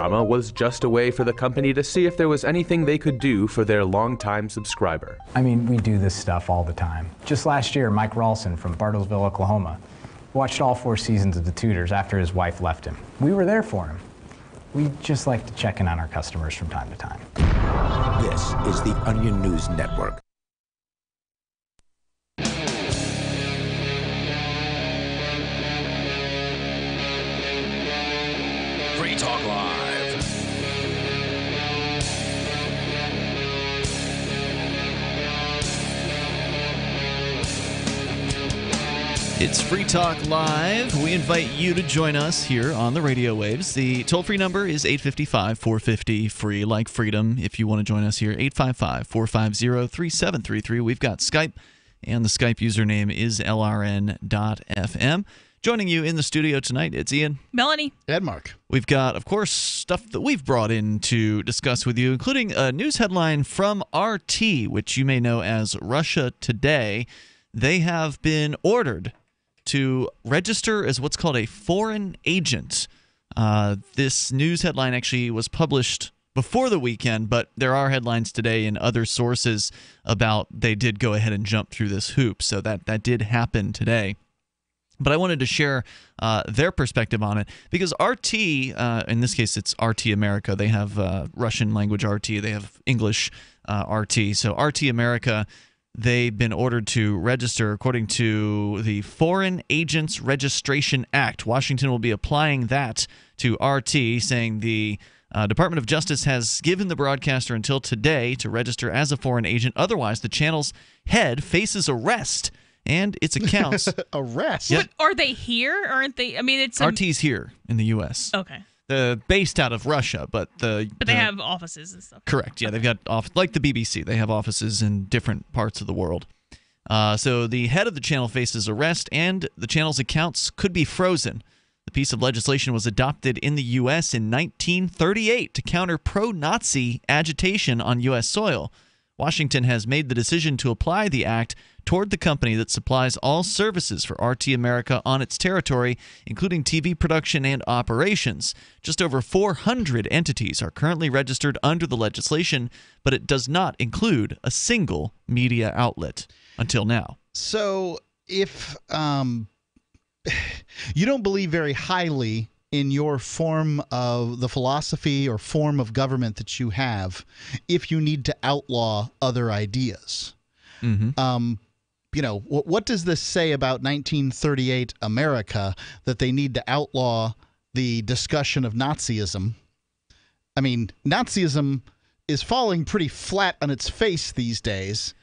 drama was just a way for the company to see if there was anything they could do for their longtime subscriber. I mean, we do this stuff all the time. Just last year, Mike Ralston from Bartlesville, Oklahoma, watched all 4 seasons of The Tudors after his wife left him. We were there for him. We just like to check in on our customers from time to time. This is the Onion News Network. Free Talk Live. It's Free Talk Live. We invite you to join us here on the radio waves. The toll-free number is 855-450-FREE, like freedom. If you want to join us here, 855-450-3733. We've got Skype, and the Skype username is lrn.fm. Joining you in the studio tonight, it's Ian. Melanie. Ed Mark. We've got, of course, stuff that we've brought in to discuss with you, including a news headline from RT, which you may know as Russia Today. They have been ordered to register as what's called a foreign agent. This news headline actually was published before the weekend, but there are headlines today in other sources about they did go ahead and jump through this hoop, so that did happen today. But I wanted to share their perspective on it because RT, in this case it's RT America, they have Russian language RT, they have English RT. So RT America, they've been ordered to register according to the Foreign Agents Registration Act. Washington will be applying that to RT, saying the Department of Justice has given the broadcaster until today to register as a foreign agent. Otherwise, the channel's head faces arrest and its accounts. Arrest? Yep. But are they here? Aren't they? I mean, it's RT's here in the U.S. Okay. Based out of Russia, but they have offices and stuff. Correct. Yeah, they've got like the BBC. They have offices in different parts of the world. So the head of the channel faces arrest, and the channel's accounts could be frozen. The piece of legislation was adopted in the U.S. in 1938 to counter pro-Nazi agitation on U.S. soil. Washington has made the decision to apply the act toward the company that supplies all services for RT America on its territory, including TV production and operations. Just over 400 entities are currently registered under the legislation, but it does not include a single media outlet until now. So if you don't believe very highly in your form of the philosophy or form of government that you have, if you need to outlaw other ideas. Mm-hmm. You know, what does this say about 1938 America that they need to outlaw the discussion of Nazism? I mean, Nazism is falling pretty flat on its face these days.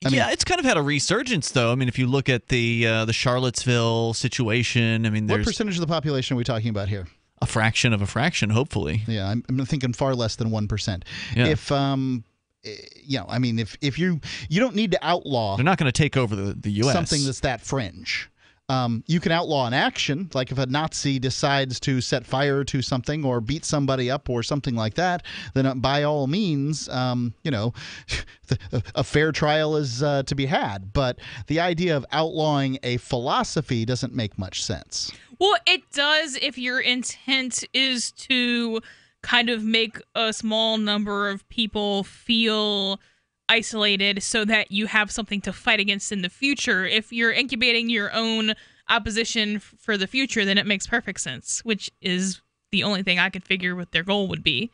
I mean, it's kind of had a resurgence, though. I mean, if you look at the Charlottesville situation, I mean, what percentage of the population are we talking about here? A fraction of a fraction, hopefully. Yeah, I'm thinking far less than 1%. Yeah. If I mean, if you don't need to outlaw, they're not going to take over the U.S. something that's that fringe. You can outlaw an action, like if a Nazi decides to set fire to something or beat somebody up or something like that, then by all means, you know, a fair trial is to be had. But the idea of outlawing a philosophy doesn't make much sense. Well, it does if your intent is to kind of make a small number of people feel isolated so that you have something to fight against in the future. If you're incubating your own opposition for the future, then it makes perfect sense, which is the only thing I could figure what their goal would be.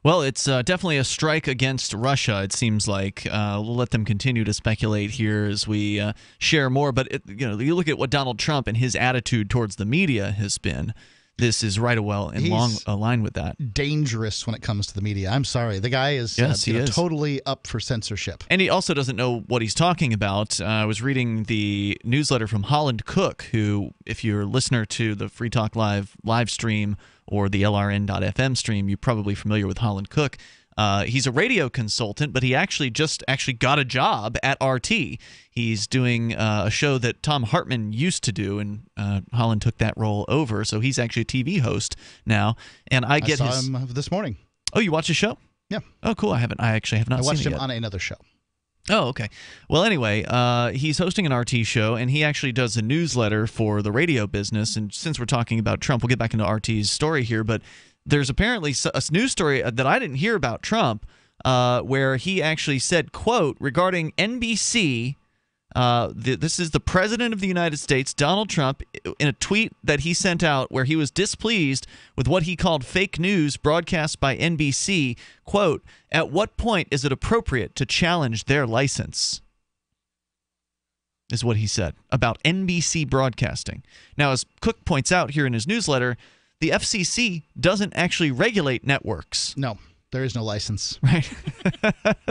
Well, it's definitely a strike against Russia, it seems like. We'll let them continue to speculate here as we share more. But, you look at what Donald Trump and his attitude towards the media has been. This is right long aligned with that. Dangerous when it comes to the media. I'm sorry. The guy is, he is totally up for censorship. And he also doesn't know what he's talking about. I was reading the newsletter from Holland Cook, who, if you're a listener to the Free Talk Live stream or the LRN.FM stream, you're probably familiar with Holland Cook. He's a radio consultant, but he actually got a job at RT. He's doing a show that Tom Hartman used to do, and Holland took that role over. So he's actually a TV host now. And I saw him this morning. Oh, you watched the show? Yeah. Oh, cool. I actually have not seen it yet. I watched him on another show. Oh, okay. Well, anyway, he's hosting an RT show, and he actually does a newsletter for the radio business. And since we're talking about Trump, we'll get back into RT's story here, but there's apparently a news story that I didn't hear about Trump, where he actually said, quote, regarding NBC, this is the President of the United States, Donald Trump, in a tweet that he sent out where he was displeased with what he called fake news broadcast by NBC, quote, at what point is it appropriate to challenge their license? Is what he said about NBC broadcasting. Now, as Cook points out here in his newsletter, the FCC doesn't actually regulate networks. No, there is no license. Right.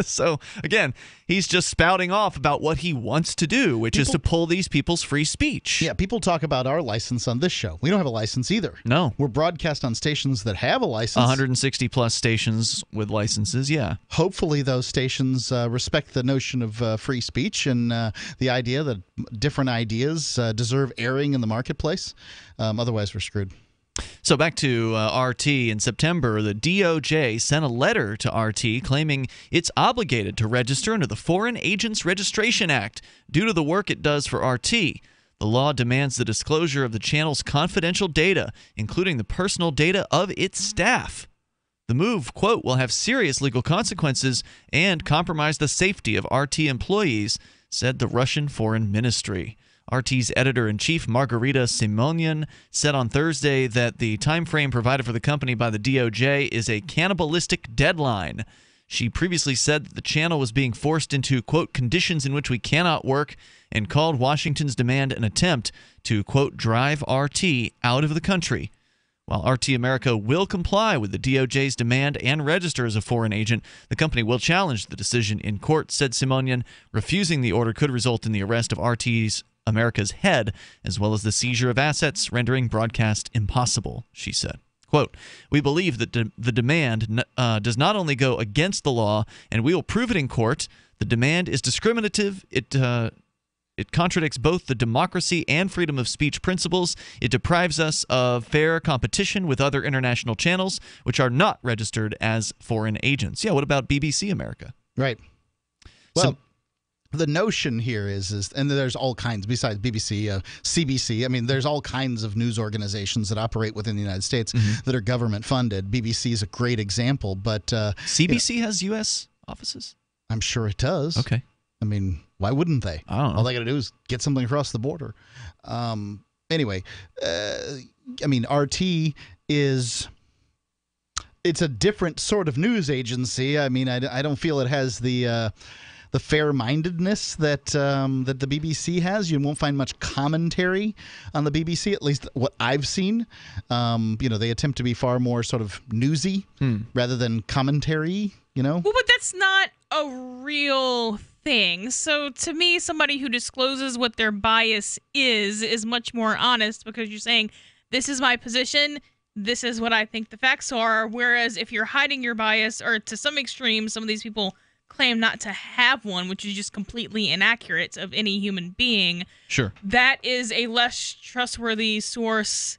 So, again, he's just spouting off about what he wants to do, which is to pull these people's free speech. Yeah, people talk about our license on this show. We don't have a license either. No. We're broadcast on stations that have a license. 160 plus stations with licenses, yeah. Hopefully those stations respect the notion of free speech and the idea that different ideas deserve airing in the marketplace. Otherwise, we're screwed. So back to RT. In September, the DOJ sent a letter to RT claiming it's obligated to register under the Foreign Agents Registration Act due to the work it does for RT. The law demands the disclosure of the channel's confidential data, including the personal data of its staff. The move, quote, will have serious legal consequences and compromise the safety of RT employees, said the Russian Foreign Ministry. RT's editor-in-chief, Margarita Simonyan, said on Thursday that the time frame provided for the company by the DOJ is a cannibalistic deadline. She previously said that the channel was being forced into, quote, conditions in which we cannot work, and called Washington's demand an attempt to, quote, drive RT out of the country. While RT America will comply with the DOJ's demand and register as a foreign agent, the company will challenge the decision in court, said Simonyan. Refusing the order could result in the arrest of RT's America's head, as well as the seizure of assets, rendering broadcast impossible, she said. Quote, we believe that the demand does not only go against the law, and we will prove it in court. The demand is discriminative. It contradicts both the democracy and freedom of speech principles. It deprives us of fair competition with other international channels, which are not registered as foreign agents. Yeah, what about BBC America? Right. Well, the notion here is, and there's all kinds, besides BBC, CBC, I mean, there's all kinds of news organizations that operate within the United States that are government funded. BBC is a great example, but... CBC has U.S. offices? I'm sure it does. Okay. I mean, why wouldn't they? I don't know. All they got to do is get something across the border. Anyway, I mean, RT is... It's a different sort of news agency. I mean, I don't feel it has the fair-mindedness that that the BBC has. You won't find much commentary on the BBC, at least what I've seen. They attempt to be far more sort of newsy rather than commentary, Well, but that's not a real thing. So to me, somebody who discloses what their bias is much more honest, because you're saying, this is my position, this is what I think the facts are. Whereas if you're hiding your bias, or to some extreme, some of these people claim not to have one, which is just completely inaccurate of any human being. Sure. That is a less trustworthy source,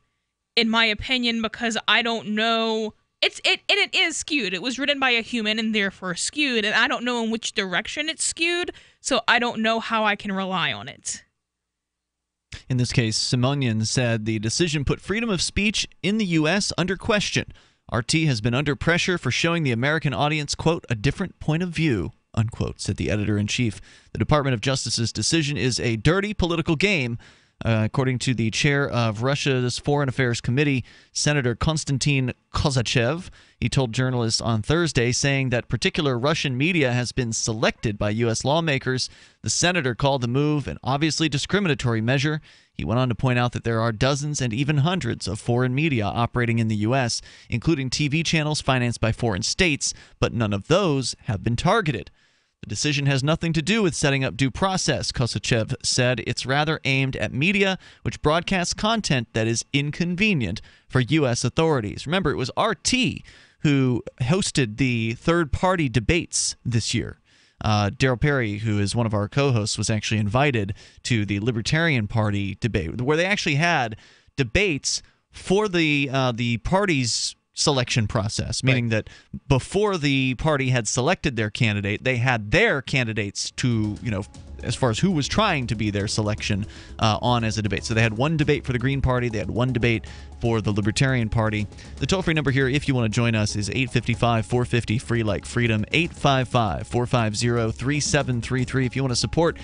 in my opinion, because I don't know. It is skewed. It was written by a human and therefore skewed, and I don't know in which direction it's skewed, so I don't know how I can rely on it. In this case, Simonyan said the decision put freedom of speech in the U.S. under question. RT has been under pressure for showing the American audience, quote, a different point of view, unquote, said the editor-in-chief. The Department of Justice's decision is a dirty political game, according to the chair of Russia's Foreign Affairs Committee, Senator Konstantin Kozachev. He told journalists on Thursday, saying that particular Russian media has been selected by U.S. lawmakers. The senator called the move an obviously discriminatory measure. He went on to point out that there are dozens and even hundreds of foreign media operating in the U.S., including TV channels financed by foreign states, but none of those have been targeted. The decision has nothing to do with setting up due process, Kosachev said. It's rather aimed at media which broadcasts content that is inconvenient for U.S. authorities. Remember, it was RT who hosted the third-party debates this year. Daryl Perry, who is one of our co-hosts, was actually invited to the Libertarian Party debate, where they actually had debates for the party's selection process, meaning that before the party had selected their candidate, they had their candidates to, as far as who was trying to be their selection on as a debate. So they had one debate for the Green Party, they had one debate for the Libertarian Party. The toll-free number here, if you want to join us, is 855-450 free like freedom, 855-450-3733. If you want to support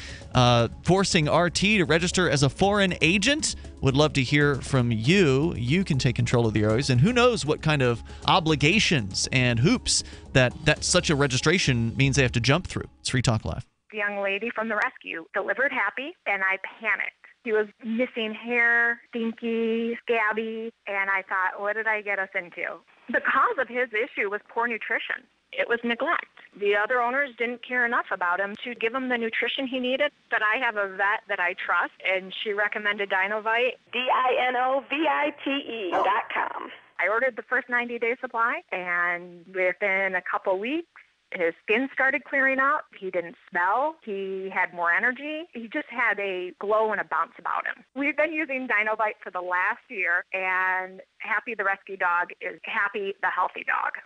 forcing RT to register as a foreign agent, would love to hear from you. You can take control of the airwaves, and who knows what kind of obligations and hoops that such a registration means they have to jump through. It's Free Talk Live. The young lady from the rescue delivered happy, and I panicked. He was missing hair, stinky, scabby, and I thought, what did I get us into? The cause of his issue was poor nutrition. It was neglect. The other owners didn't care enough about him to give him the nutrition he needed. But I have a vet that I trust, and she recommended Dinovite, DINOVITE.com. I ordered the first 90-day supply, and within a couple weeks, his skin started clearing up. He didn't smell. He had more energy. He just had a glow and a bounce about him. We've been using Dinovite for the last year, and Happy the rescue dog is Happy the healthy dog.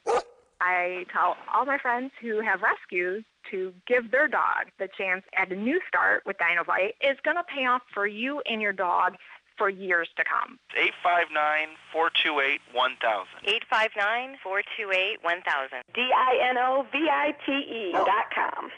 I tell all my friends who have rescues to give their dog the chance at a new start with Dinovite. It's going to pay off for you and your dog for years to come. 859-428-1000. 859-428-1000. DINOVITE.com.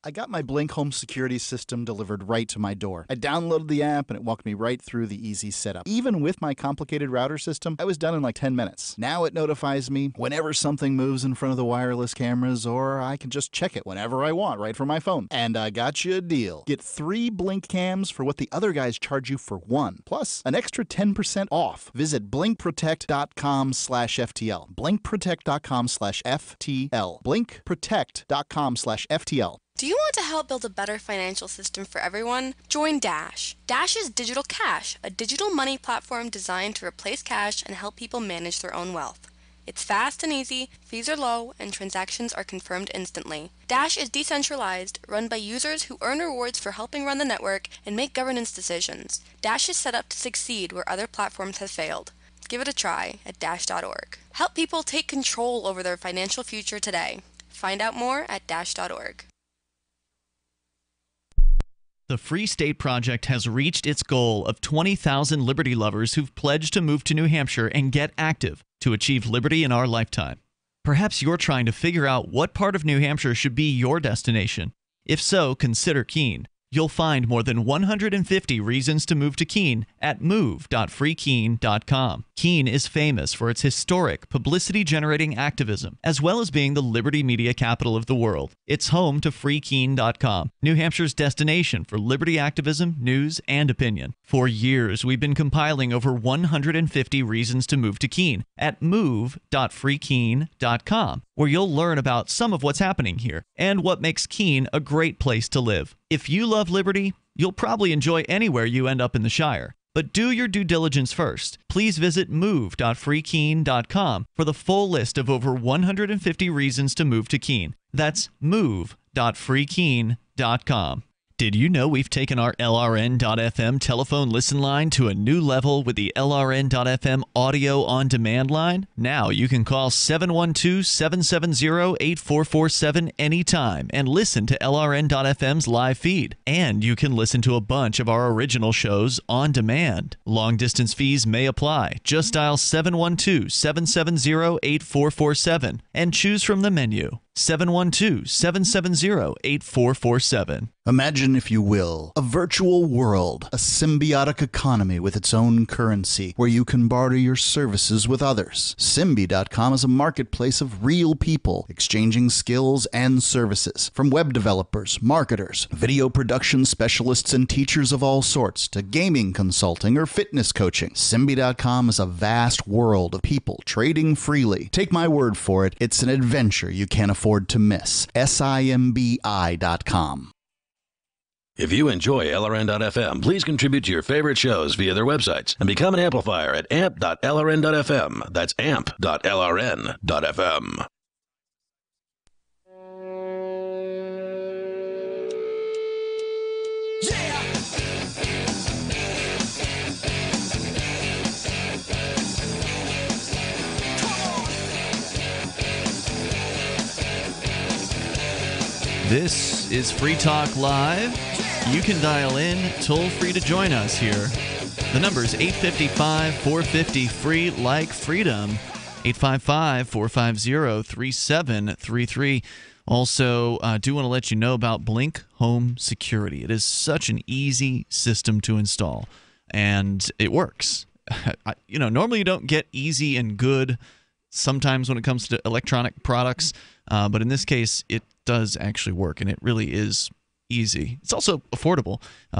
I got my Blink home security system delivered right to my door. I downloaded the app and it walked me right through the easy setup. Even with my complicated router system, I was done in like 10 minutes. Now it notifies me whenever something moves in front of the wireless cameras, or I can just check it whenever I want right from my phone. And I got you a deal. Get 3 Blink cams for what the other guys charge you for 1, plus an extra 10% off. Visit blinkprotect.com/FTL. blinkprotect.com/FTL. blinkprotect.com/FTL. Do you want to help build a better financial system for everyone? Join Dash. Dash is Digital Cash, a digital money platform designed to replace cash and help people manage their own wealth. It's fast and easy, fees are low, and transactions are confirmed instantly. Dash is decentralized, run by users who earn rewards for helping run the network and make governance decisions. Dash is set up to succeed where other platforms have failed. Give it a try at dash.org. Help people take control over their financial future today. Find out more at dash.org. The Free State Project has reached its goal of 20,000 liberty lovers who've pledged to move to New Hampshire and get active to achieve liberty in our lifetime. Perhaps you're trying to figure out what part of New Hampshire should be your destination. If so, consider Keene. You'll find more than 150 reasons to move to Keene at move.freekeene.com. Keene is famous for its historic, publicity-generating activism, as well as being the liberty media capital of the world. It's home to freekeene.com, New Hampshire's destination for liberty activism, news, and opinion. For years, we've been compiling over 150 reasons to move to Keene at move.freekeene.com, where you'll learn about some of what's happening here and what makes Keene a great place to live. If you love liberty, you'll probably enjoy anywhere you end up in the Shire. But do your due diligence first. Please visit move.freekeene.com for the full list of over 150 reasons to move to Keene. That's move.freekeene.com. Did you know we've taken our LRN.FM telephone listen line to a new level with the LRN.FM audio on demand line? Now you can call 712-770-8447 anytime and listen to LRN.FM's live feed. And you can listen to a bunch of our original shows on demand. Long distance fees may apply. Just dial 712-770-8447 and choose from the menu. 712-770-8447. Imagine, if you will, a virtual world, a symbiotic economy with its own currency, where you can barter your services with others. Symbi.com is a marketplace of real people exchanging skills and services, from web developers, marketers, video production specialists, and teachers of all sorts, to gaming consulting or fitness coaching. Symbi.com is a vast world of people trading freely. Take my word for it, it's an adventure you can't afford to miss. Simbi.com. If you enjoy LRN.FM, please contribute to your favorite shows via their websites and become an amplifier at amp.lrn.fm. That's amp.lrn.fm. This is Free Talk Live. You can dial in, toll free to join us here. The number is 855-450-FREE, like freedom. 855-450-3733. Also, do want to let you know about Blink Home Security. It is such an easy system to install, and it works. Normally you don't get easy and good sometimes when it comes to electronic products, but in this case, it does actually work, and it really is easy. It's also affordable.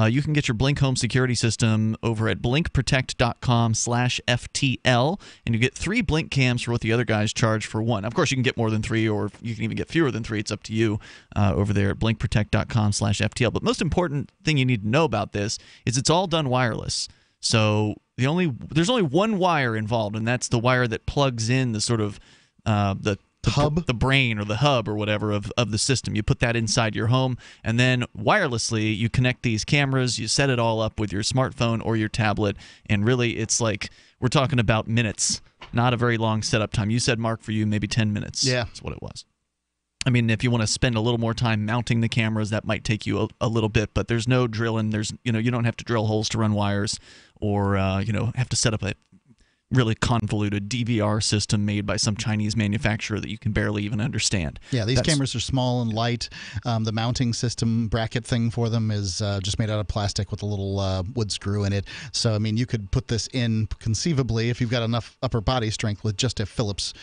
You can get your Blink Home Security System over at blinkprotect.com/FTL, and you get 3 Blink cams for what the other guys charge for 1. Of course, you can get more than 3, or you can even get fewer than 3. It's up to you over there at blinkprotect.com/FTL. But most important thing you need to know about this is it's all done wireless. So there's only one wire involved, and that's the wire that plugs in the sort of the hub, the brain or the hub or whatever of the system. You put that inside your home, and then wirelessly you connect these cameras, you set it all up with your smartphone or your tablet, and really it's like we're talking about minutes, not a very long setup time. You said, Mark, for you maybe 10 minutes. Yeah. That's what it was. I mean, if you want to spend a little more time mounting the cameras, that might take you a little bit, but there's no drilling. There's, you don't have to drill holes to run wires, or have to set up a really convoluted DVR system made by some Chinese manufacturer that you can barely even understand. Yeah, these cameras are small and light. The mounting system bracket thing for them is just made out of plastic with a little wood screw in it. So, I mean, you could put this in conceivably if you've got enough upper body strength with just a Phillips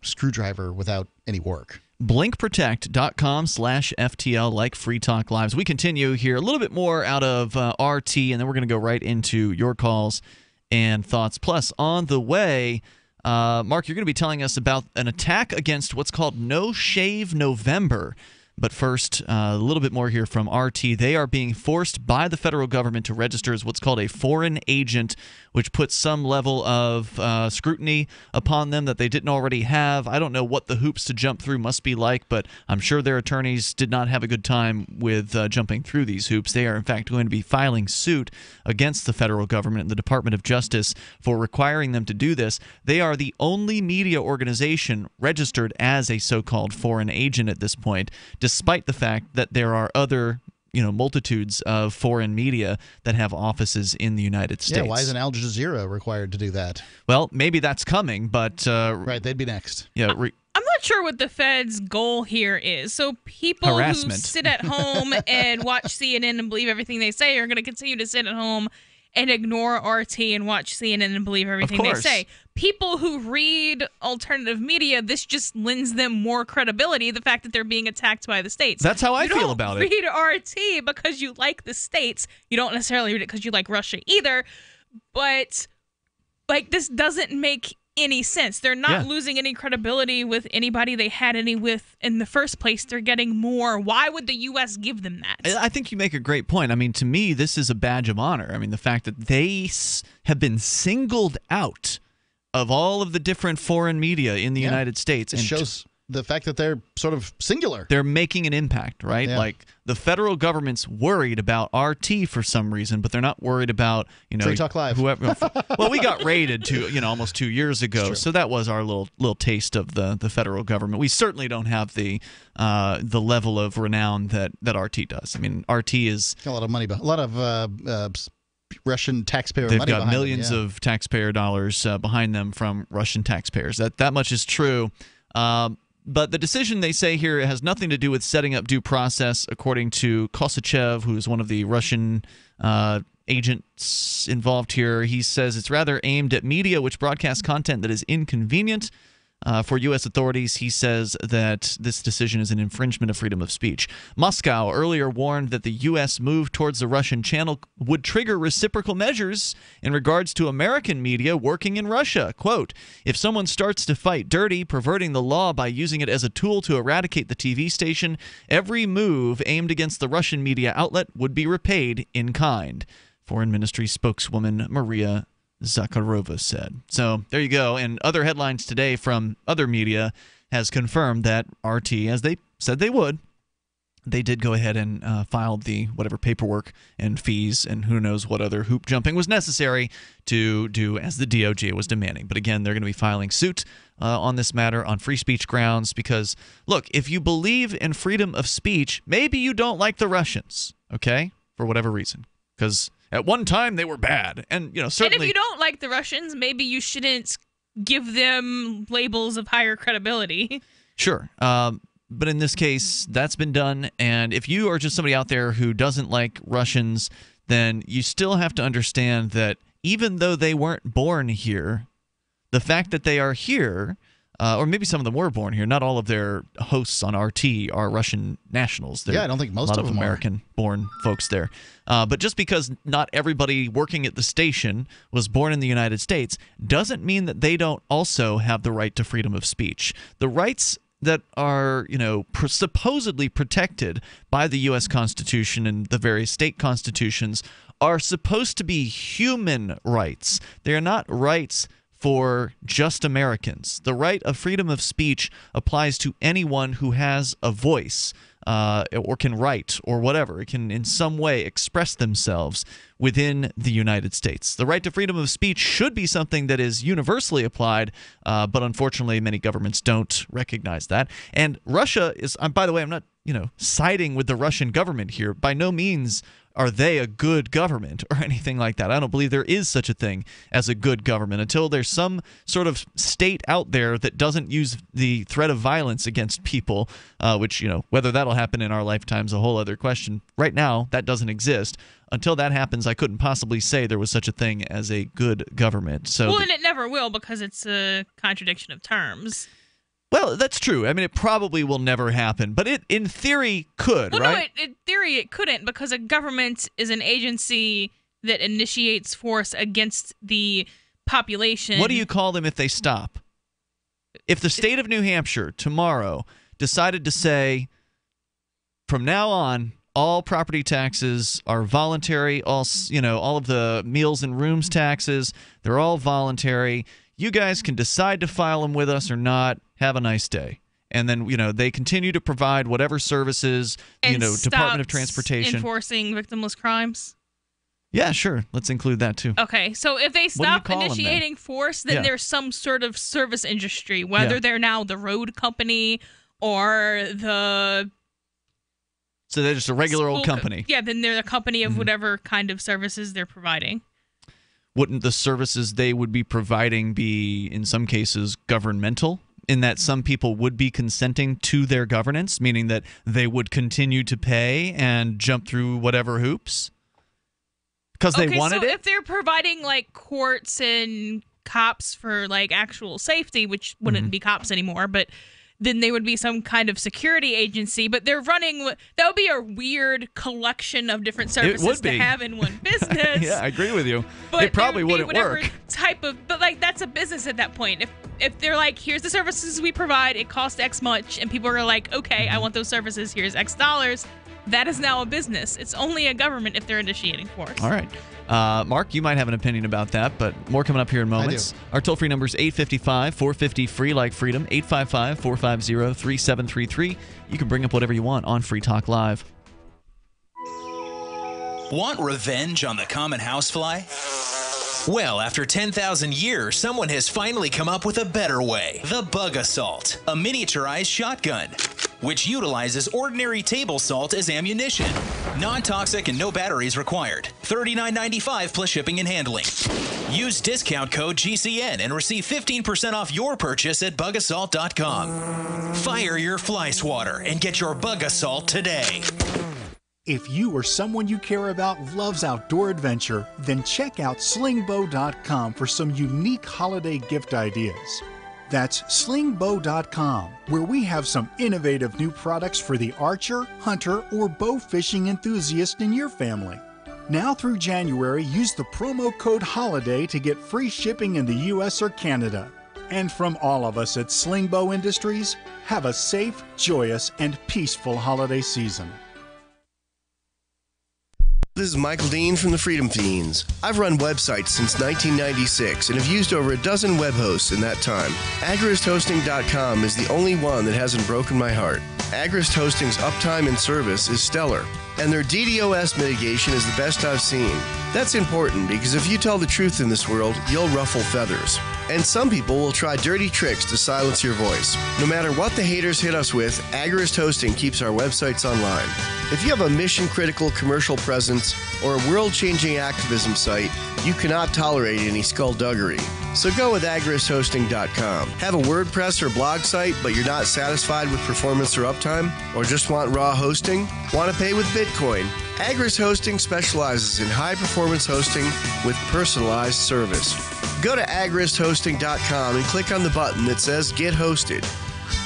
screwdriver without any work. blinkprotect.com/FTL, like Free Talk Lives. We continue here a little bit more out of RT, and then we're going to go right into your calls and thoughts. Plus, on the way, Mark, you're going to be telling us about an attack against what's called No Shave November. But first, a little bit more here from RT. They are being forced by the federal government to register as what's called a foreign agent, which puts some level of scrutiny upon them that they didn't already have. I don't know what the hoops to jump through must be like, but I'm sure their attorneys did not have a good time with jumping through these hoops. They are, in fact, going to be filing suit against the federal government and the Department of Justice for requiring them to do this. They are the only media organization registered as a so-called foreign agent at this point, despite the fact that there are other, multitudes of foreign media that have offices in the United States. Yeah, why isn't Al Jazeera required to do that? Well, maybe that's coming, but... right, they'd be next. Yeah. I'm not sure what the Fed's goal here is. So people who sit at home and watch CNN and believe everything they say are going to continue to sit at home and ignore RT and watch CNN and believe everything they say. People who read alternative media, this just lends them more credibility, the fact that they're being attacked by the states. That's how I feel about it. You don't read RT because you like the states. You don't necessarily read it because you like Russia either. But, this doesn't make any sense. They're not losing any credibility with anybody they had any with in the first place. They're getting more. Why would the U.S. give them that? I think you make a great point. I mean, to me, this is a badge of honor. I mean, the fact that they have been singled out of all of the different foreign media in the United States. It shows the fact that they're sort of singular. They're making an impact, right? Yeah. Like, the federal government's worried about RT for some reason, but they're not worried about, Free Talk Live. Whoever. Well, we got raided almost 2 years ago, so that was our little taste of the federal government. We certainly don't have the level of renown that RT does. I mean, RT is a lot of money, a lot of Russian taxpayer money. They've got millions of taxpayer dollars behind them from Russian taxpayers. That much is true. But the decision, they say here, has nothing to do with setting up due process, according to Kosachev, who's one of the Russian agents involved here. He says it's rather aimed at media which broadcast content that is inconvenient. For U.S. authorities, he says that this decision is an infringement of freedom of speech. Moscow earlier warned that the U.S. move towards the Russian channel would trigger reciprocal measures in regards to American media working in Russia. Quote, if someone starts to fight dirty, perverting the law by using it as a tool to eradicate the TV station, every move aimed against the Russian media outlet would be repaid in kind. Foreign Ministry spokeswoman Maria Zakharova said. So there you go. And other headlines today from other media has confirmed that RT, as they said they would, they did go ahead and file the whatever paperwork and fees and who knows what other hoop jumping was necessary to do as the DOJ was demanding. But again, they're going to be filing suit on this matter on free speech grounds because, look, if you believe in freedom of speech, maybe you don't like the Russians, okay, for whatever reason, because at one time they were bad. And, certainly. And if you don't like the Russians, maybe you shouldn't give them labels of higher credibility. Sure. But in this case, that's been done. And if you are just somebody out there who doesn't like Russians, then you still have to understand that even though they weren't born here, the fact that they are here, or maybe some of them were born here, not all of their hosts on RT are Russian nationals. I don't think most of them are. A lot of American-born folks there. But just because not everybody working at the station was born in the United States doesn't mean that they don't also have the right to freedom of speech. The rights that are, supposedly protected by the U.S. Constitution and the various state constitutions are supposed to be human rights. They are not rights for just Americans. The right of freedom of speech applies to anyone who has a voice or can write or whatever. It can in some way express themselves within the United States. The right to freedom of speech should be something that is universally applied, but unfortunately many governments don't recognize that. And Russia is, by the way, I'm not siding with the Russian government here. By no means are they a good government or anything like that. I don't believe there is such a thing as a good government until there's some sort of state out there that doesn't use the threat of violence against people, which, whether that'll happen in our lifetime is a whole other question. Right now, that doesn't exist. Until that happens, I couldn't possibly say there was such a thing as a good government. So, and it never will because it's a contradiction of terms. Well, that's true. I mean, it probably will never happen, but it, in theory, could, right? No, in theory, it couldn't because a government is an agency that initiates force against the population. What do you call them if they stop? If the state of New Hampshire tomorrow decided to say, from now on, all property taxes are voluntary, all of the meals and rooms taxes, they're all voluntary. You guys can decide to file them with us or not. Have a nice day. And then, they continue to provide whatever services, and Department of Transportation. Enforcing victimless crimes? Yeah, sure. Let's include that too. Okay, so if they stop initiating force, then there's some sort of service industry, whether they're now the road company or the... So they're just a regular old company. Yeah, then they're the company of whatever kind of services they're providing. Wouldn't the services they would be providing be, in some cases, governmental? In that some people would be consenting to their governance, meaning that they would continue to pay and jump through whatever hoops? Because they wanted it? If they're providing, courts and cops for, actual safety, which wouldn't be cops anymore, but... then they would be some kind of security agency, but they're running... That would be a weird collection of different services to have in one business. Yeah, I agree with you. But it probably wouldn't work. But that's a business at that point. If they're like, here's the services we provide, it costs X much, and people are like, okay, I want those services, here's X dollars, that is now a business. It's only a government if they're initiating force. All right. Mark, you might have an opinion about that, but more coming up here in moments. Our toll-free number is 855-450-FREE like freedom, 855-450-3733. You can bring up whatever you want on Free Talk Live. Want revenge on the common housefly? Well, after 10,000 years, someone has finally come up with a better way. The Bug Assault, a miniaturized shotgun, which utilizes ordinary table salt as ammunition. Non-toxic and no batteries required. $39.95 plus shipping and handling. Use discount code GCN and receive 15% off your purchase at bugassault.com. Fire your fly swatter and get your Bug Assault today. If you or someone you care about loves outdoor adventure, then check out slingbow.com for some unique holiday gift ideas. That's slingbow.com, where we have some innovative new products for the archer, hunter, or bow fishing enthusiast in your family. Now through January, use the promo code HOLIDAY to get free shipping in the U.S. or Canada. And from all of us at Slingbow Industries, have a safe, joyous, and peaceful holiday season. This is Michael Dean from the Freedom Fiends. I've run websites since 1996 and have used over a dozen web hosts in that time. AgristHosting.com is the only one that hasn't broken my heart. Agrist Hosting's uptime and service is stellar, and their DDoS mitigation is the best I've seen. That's important because if you tell the truth in this world, you'll ruffle feathers. And some people will try dirty tricks to silence your voice. No matter what the haters hit us with, Agrist Hosting keeps our websites online. If you have a mission-critical commercial presence or a world-changing activism site, you cannot tolerate any skullduggery. So go with agristhosting.com. Have a WordPress or blog site, but you're not satisfied with performance or uptime? Or just want raw hosting? Want to pay with Bitcoin? Agrist Hosting specializes in high-performance hosting with personalized service. Go to agristhosting.com and click on the button that says Get Hosted.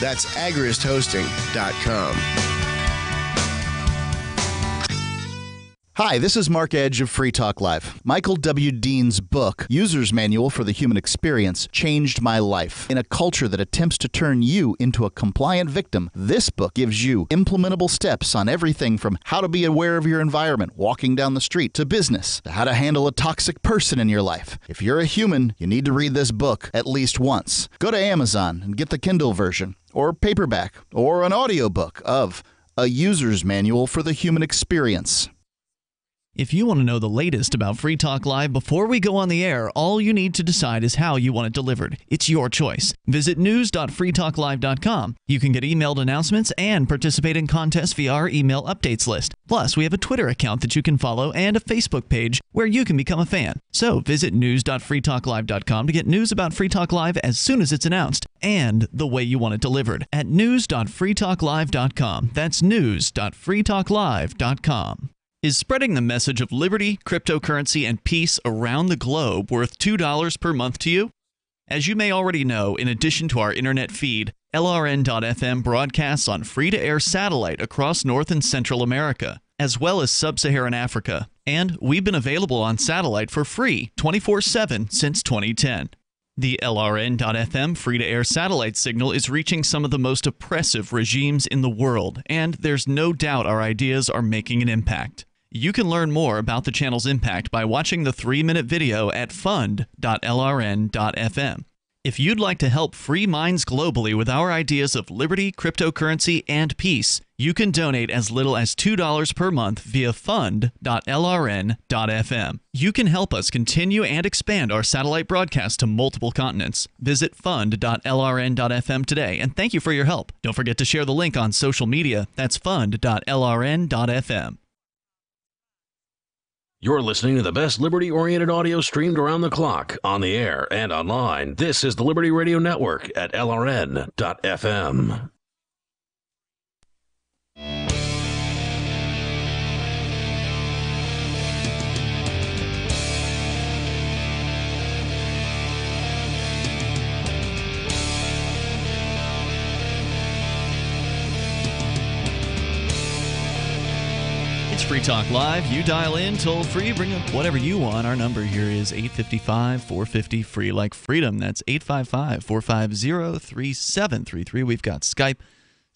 That's agristhosting.com. Hi, this is Mark Edge of Free Talk Live. Michael W. Dean's book, User's Manual for the Human Experience, changed my life. In a culture that attempts to turn you into a compliant victim, this book gives you implementable steps on everything from how to be aware of your environment, walking down the street, to business, to how to handle a toxic person in your life. If you're a human, you need to read this book at least once. Go to Amazon and get the Kindle version, or paperback, or an audiobook of A User's Manual for the Human Experience. If you want to know the latest about Free Talk Live before we go on the air, all you need to decide is how you want it delivered. It's your choice. Visit news.freetalklive.com. You can get emailed announcements and participate in contests via our email updates list. Plus, we have a Twitter account that you can follow and a Facebook page where you can become a fan. So visit news.freetalklive.com to get news about Free Talk Live as soon as it's announced and the way you want it delivered at news.freetalklive.com. That's news.freetalklive.com. Is spreading the message of liberty, cryptocurrency, and peace around the globe worth $2 per month to you? As you may already know, in addition to our internet feed, LRN.FM broadcasts on free-to-air satellite across North and Central America, as well as Sub-Saharan Africa. And we've been available on satellite for free 24/7 since 2010. The LRN.FM free-to-air satellite signal is reaching some of the most oppressive regimes in the world, and there's no doubt our ideas are making an impact. You can learn more about the channel's impact by watching the 3-minute video at fund.lrn.fm. If you'd like to help free minds globally with our ideas of liberty, cryptocurrency, and peace, you can donate as little as $2 per month via fund.lrn.fm. You can help us continue and expand our satellite broadcast to multiple continents. Visit fund.lrn.fm today, and thank you for your help. Don't forget to share the link on social media. That's fund.lrn.fm. You're listening to the best liberty-oriented audio streamed around the clock, on the air, and online. This is the Liberty Radio Network at LRN.FM. It's Free Talk Live. You dial in, toll free, bring up whatever you want. Our number here is 855-450-FREE like freedom. That's 855-450-3733. We've got Skype.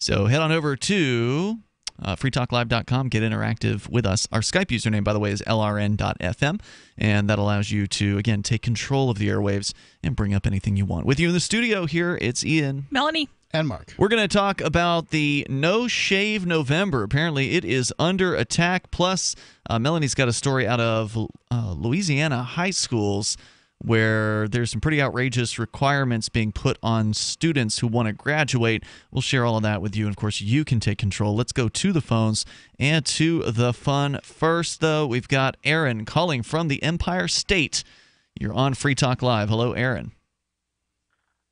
So head on over to freetalklive.com. Get interactive with us. Our Skype username, by the way, is lrn.fm, and that allows you to, again, take control of the airwaves and bring up anything you want. With you in the studio here, it's Ian. Melanie. And Mark. We're going to talk about the No Shave November. Apparently, it is under attack. Plus, Melanie's got a story out of Louisiana high schools where there's some pretty outrageous requirements being put on students who want to graduate. We'll share all of that with you. And, of course, you can take control. Let's go to the phones and to the fun. First, though, we've got Aaron calling from the Empire State. You're on Free Talk Live. Hello, Aaron.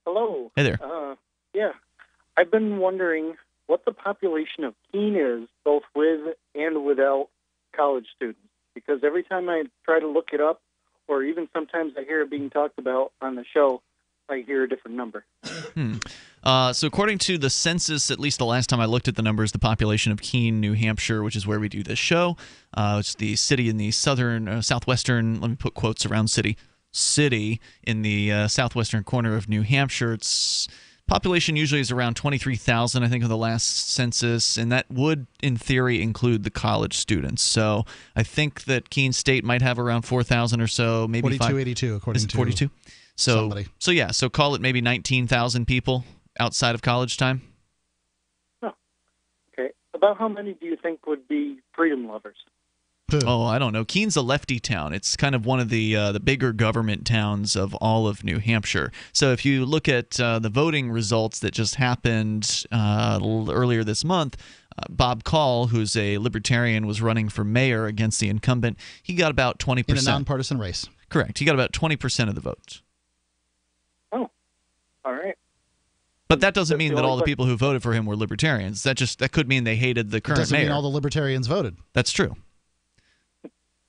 Hello. Hey there. Yeah. I've been wondering what the population of Keene is, both with and without college students, because every time I try to look it up, or even sometimes I hear it being talked about on the show, I hear a different number. So according to the census, at least the last time I looked at the numbers, the population of Keene, New Hampshire, which is where we do this show, it's the city in the southern, southwestern, let me put quotes around city in the southwestern corner of New Hampshire. Its population usually is around 23,000, I think, of the last census, and that would, in theory, include the college students. So I think that Keene State might have around 4,000 or so, maybe 4282, according to 42. somebody. So call it maybe 19,000 people outside of college time. Oh, About how many do you think would be freedom lovers? Oh, I don't know. Keene's a lefty town. It's kind of one of the bigger government towns of all of New Hampshire. So if you look at the voting results that just happened earlier this month, Bob Call, who's a Libertarian, was running for mayor against the incumbent. He got about 20%. In a nonpartisan race. Correct. He got about 20% of the votes. Oh, all right. But that doesn't mean that all the people who voted for him were Libertarians. That could mean they hated the current mayor. It doesn't mean all the Libertarians voted. That's true.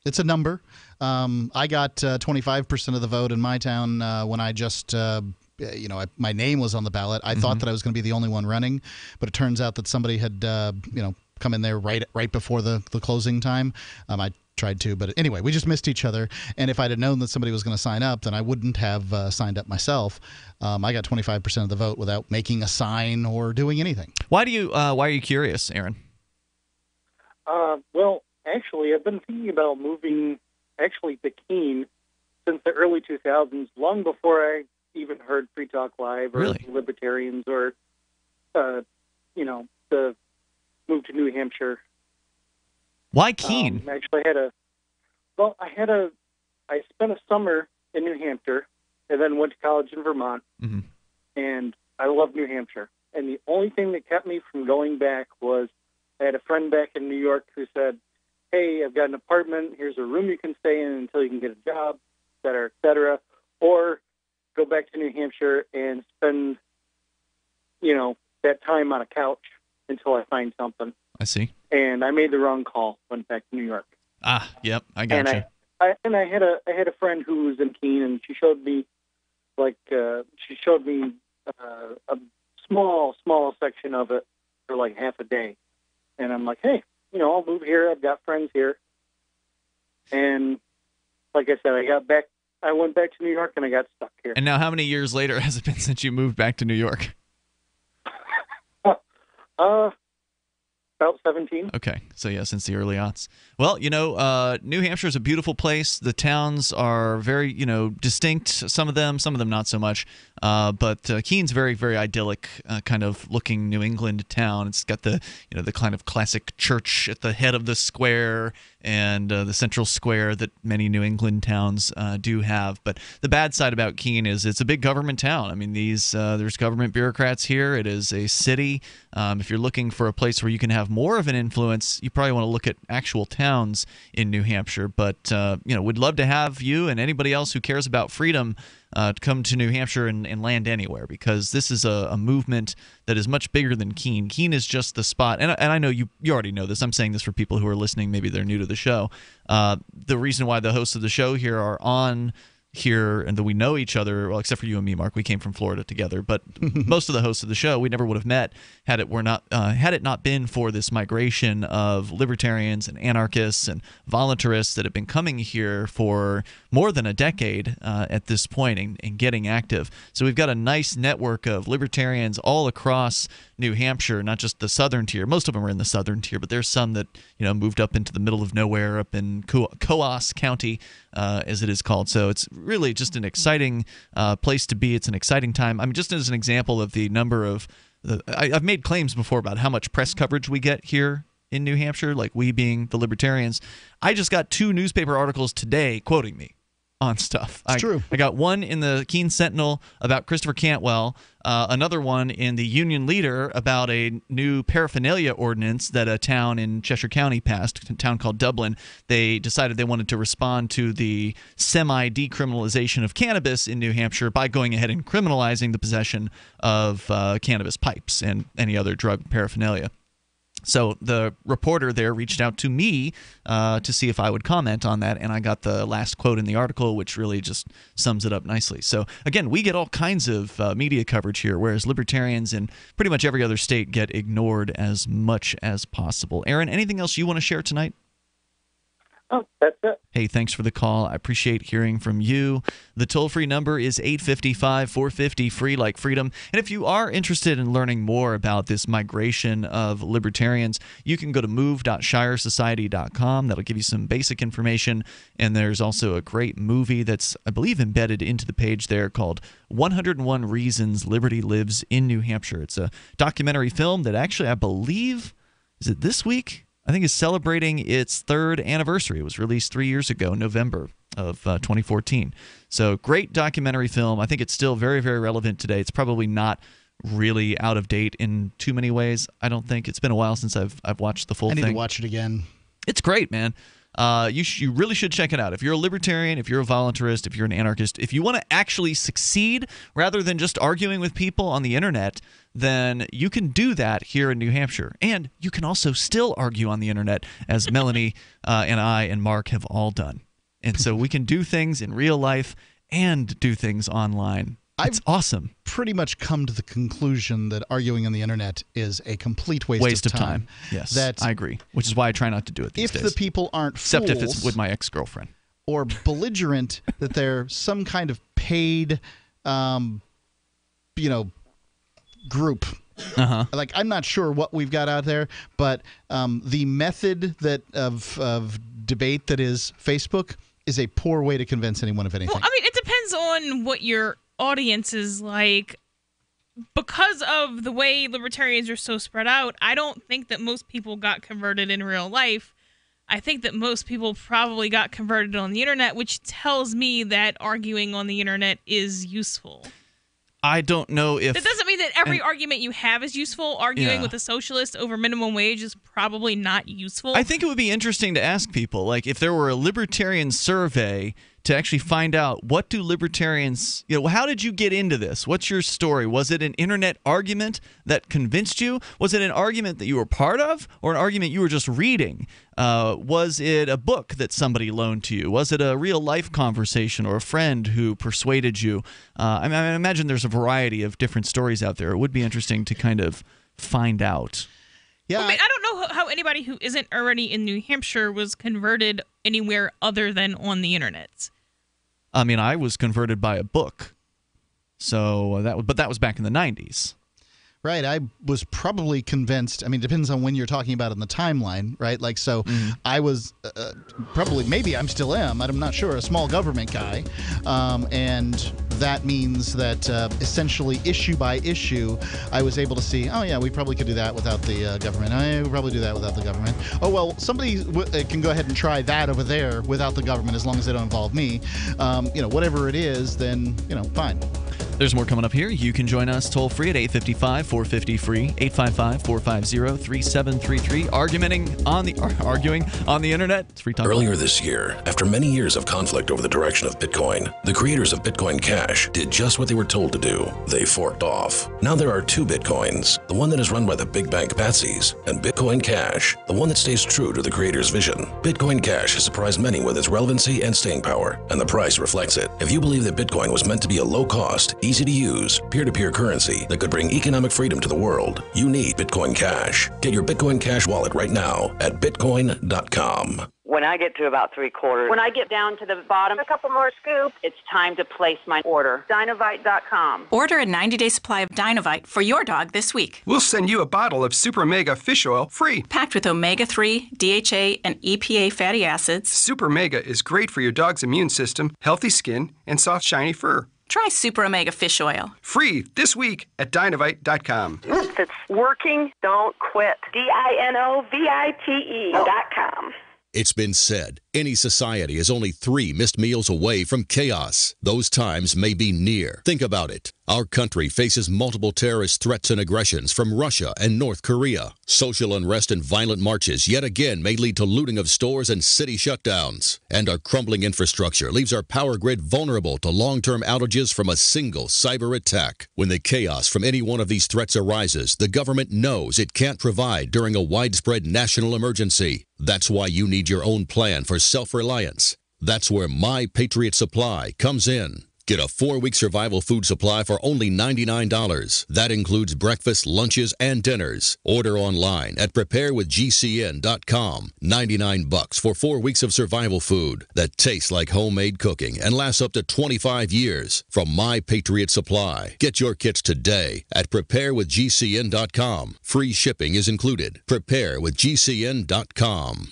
It's a number. I got 25% of the vote in my town when I just, my name was on the ballot. I thought that I was going to be the only one running, but it turns out that somebody had, come in there right before the closing time. I tried to, but anyway, we just missed each other. And if I'd have known that somebody was going to sign up, then I wouldn't have signed up myself. I got 25% of the vote without making a sign or doing anything. Why are you curious, Aaron? Well, actually, I've been thinking about moving to Keene since the early 2000s, long before I even heard Free Talk Live or Libertarians or, the move to New Hampshire. Why Keene? Actually, I spent a summer in New Hampshire and then went to college in Vermont, and I love New Hampshire. And the only thing that kept me from going back was I had a friend back in New York who said, hey, I've got an apartment, here's a room you can stay in until you can get a job, et cetera, or go back to New Hampshire and spend, that time on a couch until I find something. I see. And I made the wrong call, went back to New York. Yep, I got you. I had a friend who was in Keene, and she showed me, a small section of it for like half a day. And I'm like, hey, I'll move here. I've got friends here. And like I said, I went back to New York and I got stuck here. And now how many years later has it been since you moved back to New York? About 17. Okay, so yeah, since the early aughts. Well, New Hampshire is a beautiful place. The towns are very, distinct. Some of them not so much. But Keene's very, very idyllic, kind of looking New England town. It's got the kind of classic church at the head of the square and the central square that many New England towns do have. But the bad side about Keene is it's a big government town. I mean, there's government bureaucrats here. It is a city. If you're looking for a place where you can have more of an influence, you probably want to look at actual towns in New Hampshire. But we'd love to have you and anybody else who cares about freedom to come to New Hampshire and land anywhere, because this is a movement that is much bigger than Keene. Keene is just the spot, and I know you already know this. I'm saying this for people who are listening. Maybe they're new to the show. The reason why the hosts of the show here are on here and that we know each other, well, except for you and me, Mark. We came from Florida together, but most of the hosts of the show we never would have met had it not been for this migration of libertarians and anarchists and voluntarists that have been coming here for more than a decade at this point and getting active. So we've got a nice network of libertarians all across New Hampshire, not just the southern tier. Most of them are in the southern tier, but there's some that moved up into the middle of nowhere up in Coos County, as it is called. So it's really just an exciting place to be. It's an exciting time. I mean, just as an example of the number of I've made claims before about how much press coverage we get here in New Hampshire, like we being the Libertarians. I just got 2 newspaper articles today quoting me on stuff. It's true. I got one in the Keene Sentinel about Christopher Cantwell, another one in the Union Leader about a new paraphernalia ordinance that a town in Cheshire County passed, a town called Dublin. They decided they wanted to respond to the semi-decriminalization of cannabis in New Hampshire by going ahead and criminalizing the possession of cannabis pipes and any other drug paraphernalia. So the reporter there reached out to me to see if I would comment on that, and I got the last quote in the article, which really just sums it up nicely. So, again, we get all kinds of media coverage here, whereas libertarians in pretty much every other state get ignored as much as possible. Aaron, anything else you want to share tonight? Oh, that's it. Hey, thanks for the call. I appreciate hearing from you. The toll-free number is 855-450-FREE like freedom. And if you are interested in learning more about this migration of libertarians, you can go to move.shiresociety.com. That'll give you some basic information. And there's also a great movie that's, I believe, embedded into the page there called 101 Reasons Liberty Lives in New Hampshire. It's a documentary film that actually, I believe, is it this week? I think is celebrating its 3rd anniversary. It was released 3 years ago, November of 2014. So great documentary film. I think it's still very, very relevant today. It's probably not really out of date in too many ways. I don't think. It's been a while since I've watched the full thing. I need to watch it again. It's great, man. You really should check it out. If you're a libertarian, if you're a voluntarist, if you're an anarchist, if you want to actually succeed rather than just arguing with people on the internet, then you can do that here in New Hampshire. And you can also still argue on the internet, as Melanie and I and Mark have all done. And so we can do things in real life and do things online. It's awesome. Pretty much come to the conclusion that arguing on the internet is a complete waste of time. Yes, I agree. Which is why I try not to do it these days. If the people aren't Except fools, if it's with my ex-girlfriend. Or belligerent, that they're some kind of paid, group. Like, I'm not sure what we've got out there, but the method of debate that is Facebook is a poor way to convince anyone of anything. Well, I mean, it depends on what your audience is like. Because of the way libertarians are so spread out, I don't think that most people got converted in real life. I think that most people probably got converted on the internet, which tells me that arguing on the internet is useful. I don't know if... That doesn't mean that every argument you have is useful. Arguing with a socialist over minimum wage is probably not useful. I think it would be interesting to ask people, like, if there were a libertarian survey to actually find out, what do libertarians... how did you get into this? What's your story? Was it an internet argument that convinced you? Was it an argument that you were part of? Or an argument you were just reading? Was it a book that somebody loaned to you? Was it a real-life conversation or a friend who persuaded you? I imagine there's a variety of different stories out there. It would be interesting to kind of find out. Yeah, I don't know how anybody who isn't already in New Hampshire was converted anywhere other than on the internet. I mean, I was converted by a book. So that was back in the 90s. Right. I was probably convinced. I mean, it depends on when you're talking about in the timeline, right? Like, so I was probably, maybe I'm still am, I'm not sure, a small government guy. And that means that essentially issue by issue, I was able to see, oh, yeah, we probably could do that without the government. We probably do that without the government. Oh, well, somebody can go ahead and try that over there without the government as long as they don't involve me. Whatever it is, then, fine. There's more coming up here. You can join us toll free at 855-450-FREE, 855-450-3733. Arguing on the internet. It's free talk. Earlier this year, after many years of conflict over the direction of Bitcoin, the creators of Bitcoin Cash did just what they were told to do. They forked off. Now there are two Bitcoins, the one that is run by the big bank patsies, and Bitcoin Cash, the one that stays true to the creator's vision. Bitcoin Cash has surprised many with its relevancy and staying power, and the price reflects it. If you believe that Bitcoin was meant to be a low-cost, easy-to-use, peer-to-peer currency that could bring economic freedom to the world, you need Bitcoin Cash. Get your Bitcoin Cash wallet right now at bitcoin.com. When I get to about 3/4, when I get down to the bottom, a couple more scoops, it's time to place my order. Dinovite.com. Order a 90-day supply of Dinovite for your dog this week. We'll send you a bottle of Super Mega Fish Oil free. Packed with omega-3, DHA, and EPA fatty acids. Super Mega is great for your dog's immune system, healthy skin, and soft, shiny fur. Try Super Omega Fish Oil. Free this week at Dinovite.com. If it's working, don't quit. DINOVITE.com. It's been said, any society is only 3 missed meals away from chaos. Those times may be near. Think about it. Our country faces multiple terrorist threats and aggressions from Russia and North Korea. Social unrest and violent marches yet again may lead to looting of stores and city shutdowns. And our crumbling infrastructure leaves our power grid vulnerable to long-term outages from a single cyber attack. When the chaos from any one of these threats arises, the government knows it can't provide during a widespread national emergency. That's why you need your own plan for self-reliance. That's where My Patriot Supply comes in. Get a 4-week survival food supply for only $99. That includes breakfast, lunches, and dinners. Order online at preparewithgcn.com. $99 for 4 weeks of survival food that tastes like homemade cooking and lasts up to 25 years from My Patriot Supply. Get your kits today at preparewithgcn.com. Free shipping is included. Preparewithgcn.com.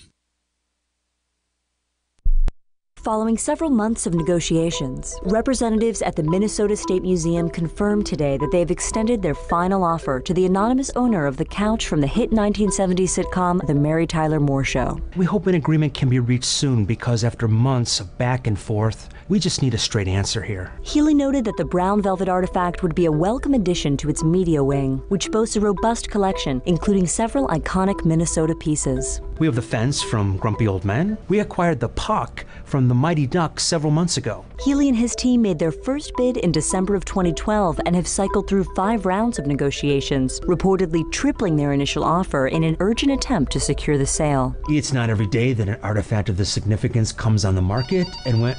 Following several months of negotiations, representatives at the Minnesota State Museum confirmed today that they've extended their final offer to the anonymous owner of the couch from the hit 1970s sitcom The Mary Tyler Moore Show. We hope an agreement can be reached soon because after months of back and forth, we just need a straight answer here. Healy noted that the brown velvet artifact would be a welcome addition to its media wing, which boasts a robust collection, including several iconic Minnesota pieces. We have the fence from Grumpy Old Men. We acquired the puck from the Mighty Ducks several months ago. Healy and his team made their first bid in December of 2012 and have cycled through 5 rounds of negotiations, reportedly tripling their initial offer in an urgent attempt to secure the sale. It's not every day that an artifact of this significance comes on the market and went...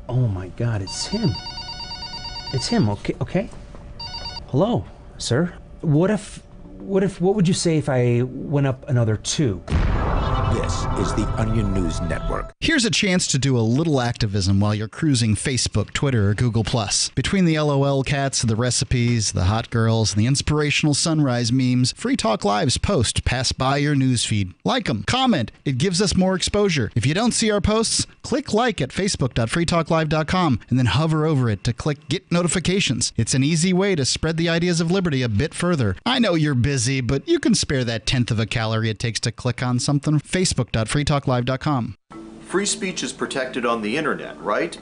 Oh my God, it's him. It's him, okay? Hello, sir. What would you say if I went up another 2? This is the Onion News Network. Here's a chance to do a little activism while you're cruising Facebook, Twitter, or Google+. Between the LOL cats, the recipes, the hot girls, and the inspirational sunrise memes, Free Talk Live's posts pass by your newsfeed. Like them, comment. It gives us more exposure. If you don't see our posts, click like at facebook.freetalklive.com and then hover over it to click Get Notifications. It's an easy way to spread the ideas of liberty a bit further. I know you're busy, but you can spare that 1/10 of a calorie it takes to click on something. Facebook.freetalklive.com. Free speech is protected on the internet, right?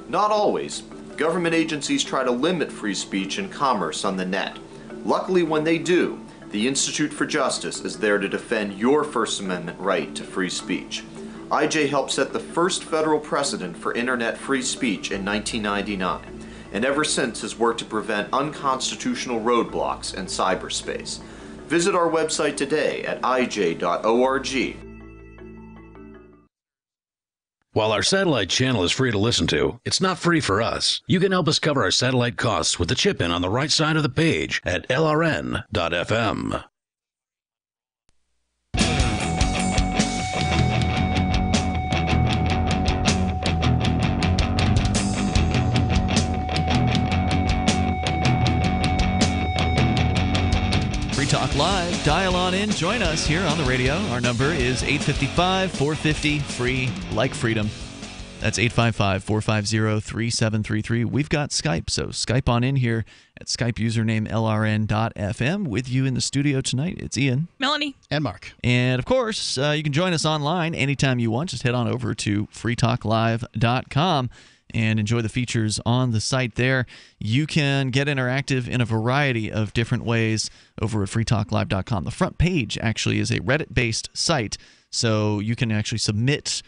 Not always. Government agencies try to limit free speech and commerce on the net. Luckily, when they do, the Institute for Justice is there to defend your First Amendment right to free speech. IJ helped set the first federal precedent for internet free speech in 1999, and ever since has worked to prevent unconstitutional roadblocks in cyberspace. Visit our website today at ij.org. While our satellite channel is free to listen to, it's not free for us. You can help us cover our satellite costs with the chip-in on the right side of the page at lrn.fm. Free Talk Live. Dial on in. Join us here on the radio. Our number is 855-450-FREE, like freedom. That's 855-450-3733. We've got Skype, so Skype on in here at Skype username lrn.fm. With you in the studio tonight, it's Ian. Melanie. And Mark. And, of course, you can join us online anytime you want. Just head on over to freetalklive.com. and enjoy the features on the site there. You can get interactive in a variety of different ways over at freetalklive.com. The front page actually is a Reddit-based site, so you can actually submit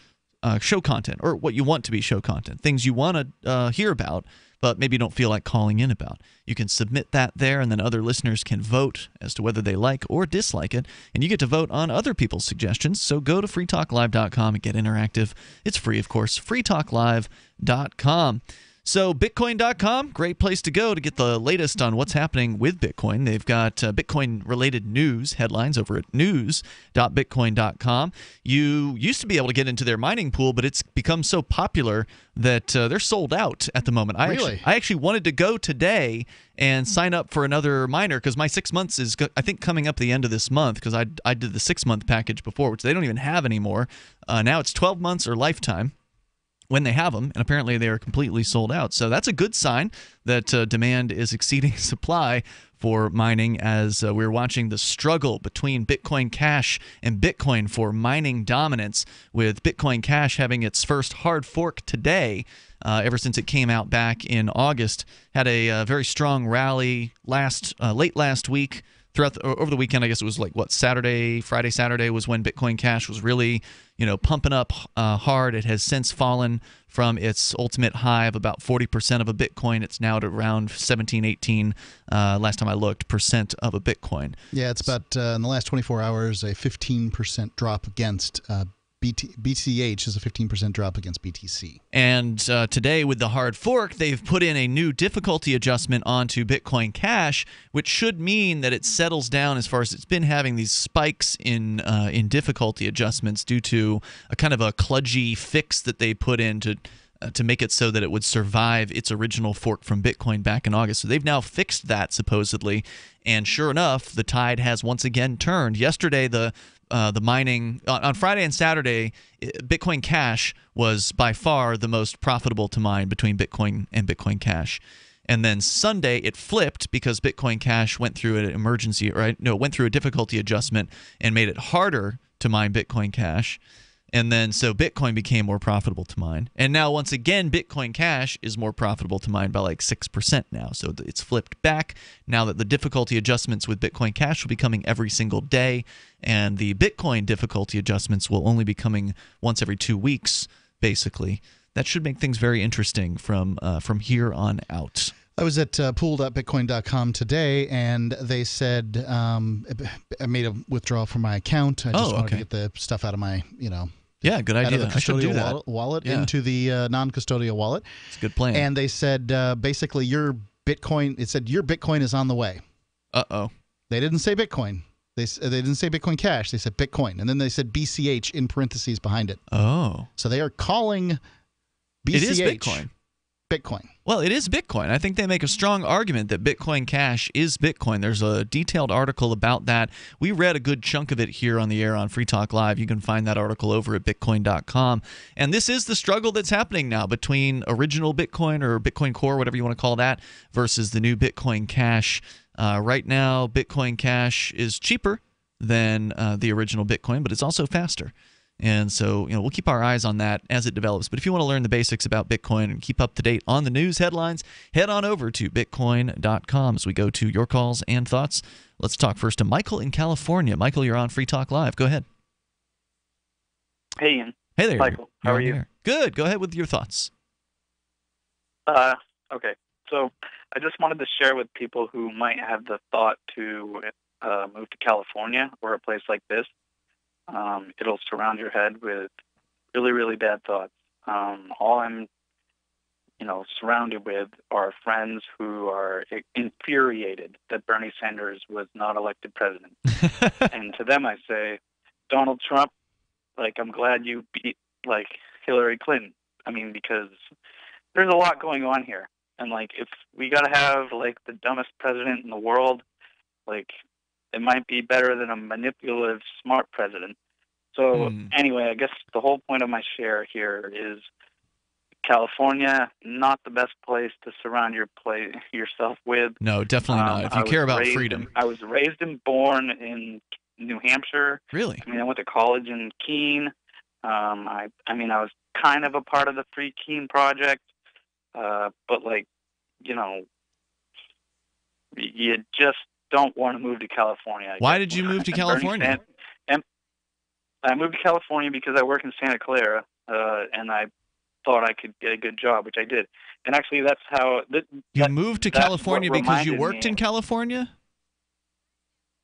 show content, or what you want to be show content, things you want to hear about, but maybe don't feel like calling in about. You can submit that there, and then other listeners can vote as to whether they like or dislike it, and you get to vote on other people's suggestions. So go to freetalklive.com and get interactive. It's free, of course, freetalklive.com. So Bitcoin.com, great place to go to get the latest on what's happening with Bitcoin. They've got Bitcoin-related news headlines over at news.bitcoin.com. You used to be able to get into their mining pool, but it's become so popular that they're sold out at the moment. I actually wanted to go today and sign up for another miner because my 6 months is, I think, coming up the end of this month, because I did the 6-month package before, which they don't even have anymore. Now it's 12 months or lifetime when they have them, and apparently they are completely sold out. So that's a good sign that demand is exceeding supply for mining, as we're watching the struggle between Bitcoin Cash and Bitcoin for mining dominance, with Bitcoin Cash having its first hard fork today. Ever since it came out back in August, had a very strong rally late last week. Over the weekend, I guess it was like, Friday, Saturday was when Bitcoin Cash was really, pumping up hard. It has since fallen from its ultimate high of about 40% of a Bitcoin. It's now at around 17, 18, last time I looked, percent of a Bitcoin. Yeah, it's about, in the last 24 hours, a 15% drop against BCH is a 15% drop against BTC. And today, with the hard fork, they've put in a new difficulty adjustment onto Bitcoin Cash, which should mean that it settles down, as far as it's been having these spikes in difficulty adjustments due to a kind of a kludgy fix that they put in to make it so that it would survive its original fork from Bitcoin back in August. So they've now fixed that, supposedly, and sure enough, the tide has once again turned. Yesterday, the the mining on Friday and Saturday, Bitcoin Cash was by far the most profitable to mine between Bitcoin and Bitcoin Cash. And then Sunday it flipped because Bitcoin Cash went through an emergency, right? No, went through a difficulty adjustment and made it harder to mine Bitcoin Cash. And then so Bitcoin became more profitable to mine. And now once again, Bitcoin Cash is more profitable to mine by like 6% now. So it's flipped back now that the difficulty adjustments with Bitcoin Cash will be coming every single day. And the Bitcoin difficulty adjustments will only be coming once every 2 weeks, basically. That should make things very interesting from here on out. I was at pool.bitcoin.com today, and they said I made a withdrawal from my account. I just wanted to get the stuff out of my, yeah, good idea. out of the I should do custodial that. wallet Yeah. into the non-custodial wallet. It's a good plan. And they said basically your Bitcoin. It said your Bitcoin is on the way. Uh-oh. They didn't say Bitcoin. They didn't say Bitcoin Cash. They said Bitcoin, and then they said BCH in parentheses behind it. Oh. So they are calling BCH It is Bitcoin. Bitcoin. Well, it is Bitcoin. I think they make a strong argument that Bitcoin Cash is Bitcoin. There's a detailed article about that. We read a good chunk of it here on the air on Free Talk Live. You can find that article over at bitcoin.com. And this is the struggle that's happening now between original Bitcoin or Bitcoin Core, whatever you want to call that, versus the new Bitcoin Cash. Right now, Bitcoin Cash is cheaper than the original Bitcoin, but it's also faster. And so, we'll keep our eyes on that as it develops. But if you want to learn the basics about Bitcoin and keep up to date on the news headlines, head on over to bitcoin.com as we go to your calls and thoughts. Let's talk first to Michael in California. Michael, you're on Free Talk Live. Go ahead. Hey, Ian. Hey there. Michael, how are you? Here. Good. Go ahead with your thoughts. Okay. So I just wanted to share with people who might have the thought to move to California or a place like this. It'll surround your head with really, really bad thoughts. All I'm, surrounded with are friends who are infuriated that Bernie Sanders was not elected president. And to them I say, Donald Trump, I'm glad you beat, Hillary Clinton. I mean, because there's a lot going on here. And, if we got to have, the dumbest president in the world, it might be better than a manipulative, smart president. So anyway, I guess the whole point of my share here is California, not the best place to surround yourself with. No, definitely not. If you care about freedom. I was raised and born in New Hampshire. Really? I mean, I went to college in Keene. I was kind of a part of the Free Keene Project, but you just don't want to move to California. Why did you move to California? I moved to California because I work in Santa Clara, and I thought I could get a good job, which I did. And actually, that's how... You moved to California because you worked in California?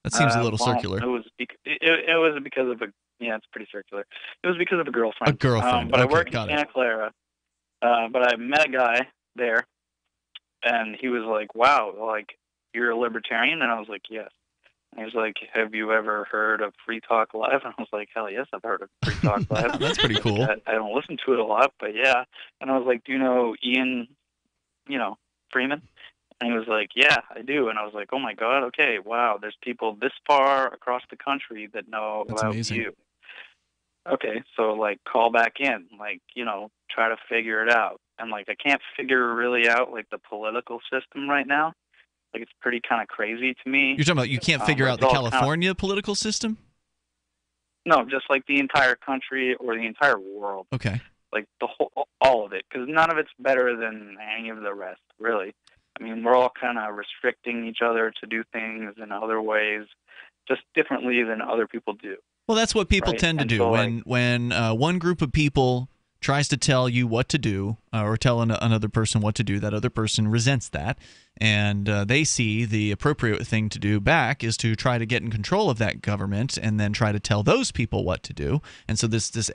That seems a little circular. It was because of a... Yeah, it's pretty circular. It was because of a girlfriend. A girlfriend. But Okay, I worked in Santa Clara, but I met a guy there, and he was like, wow, you're a libertarian? And I was like, yes. And he was like, have you ever heard of Free Talk Live? And I was like, hell yes, I've heard of Free Talk Live. That's pretty cool. I don't listen to it a lot, but yeah. And I was like, do you know Ian, Freeman? And he was like, yeah, I do. And I was like, oh my God, okay, wow, there's people this far across the country that know That's about amazing. you. Okay, so call back in, try to figure it out. And I can't figure really out the political system right now. It's pretty kind of crazy to me. You're talking about you can't figure out the California political system? No, just the entire country or the entire world. Okay. All of it, because none of it's better than any of the rest, really. I mean, we're all kind of restricting each other to do things in other ways, just differently than other people do. Well, that's what people tend to do. So, when one group of people tries to tell you what to do or tell another person what to do, that other person resents that. And they see the appropriate thing to do back is to try to get in control of that government and then try to tell those people what to do. And so this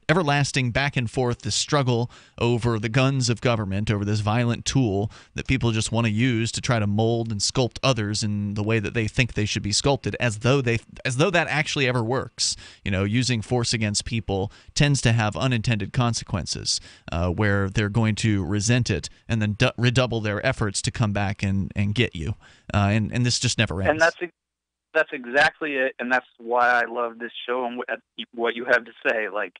everlasting back and forth, this struggle over the guns of government, over this violent tool that people just want to use to try to mold and sculpt others in the way that they think they should be sculpted, as though that actually ever works. Using force against people tends to have unintended consequences where they're going to resent it and then redouble their efforts to come back and get you. And this just never ends. And that's exactly it, and that's why I love this show and what you have to say. Like,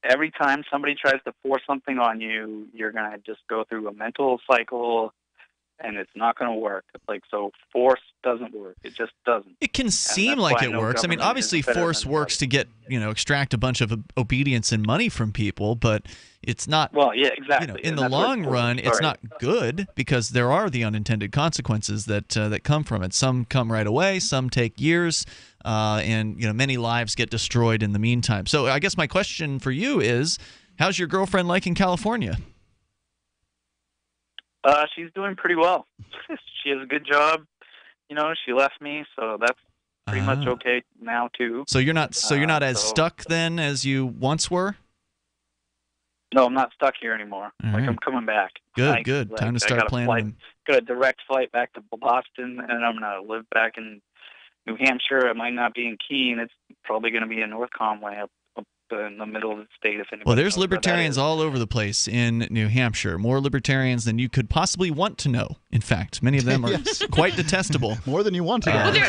every time somebody tries to force something on you, you're going to just go through a mental cycle, and it's not going to work. Like, so force doesn't work. It just doesn't. It can seem like it works. I mean, obviously force works to get, extract a bunch of obedience and money from people, but it's not. Well, yeah, exactly. In the long run, it's not good because there are the unintended consequences that come from it. Some come right away, some take years, and many lives get destroyed in the meantime. So I guess my question for you is, how's your girlfriend like in California? She's doing pretty well. She has a good job. She left me, so that's pretty much okay now too. So you're not as stuck then as you once were? No, I'm not stuck here anymore. All like right. I'm coming back. Good. Time to start planning. Got a direct flight back to Boston, and I'm gonna live back in New Hampshire. It might not be in Keene. It's probably gonna be in North Conway, up in the middle of the state. If anybody Well, there's libertarians all over the place in New Hampshire. More libertarians than you could possibly want to know. In fact, many of them are quite detestable. More than you want to know. Well, in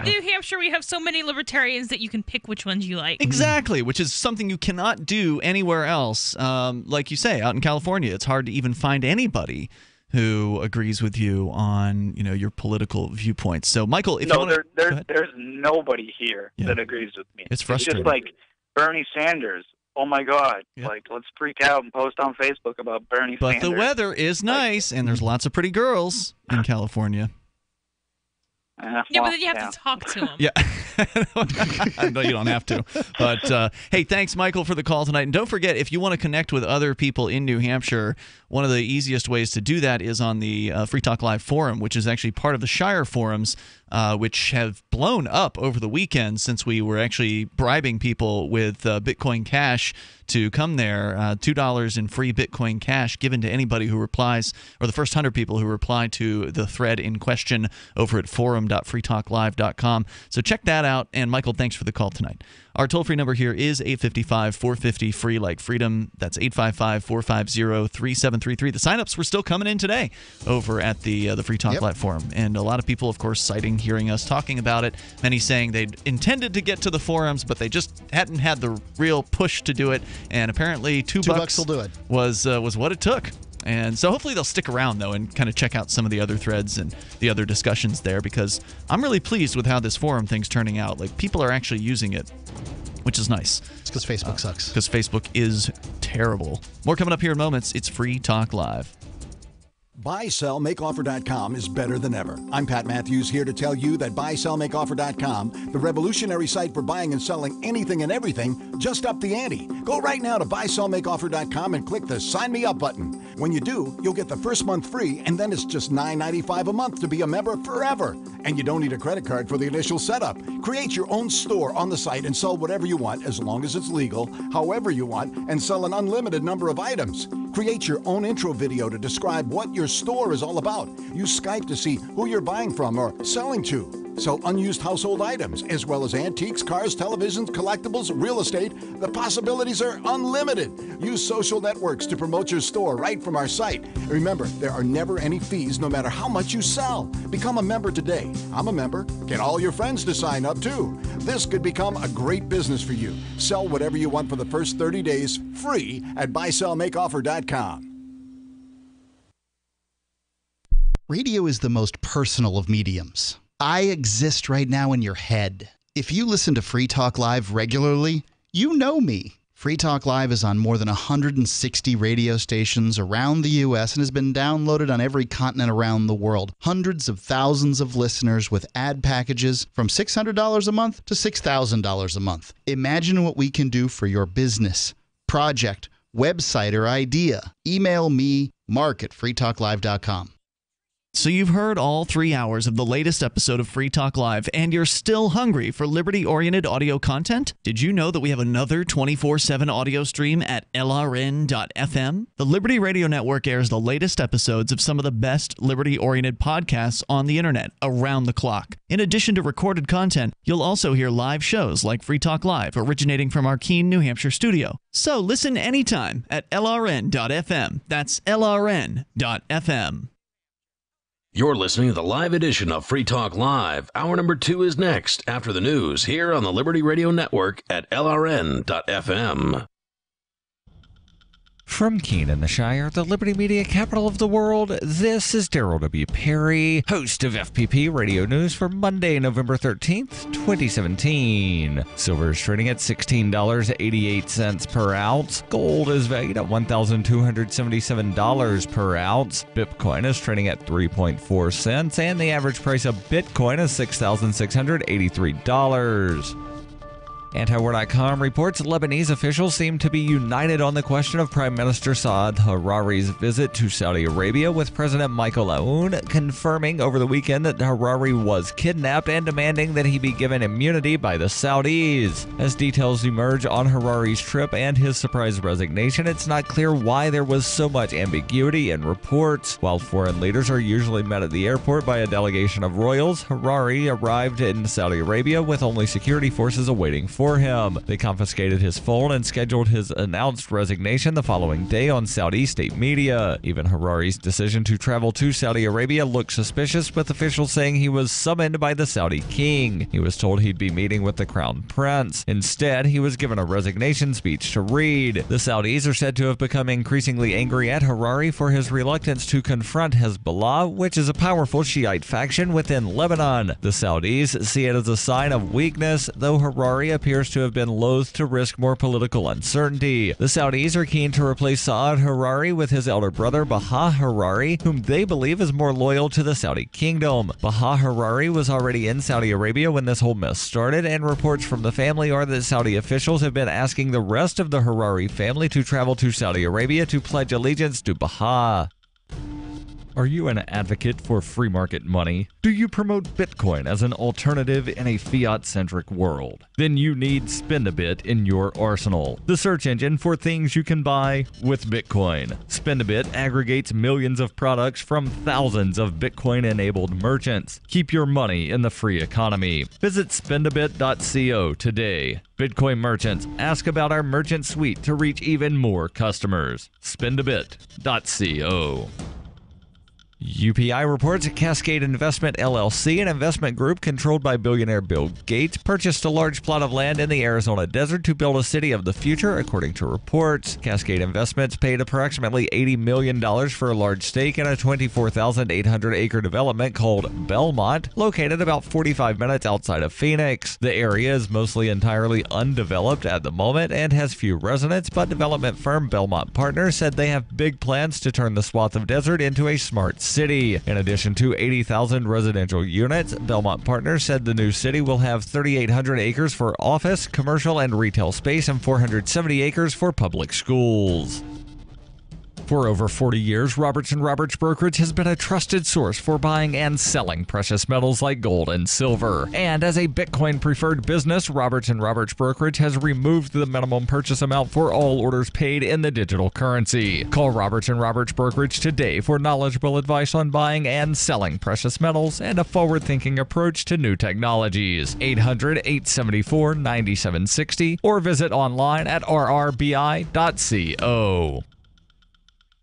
New Hampshire, we have so many libertarians that you can pick which ones you like. Exactly, which is something you cannot do anywhere else. Like you say, out in California, it's hard to even find anybody who agrees with you on your political viewpoints. So, Michael, if you want to, there's nobody here that agrees with me. It's frustrating. It's just like Bernie Sanders. Oh my God! Like, let's freak out and post on Facebook about Bernie Sanders. But the weather is nice, and there's lots of pretty girls in California. But then you have to talk to them. Yeah. No, you don't have to. But, hey, thanks, Michael, for the call tonight. And don't forget, if you want to connect with other people in New Hampshire, one of the easiest ways to do that is on the Free Talk Live forum, which is actually part of the Shire forums, which have blown up over the weekend since we were actually bribing people with Bitcoin Cash to come there. $2 in free Bitcoin Cash given to anybody who replies, or the first 100 people who reply to the thread in question over at forum.freetalklive.com. So check that out. And Michael, thanks for the call tonight. Our toll-free number here is 855-450-FREE like freedom. That's 855-450-3733. The sign-ups were still coming in today over at the Free Talk Live forum. And a lot of people, of course, citing hearing us talking about it. Many saying they'd intended to get to the forums, but they just hadn't had the real push to do it. And apparently $2 will do it. Was what it took. And so hopefully they'll stick around, though, and kind of check out some of the other threads and the other discussions there, because I'm really pleased with how this forum thing's turning out. Like, people are actually using it, which is nice. It's because Facebook sucks. Because Facebook is terrible. More coming up here in moments. It's Free Talk Live. BuySellMakeOffer.com is better than ever. I'm Pat Matthews, here to tell you that BuySellMakeOffer.com, the revolutionary site for buying and selling anything and everything, just upped the ante. Go right now to BuySellMakeOffer.com and click the Sign Me Up button. When you do, you'll get the first month free, and then it's just $9.95 a month to be a member forever. And you don't need a credit card for the initial setup. Create your own store on the site and sell whatever you want, as long as it's legal, however you want, and sell an unlimited number of items. Create your own intro video to describe what your store is all about. Use Skype to see who you're buying from or selling to. Sell unused household items, as well as antiques, cars, televisions, collectibles, real estate. The possibilities are unlimited. Use social networks to promote your store right from our site. Remember, there are never any fees, no matter how much you sell. Become a member today. I'm a member. Get all your friends to sign up, too. This could become a great business for you. Sell whatever you want for the first 30 days, free at BuySellMakeOffer.com. Radio is the most personal of mediums. I exist right now in your head. If you listen to Free Talk Live regularly, you know me. Free Talk Live is on more than 160 radio stations around the U.S. and has been downloaded on every continent around the world. Hundreds of thousands of listeners with ad packages from $600 a month to $6,000 a month. Imagine what we can do for your business, project, website, or idea. Email me, mark@freetalklive.com. So you've heard all 3 hours of the latest episode of Free Talk Live, and you're still hungry for liberty-oriented audio content? Did you know that we have another 24/7 audio stream at LRN.FM? The Liberty Radio Network airs the latest episodes of some of the best liberty-oriented podcasts on the internet around the clock. In addition to recorded content, you'll also hear live shows like Free Talk Live, originating from our Keene, New Hampshire studio. So listen anytime at LRN.FM. That's LRN.FM. You're listening to the live edition of Free Talk Live. Hour number 2 is next after the news here on the Liberty Radio Network at LRN.FM. From Keene in the Shire, the Liberty Media capital of the world, this is Daryl W. Perry, host of FPP Radio News for Monday, November 13th, 2017. Silver is trading at $16.88 per ounce. Gold is valued at $1,277 per ounce. Bitcoin is trading at 3.4 cents, and the average price of Bitcoin is $6,683. Antiwar.com reports Lebanese officials seem to be united on the question of Prime Minister Saad Harari's visit to Saudi Arabia, with President Michael Aoun confirming over the weekend that Harari was kidnapped and demanding that he be given immunity by the Saudis. As details emerge on Harari's trip and his surprise resignation, it's not clear why there was so much ambiguity in reports. While foreign leaders are usually met at the airport by a delegation of royals, Harari arrived in Saudi Arabia with only security forces awaiting for him. They confiscated his phone and scheduled his announced resignation the following day on Saudi state media. Even Harari's decision to travel to Saudi Arabia looked suspicious, with officials saying he was summoned by the Saudi king. He was told he'd be meeting with the crown prince. Instead, he was given a resignation speech to read. The Saudis are said to have become increasingly angry at Harari for his reluctance to confront Hezbollah, which is a powerful Shiite faction within Lebanon. The Saudis see it as a sign of weakness, though Harari appears to have been loath to risk more political uncertainty. The Saudis are keen to replace Saad Harari with his elder brother Baha Harari, whom they believe is more loyal to the Saudi kingdom. Baha Harari was already in Saudi Arabia when this whole mess started, and reports from the family are that Saudi officials have been asking the rest of the Harari family to travel to Saudi Arabia to pledge allegiance to Baha. Are you an advocate for free market money? Do you promote Bitcoin as an alternative in a fiat-centric world? Then you need Spendabit in your arsenal, the search engine for things you can buy with Bitcoin. Spendabit aggregates millions of products from thousands of Bitcoin-enabled merchants. Keep your money in the free economy. Visit spendabit.co today. Bitcoin merchants, ask about our merchant suite to reach even more customers. Spendabit.co. UPI reports Cascade Investment LLC, an investment group controlled by billionaire Bill Gates, purchased a large plot of land in the Arizona desert to build a city of the future, according to reports. Cascade Investments paid approximately $80 million for a large stake in a 24,800-acre development called Belmont, located about 45 minutes outside of Phoenix. The area is mostly entirely undeveloped at the moment and has few residents, but development firm Belmont Partners said they have big plans to turn the swath of desert into a smart city. In addition to 80,000 residential units, Belmont Partners said the new city will have 3,800 acres for office, commercial, and retail space and 470 acres for public schools. For over 40 years, Roberts & Roberts Brokerage has been a trusted source for buying and selling precious metals like gold and silver. And as a Bitcoin-preferred business, Roberts & Roberts Brokerage has removed the minimum purchase amount for all orders paid in the digital currency. Call Roberts & Roberts Brokerage today for knowledgeable advice on buying and selling precious metals and a forward-thinking approach to new technologies. 800-874-9760 or visit online at rrbi.co.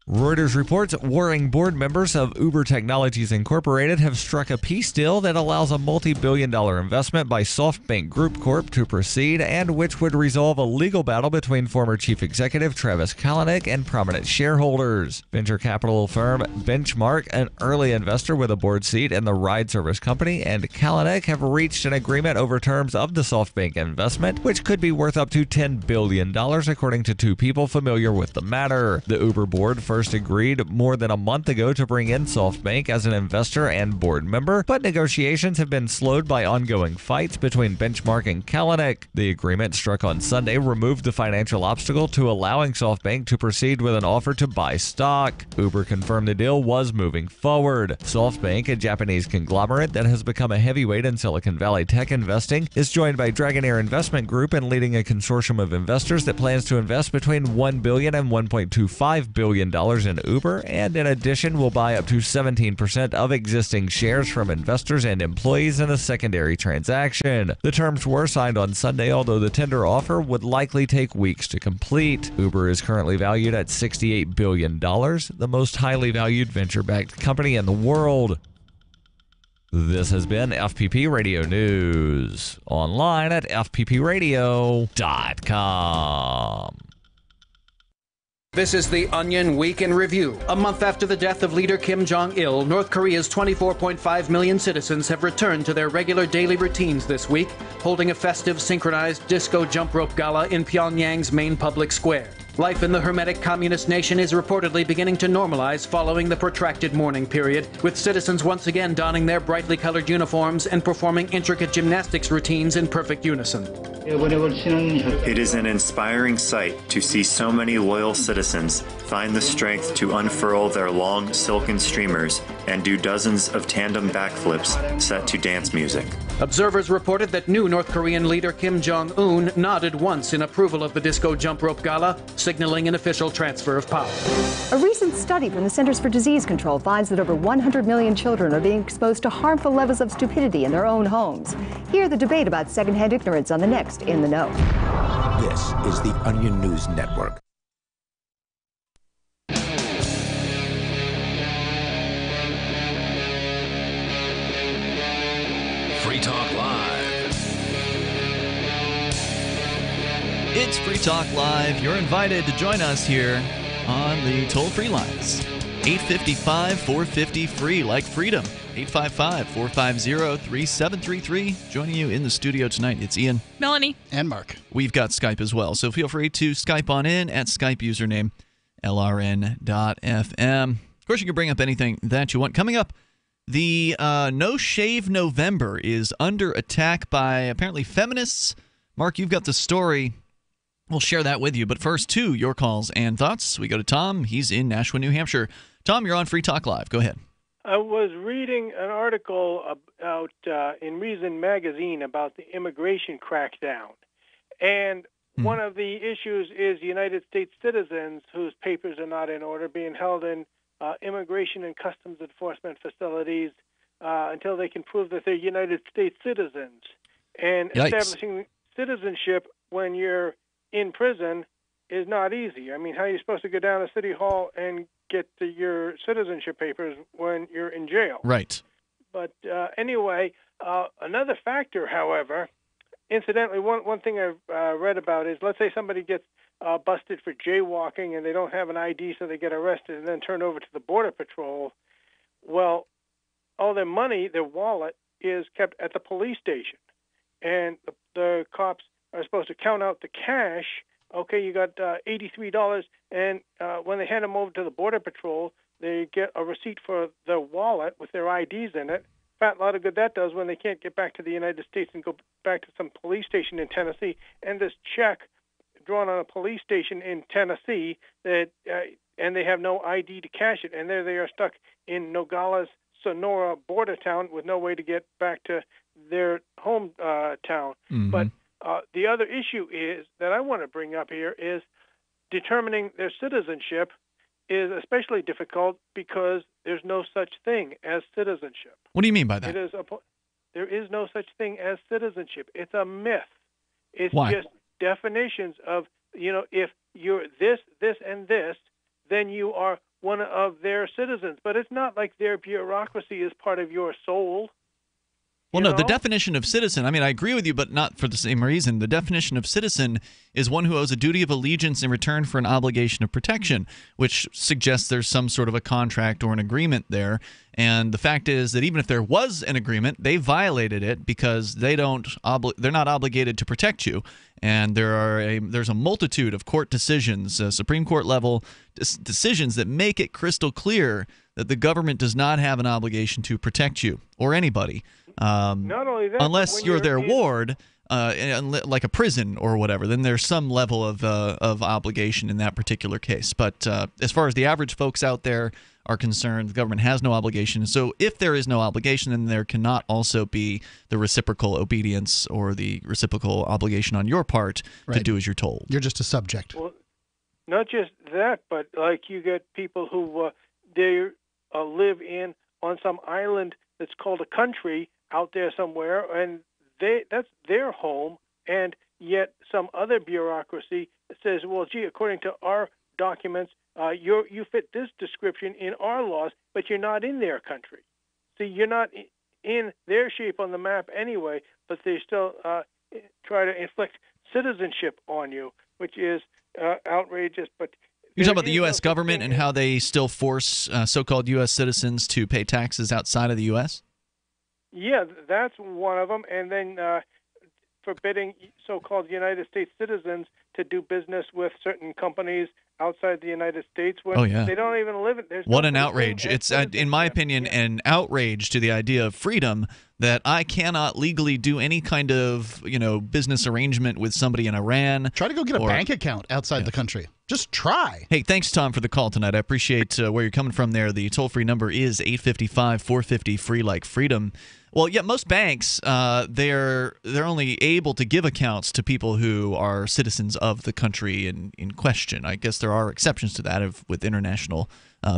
Reuters reports warring board members of Uber Technologies Incorporated have struck a peace deal that allows a multi-billion-dollar investment by SoftBank Group Corp to proceed, and which would resolve a legal battle between former chief executive Travis Kalanick and prominent shareholders. Venture capital firm Benchmark, an early investor with a board seat in the ride service company, and Kalanick have reached an agreement over terms of the SoftBank investment, which could be worth up to $10 billion, according to two people familiar with the matter. The Uber board first agreed more than a month ago to bring in SoftBank as an investor and board member, but negotiations have been slowed by ongoing fights between Benchmark and Kalanick. The agreement struck on Sunday removed the financial obstacle to allowing SoftBank to proceed with an offer to buy stock. Uber confirmed the deal was moving forward. SoftBank, a Japanese conglomerate that has become a heavyweight in Silicon Valley tech investing, is joined by Dragonair Investment Group in leading a consortium of investors that plans to invest between $1 billion and $1.25 billion in Uber, and in addition will buy up to 17% of existing shares from investors and employees in a secondary transaction. The terms were signed on Sunday, although the tender offer would likely take weeks to complete. Uber is currently valued at $68 billion, the most highly valued venture-backed company in the world. This has been FPP Radio News. Online at fppradio.com. This is the Onion Week in Review. A month after the death of leader Kim Jong-il, North Korea's 24.5 million citizens have returned to their regular daily routines this week, holding a festive synchronized disco jump rope gala in Pyongyang's main public square. Life in the hermetic communist nation is reportedly beginning to normalize following the protracted mourning period, with citizens once again donning their brightly colored uniforms and performing intricate gymnastics routines in perfect unison. It is an inspiring sight to see so many loyal citizens find the strength to unfurl their long silken streamers and do dozens of tandem backflips set to dance music. Observers reported that new North Korean leader Kim Jong-un nodded once in approval of the disco jump rope gala, signaling an official transfer of power. A recent study from the Centers for Disease Control finds that over 100 million children are being exposed to harmful levels of stupidity in their own homes. Hear the debate about secondhand ignorance on the next In the Know. This is the Onion News Network. Free Talk Live. It's Free Talk Live. You're invited to join us here on the toll-free lines. 855-450-FREE, like freedom. 855-450-3733. Joining you in the studio tonight, it's Ian. Melanie. And Mark. We've got Skype as well, so feel free to Skype on in at Skype username LRN.FM. Of course, you can bring up anything that you want. Coming up, the No Shave November is under attack by apparently feminists. Mark, you've got the story. We'll share that with you. But first, to your calls and thoughts. We go to Tom. He's in Nashua, New Hampshire. Tom, you're on Free Talk Live. Go ahead. I was reading an article about in Reason magazine about the immigration crackdown. And one of the issues is United States citizens whose papers are not in order being held in immigration and customs enforcement facilities until they can prove that they're United States citizens. And establishing citizenship when you're in prison is not easy. I mean, how are you supposed to go down to City Hall and get your citizenship papers when you're in jail? Right. But anyway, another factor, however, incidentally, one thing I've read about is, let's say somebody gets busted for jaywalking and they don't have an ID, so they get arrested and then turned over to the Border Patrol. Well, all their money, their wallet, is kept at the police station. And the cops are supposed to count out the cash. Okay, you got $83, and when they hand them over to the Border Patrol, they get a receipt for their wallet with their IDs in it. Fat lot of good that does when they can't get back to the United States and go back to some police station in Tennessee, and this check drawn on a police station in Tennessee, that and they have no ID to cash it, and there they are stuck in Nogales, Sonora border town with no way to get back to their home town. Mm-hmm. But the other issue is that I want to bring up here is determining their citizenship is especially difficult because there's no such thing as citizenship. What do you mean by that? There is no such thing as citizenship. It's a myth. It's Why? just definitions of, if you're this, this, and this, then you are one of their citizens. But it's not like their bureaucracy is part of your soul. Well, no, the definition of citizen, I mean, I agree with you, but not for the same reason. The definition of citizen is one who owes a duty of allegiance in return for an obligation of protection, which suggests there's some sort of a contract or an agreement there. And the fact is that even if there was an agreement, they violated it because they're not obligated to protect you. And there's a multitude of court decisions, Supreme Court level decisions that make it crystal clear that the government does not have an obligation to protect you or anybody. Not only that, unless you're their ward, like a prison or whatever, then there's some level of obligation in that particular case. But as far as the average folks out there are concerned, the government has no obligation. So if there is no obligation, then there cannot also be the reciprocal obedience or the reciprocal obligation on your part to do as you're told. You're just a subject. Well, not just that, but like you get people who they live on some island that's called a country out there somewhere, and that's their home, and yet some other bureaucracy says, well, gee, according to our documents, you fit this description in our laws, but you're not in their country. See, you're not in their shape on the map anyway, but they still try to inflict citizenship on you, which is outrageous. But you're talking about the U.S. government and how they still force so-called U.S. citizens to pay taxes outside of the U.S.? Yeah, that's one of them. And then forbidding so-called United States citizens to do business with certain companies outside the United States when they don't even live in. What an outrage. It's, in my opinion, an outrage to the idea of freedom that I cannot legally do any kind of, business arrangement with somebody in Iran. Try to go get a bank account outside the country. Just try. Hey, thanks, Tom, for the call tonight. I appreciate where you're coming from there. The toll-free number is 855-450-FREE like freedom. Well, yeah, most banks, they're only able to give accounts to people who are citizens of the country in question. I guess there are exceptions to that with international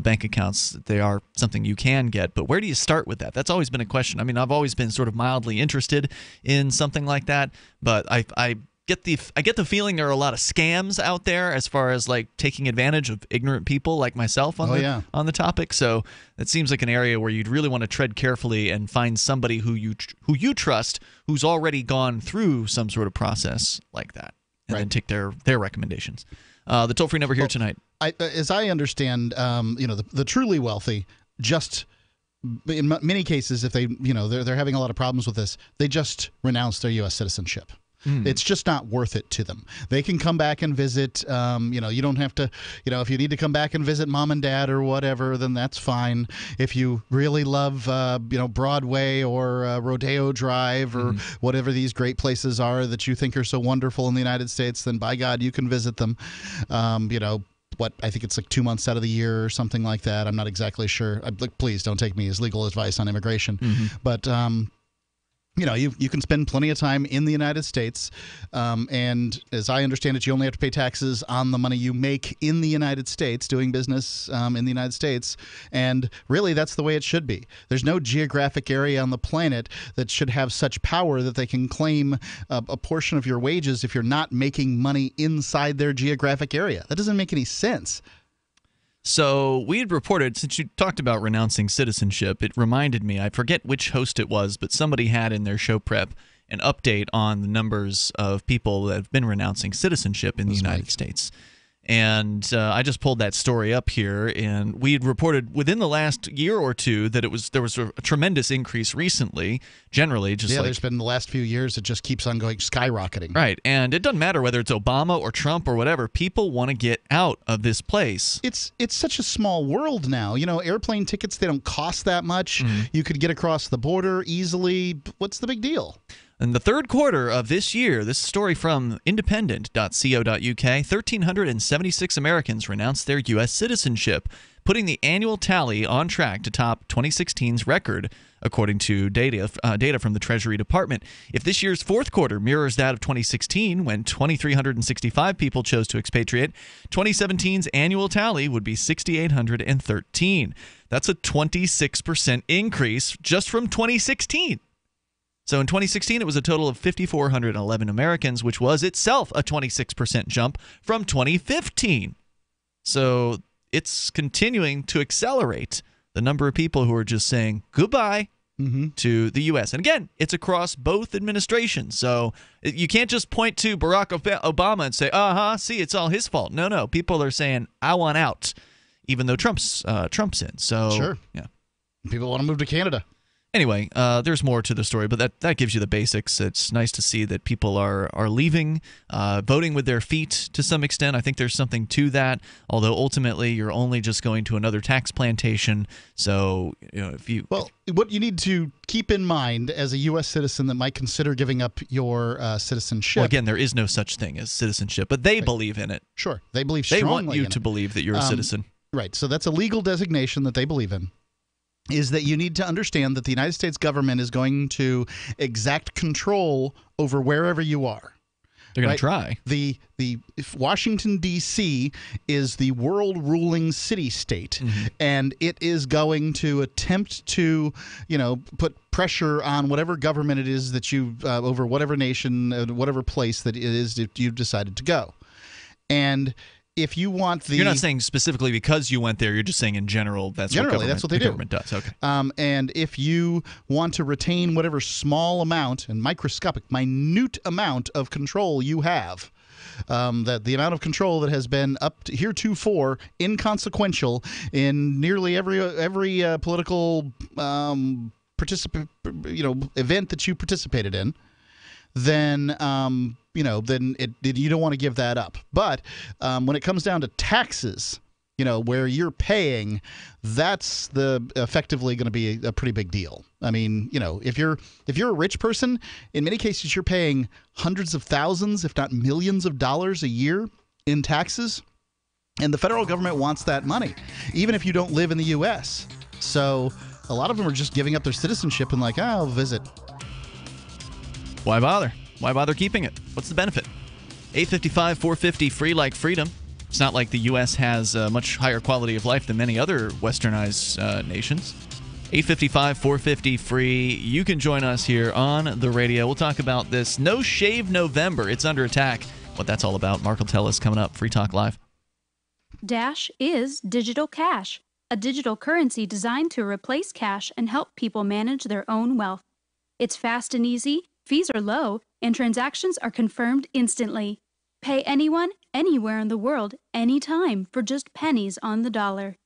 bank accounts. They are something you can get, but where do you start with that? That's always been a question. I mean, I've always been sort of mildly interested in something like that, but I get the feeling there are a lot of scams out there as far as like taking advantage of ignorant people like myself on the topic. So it seems like an area where you'd really want to tread carefully and find somebody who you trust, who's already gone through some sort of process like that, and then take their recommendations. The toll-free number here tonight. As I understand, the truly wealthy just. In many cases, if they're having a lot of problems with this, they just renounce their U.S. citizenship. It's just not worth it to them. They can come back and visit. You don't have to. If you need to come back and visit mom and dad or whatever, then that's fine. If you really love, Broadway or Rodeo Drive or whatever these great places are that you think are so wonderful in the United States, then by God, you can visit them. I think it's like 2 months out of the year or something like that. I'm not exactly sure. Please don't take me as legal advice on immigration. But you can spend plenty of time in the United States, and as I understand it, you only have to pay taxes on the money you make in the United States, doing business in the United States, and really that's the way it should be. There's no geographic area on the planet that should have such power that they can claim a portion of your wages if you're not making money inside their geographic area. That doesn't make any sense. So we had reported, since you talked about renouncing citizenship, it reminded me, I forget which host it was, but somebody had in their show prep an update on the numbers of people that have been renouncing citizenship in the United States. And I just pulled that story up here, and we had reported within the last year or two that there was a tremendous increase recently, generally. There's been the last few years, it just keeps on going skyrocketing. Right, and it doesn't matter whether it's Obama or Trump or whatever. People want to get out of this place. It's such a small world now. Airplane tickets, they don't cost that much. You could get across the border easily. What's the big deal? In the third quarter of this year, this story from independent.co.uk, 1,376 Americans renounced their U.S. citizenship, putting the annual tally on track to top 2016's record, according to data from the Treasury Department. If this year's fourth quarter mirrors that of 2016, when 2,365 people chose to expatriate, 2017's annual tally would be 6,813. That's a 26% increase just from 2016. So in 2016, it was a total of 5,411 Americans, which was itself a 26% jump from 2015. So it's continuing to accelerate the number of people who are just saying goodbye to the U.S. And again, it's across both administrations. So you can't just point to Barack Obama and say, see, it's all his fault. No. People are saying, I want out, even though Trump's in. So, sure. Yeah. People want to move to Canada. Anyway, there's more to the story, but that gives you the basics. It's nice to see that people are leaving, voting with their feet to some extent. I think there's something to that, although ultimately you're only just going to another tax plantation. So, what you need to keep in mind as a U.S. citizen that might consider giving up your citizenship. Well, again, there is no such thing as citizenship, but they believe in it. Sure, they believe strongly in it. They want you to believe that you're a citizen. Right, so that's a legal designation that they believe in. Is that you need to understand that the United States government is going to exact control over wherever you are. They're going to try. The Washington, D.C. is the world-ruling city-state, and it is going to attempt to, put pressure on whatever government it is that you, over whatever nation, whatever place that it is that you've decided to go. And if you want the... You're not saying specifically because you went there. You're just saying in general that's what the government does. Okay. And if you want to retain whatever small amount and microscopic, minute amount of control you have, that the amount of control that has been up to heretofore inconsequential in nearly every political event that you participated in, then then you don't want to give that up. But when it comes down to taxes, where you're paying, that's effectively going to be a pretty big deal. I mean, if you're a rich person, in many cases you're paying hundreds of thousands, if not millions of dollars a year in taxes, and the federal government wants that money, even if you don't live in the U.S. So a lot of them are just giving up their citizenship and like, I'll visit. Why bother? Why bother keeping it? What's the benefit? 855-450, free like freedom. It's not like the U.S. has a much higher quality of life than many other westernized nations. 855-450, free. You can join us here on the radio. We'll talk about this No Shave November. It's under attack. What that's all about, Mark will tell us coming up. Free Talk Live. Dash is digital cash, a digital currency designed to replace cash and help people manage their own wealth. It's fast and easy, fees are low, and transactions are confirmed instantly. Pay anyone, anywhere in the world, anytime for just pennies on the dollar.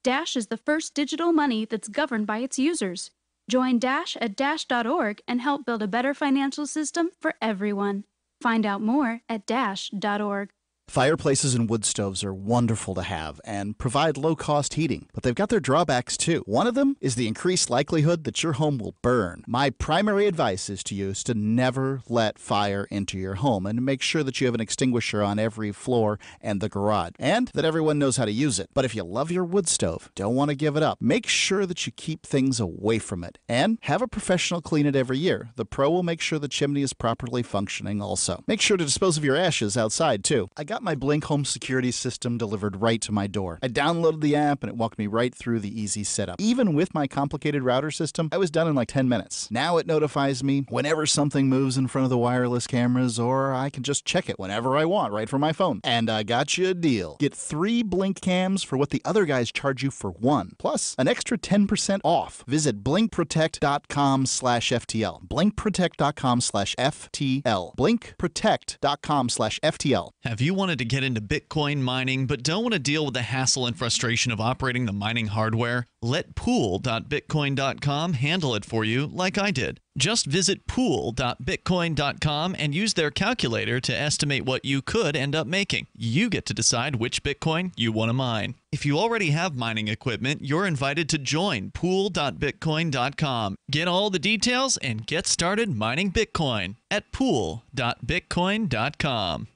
Dash is the first digital money that's governed by its users. Join Dash at dash.org and help build a better financial system for everyone. Find out more at dash.org. Fireplaces and wood stoves are wonderful to have and provide low-cost heating, but they've got their drawbacks too. One of them is the increased likelihood that your home will burn. My primary advice is to never let fire into your home and make sure that you have an extinguisher on every floor and the garage, and that everyone knows how to use it. But if you love your wood stove, don't want to give it up, make sure that you keep things away from it and have a professional clean it every year. The pro will make sure the chimney is properly functioning also. Make sure to dispose of your ashes outside too. I got my Blink home security system delivered right to my door. I downloaded the app and it walked me right through the easy setup. Even with my complicated router system, I was done in like 10 minutes. Now it notifies me whenever something moves in front of the wireless cameras, or I can just check it whenever I want right from my phone. And I got you a deal. Get 3 Blink cams for what the other guys charge you for 1, plus an extra 10% off. Visit blinkprotect.com/FTL. blinkprotect.com/FTL. blinkprotect.com/FTL. Have you wanted to get into Bitcoin mining but don't want to deal with the hassle and frustration of operating the mining hardware? Let pool.bitcoin.com handle it for you like I did. Just visit pool.bitcoin.com and use their calculator to estimate what you could end up making. You get to decide which Bitcoin you want to mine. If you already have mining equipment, you're invited to join pool.bitcoin.com. Get all the details and get started mining Bitcoin at pool.bitcoin.com.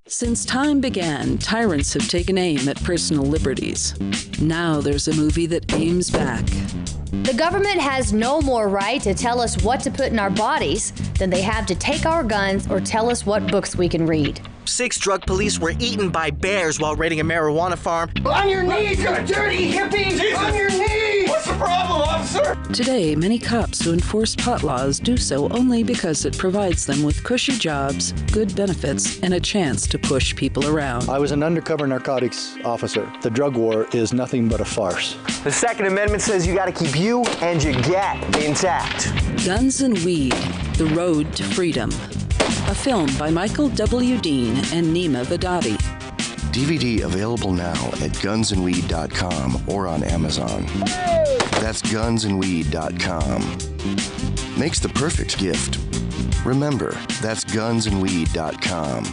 Since time began, tyrants have taken aim at personal liberties. Now there's a movie that aims back. The government has no more right to tell us what to put in our bodies than they have to take our guns or tell us what books we can read. 6 drug police were eaten by bears while raiding a marijuana farm. On your knees, you dirty hippie! Jesus. On your knees! What's the problem, officer? Today, many cops who enforce pot laws do so only because it provides them with cushy jobs, good benefits, and a chance to push people around. I was an undercover narcotics officer. The drug war is nothing but a farce. The Second Amendment says you gotta keep you and your gat intact. Guns and Weed, The Road to Freedom. A film by Michael W. Dean and Nima Vadadi. DVD available now at gunsandweed.com or on Amazon. That's gunsandweed.com. Makes the perfect gift. Remember, that's gunsandweed.com.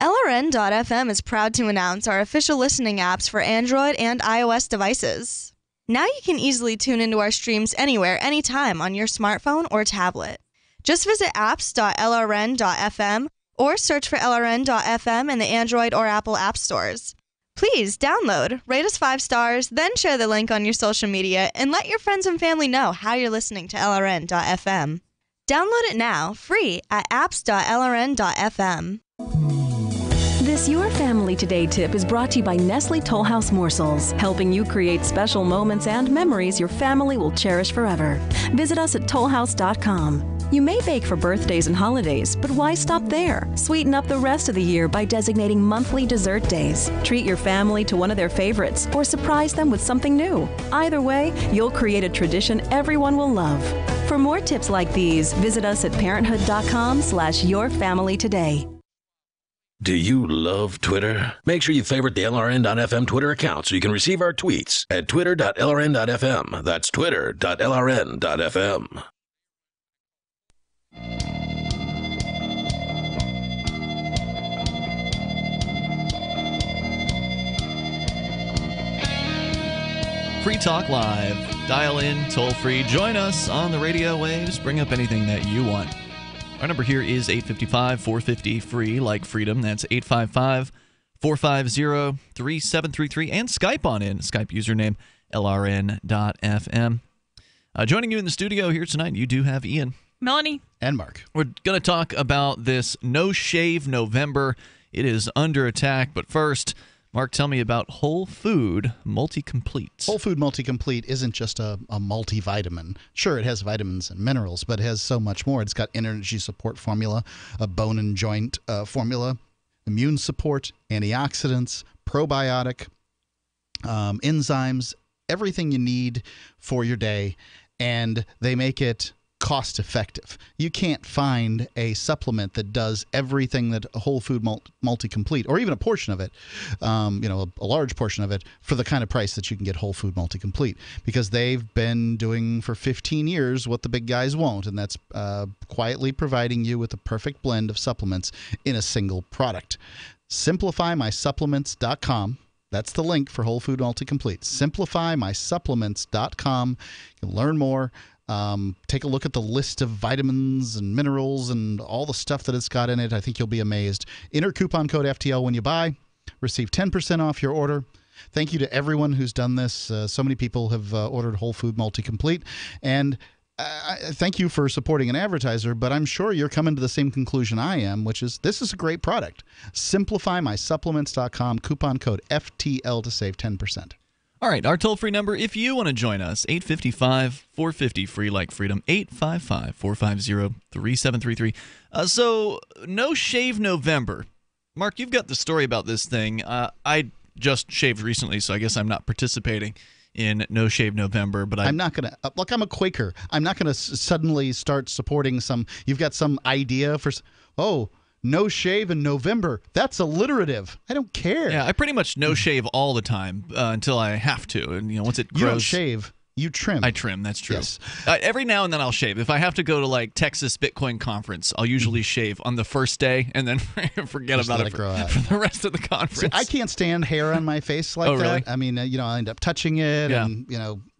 LRN.FM is proud to announce our official listening apps for Android and iOS devices. Now you can easily tune into our streams anywhere, anytime on your smartphone or tablet. Just visit apps.lrn.fm or search for LRN.FM in the Android or Apple app stores. Please download, rate us 5 stars, then share the link on your social media, and let your friends and family know how you're listening to LRN.FM. Download it now, free at apps.lrn.fm. This Your Family Today tip is brought to you by Nestle Toll House Morsels, helping you create special moments and memories your family will cherish forever. Visit us at tollhouse.com. You may bake for birthdays and holidays, but why stop there? Sweeten up the rest of the year by designating monthly dessert days. Treat your family to one of their favorites or surprise them with something new. Either way, you'll create a tradition everyone will love. For more tips like these, visit us at parenthood.com/yourfamilytoday. Do you love Twitter? Make sure you favorite the LRN.FM Twitter account so you can receive our tweets at twitter.lrn.fm. That's twitter.lrn.fm. Free Talk Live. Dial in, toll free. Join us on the radio waves. Bring up anything that you want. Our number here is 855-450-FREE, like freedom. That's 855-450-3733. And Skype on in. Skype username LRN.FM. Joining you in the studio here tonight, you do have Ian. Melanie. And Mark. We're going to talk about this No Shave November. It is under attack. But first, Mark, tell me about Whole Food Multi-Complete. Whole Food Multi-Complete isn't just a multivitamin. Sure, it has vitamins and minerals, but it has so much more. It's got energy support formula, a bone and joint formula, immune support, antioxidants, probiotic, enzymes, everything you need for your day, and they make it cost effective. You can't find a supplement that does everything that a Whole Food Multi-Complete, or even a portion of it, a large portion of it, for the kind of price that you can get Whole Food Multi-Complete, because they've been doing for 15 years what the big guys won't, and that's quietly providing you with the perfect blend of supplements in a single product. SimplifyMySupplements.com. That's the link for Whole Food Multi-Complete. SimplifyMySupplements.com. You can learn more. Take a look at the list of vitamins and minerals and all the stuff that it's got in it. I think you'll be amazed. Enter coupon code FTL when you buy. Receive 10% off your order. Thank you to everyone who's done this. So many people have ordered Whole Food Multi-Complete. And thank you for supporting an advertiser, but I'm sure you're coming to the same conclusion I am, which is this is a great product. SimplifyMySupplements.com, coupon code FTL to save 10%. All right, our toll-free number, if you want to join us, 855-450-FREE, like freedom, 855-450-3733. So, No Shave November. Mark, you've got the story about this thing. I just shaved recently, so I guess I'm not participating in No Shave November. But I'm not going to, look, I'm a Quaker. I'm not going to suddenly start supporting you've got some idea for, no shave in November. That's alliterative. I don't care. Yeah, I pretty much no shave all the time until I have to. And once it grows, you don't shave. You trim. I trim. That's true. Yes. Every now and then I'll shave. If I have to go to like Texas Bitcoin conference, I'll usually shave on the first day and then forget about it for the rest of the conference. See, I can't stand hair on my face like that. Really? I mean, I end up touching it and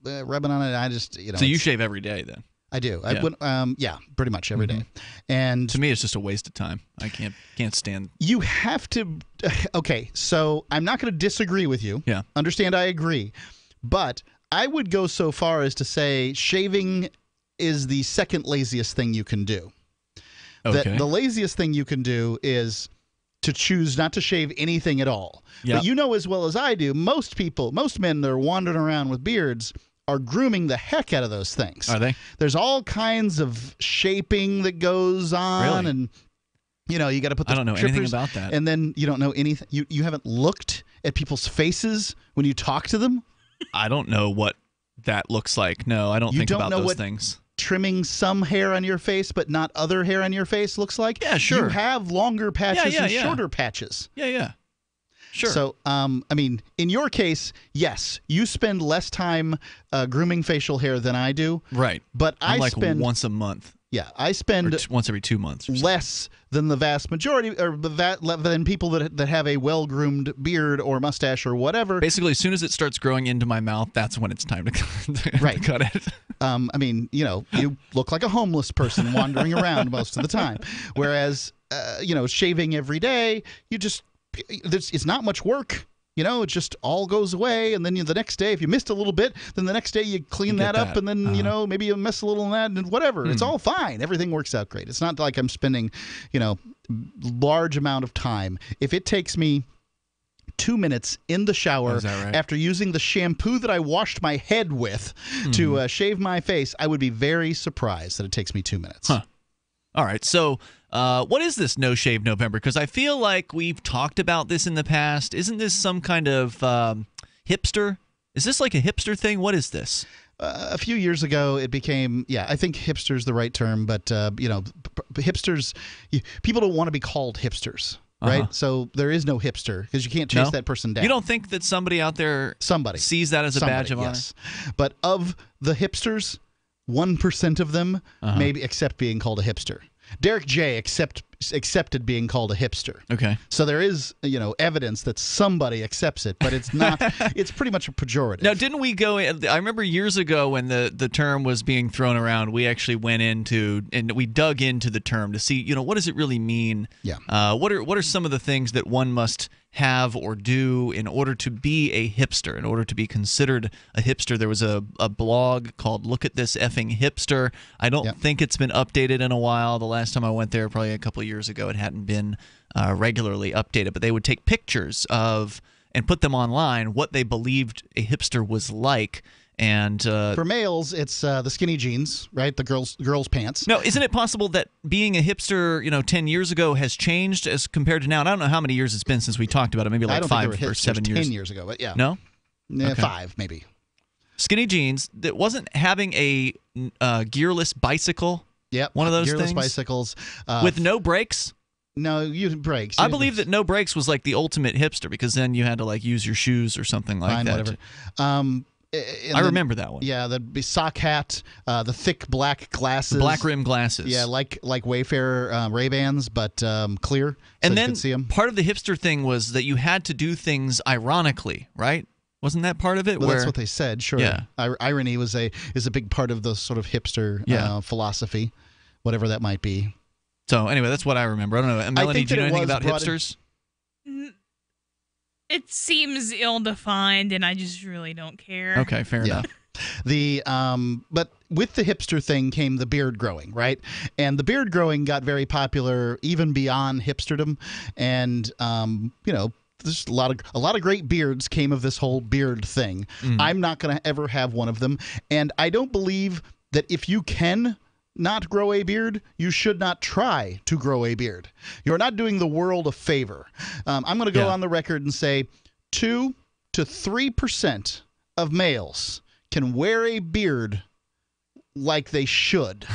rubbing on it. I just So you shave every day then? I do. Yeah. Pretty much every day. And to me, it's just a waste of time. I can't stand. You have to. Okay, so I'm not going to disagree with you. Yeah. Understand? I agree, but I would go so far as to say shaving is the second laziest thing you can do. Okay. The laziest thing you can do is to choose not to shave anything at all. Yep. But you know as well as I do, most men that are wandering around with beards are grooming the heck out of those things. Are they? There's all kinds of shaping that goes on, Really? and you got to put the I don't know trippers, anything about that. And then you don't know anything. You haven't looked at people's faces when you talk to them. I don't know what that looks like. No, I don't think about those things. Trimming some hair on your face but not other hair on your face looks like? Yeah, sure. You have longer patches and yeah. shorter patches. Yeah. Sure. So, in your case, yes, you spend less time grooming facial hair than I do. Right. But I'm I spend once a month. Yeah, I spend once every 2 months. Less than the vast majority, or than people that have a well-groomed beard or mustache or whatever. Basically, as soon as it starts growing into my mouth, that's when it's time to cut it. You look like a homeless person wandering around most of the time. Whereas, shaving every day, it's not much work. It just all goes away, and then the next day, if you missed a little bit, then the next day you clean that up, and then maybe you miss a little in that, and whatever. It's all fine. Everything works out great. It's not like I'm spending, large amount of time. If it takes me 2 minutes in the shower after using the shampoo that I washed my head with to shave my face, I would be very surprised that it takes me 2 minutes. Huh. All right. So what is this No Shave November? Because I feel like we've talked about this in the past. Isn't this some kind of hipster? Is this like a hipster thing? What is this? A few years ago, it became, I think hipster's the right term, but, hipsters, people don't want to be called hipsters, right? So there is no hipster because you can't chase that person down. You don't think that somebody out there sees that as a badge of honor? Yes. But of the hipsters, 1% of them maybe accept being called a hipster. Derek J. accepted being called a hipster. Okay. So there is, evidence that somebody accepts it, but it's not. It's pretty much a pejorative. Now, didn't we go? I remember years ago when the term was being thrown around, we actually went into and we dug into the term to see, what does it really mean? Yeah. What are some of the things that one must have or do in order to be a hipster, in order to be considered a hipster? There was a blog called Look at This Effing Hipster. I don't think it's been updated in a while. The last time I went there, probably a couple of years ago, it hadn't been regularly updated, but they would take pictures of and put them online what they believed a hipster was like. And for males, it's the skinny jeans, right? The girls' pants. No, isn't it possible that being a hipster, 10 years ago has changed as compared to now? And I don't know how many years it's been since we talked about it. Maybe like 5 or 7 years. 10 years ago, but yeah. No? Yeah, okay. 5 maybe. Skinny jeans. That wasn't having a gearless bicycle. Yep. One of those gearless things bicycles with no brakes. No, you brakes. I believe that no brakes was like the ultimate hipster because then you had to like use your shoes or something like that. Whatever. I remember that one. Yeah, the sock hat, the thick black glasses. The black rim glasses. Yeah, like Wayfarer Ray-Bans, but clear. So and then you could see them. Part of the hipster thing was that you had to do things ironically, right? Wasn't that part of it? Well, that's what they said, sure. Yeah. Irony is a big part of the sort of hipster philosophy, whatever that might be. So anyway, that's what I remember. I don't know. Melanie, do you know anything about hipsters? It seems ill-defined, and I just really don't care. Okay, fair enough. But with the hipster thing came the beard growing, right? And the beard growing got very popular even beyond hipsterdom, and there's a lot of great beards came of this whole beard thing. I'm not going to ever have one of them, and I don't believe that if you can not grow a beard, you should not try to grow a beard. You're not doing the world a favor. I'm going to go on the record and say 2 to 3% of males can wear a beard like they should.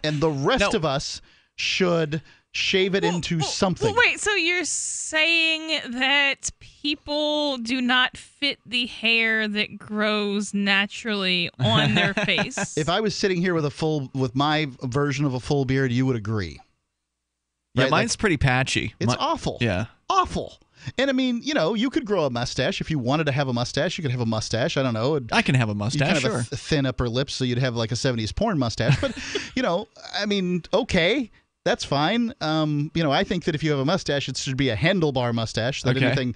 And the rest of us should shave it into something. Wait, so you're saying that people do not fit the hair that grows naturally on their face? If I was sitting here with my version of a full beard, you would agree. Yeah, right? mine's pretty patchy. It's awful. Yeah. Awful. And I mean, you could grow a mustache. If you wanted to have a mustache, you could have a mustache. I don't know. I can have a mustache, sure. A thin upper lip, so you'd have like a 70s porn mustache. But, I mean, okay. That's fine. I think that if you have a mustache, it should be a handlebar mustache. That anything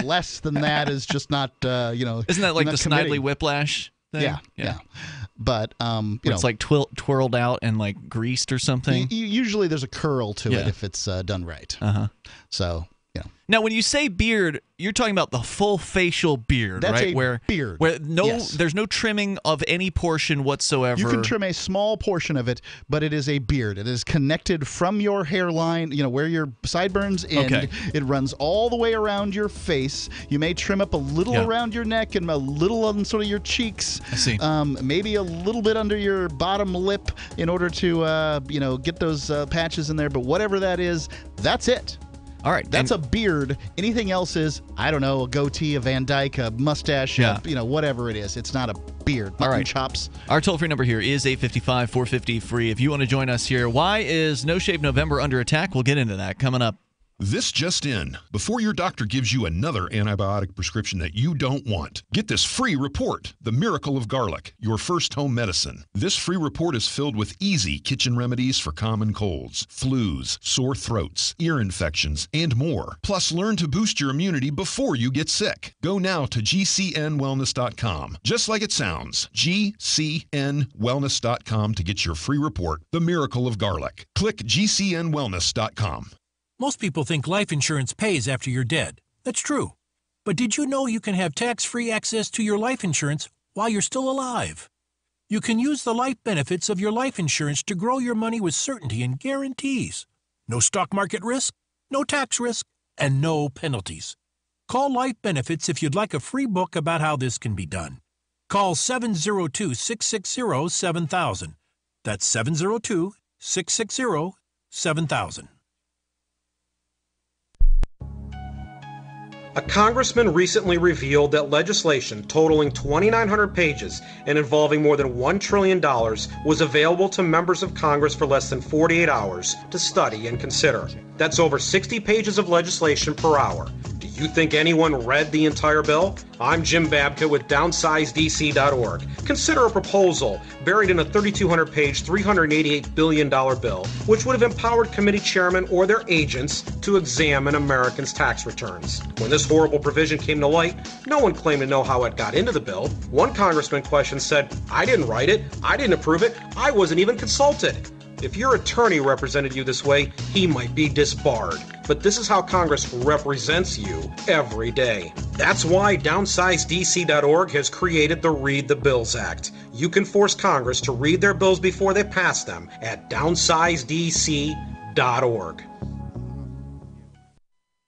less than that is just not, Isn't that like the Snidely Whiplash thing? Yeah. But, it's like twirled out and like greased or something. Usually there's a curl to it if it's done right. So, Now, when you say beard, you're talking about the full facial beard, That's right? a beard. Where there's no trimming of any portion whatsoever. You can trim a small portion of it, but it is a beard. It is connected from your hairline, where your sideburns end. Okay. It runs all the way around your face. You may trim up a little around your neck and a little on sort of your cheeks. I see. Maybe a little bit under your bottom lip in order to, get those patches in there. But whatever that is, that's it. All right. That's a beard. Anything else is, I don't know, a goatee, a Van Dyke, a mustache, whatever it is. It's not a beard. Mutton chops. Our toll-free number here is 855-450-FREE. If you want to join us here, why is No Shave November under attack? We'll get into that coming up. This just in. Before your doctor gives you another antibiotic prescription that you don't want, get this free report, The Miracle of Garlic, your first home medicine. This free report is filled with easy kitchen remedies for common colds, flus, sore throats, ear infections, and more. Plus, learn to boost your immunity before you get sick. Go now to gcnwellness.com. Just like it sounds, gcnwellness.com to get your free report, The Miracle of Garlic. Click gcnwellness.com. Most people think life insurance pays after you're dead. That's true. But did you know you can have tax-free access to your life insurance while you're still alive? You can use the life benefits of your life insurance to grow your money with certainty and guarantees. No stock market risk, no tax risk, and no penalties. Call Life Benefits if you'd like a free book about how this can be done. Call 702-660-7000. That's 702-660-7000. A congressman recently revealed that legislation totaling 2,900 pages and involving more than $1 trillion was available to members of Congress for less than 48 hours to study and consider. That's over 60 pages of legislation per hour. Do you think anyone read the entire bill? I'm Jim Babka with DownsizeDC.org. Consider a proposal buried in a 3,200-page, $388 billion bill, which would have empowered committee chairmen or their agents to examine Americans' tax returns. When this horrible provision came to light, no one claimed to know how it got into the bill. One congressman questioned said, "I didn't write it, I didn't approve it, I wasn't even consulted." If your attorney represented you this way, he might be disbarred. But this is how Congress represents you every day. That's why DownsizeDC.org has created the Read the Bills Act. You can force Congress to read their bills before they pass them at DownsizeDC.org.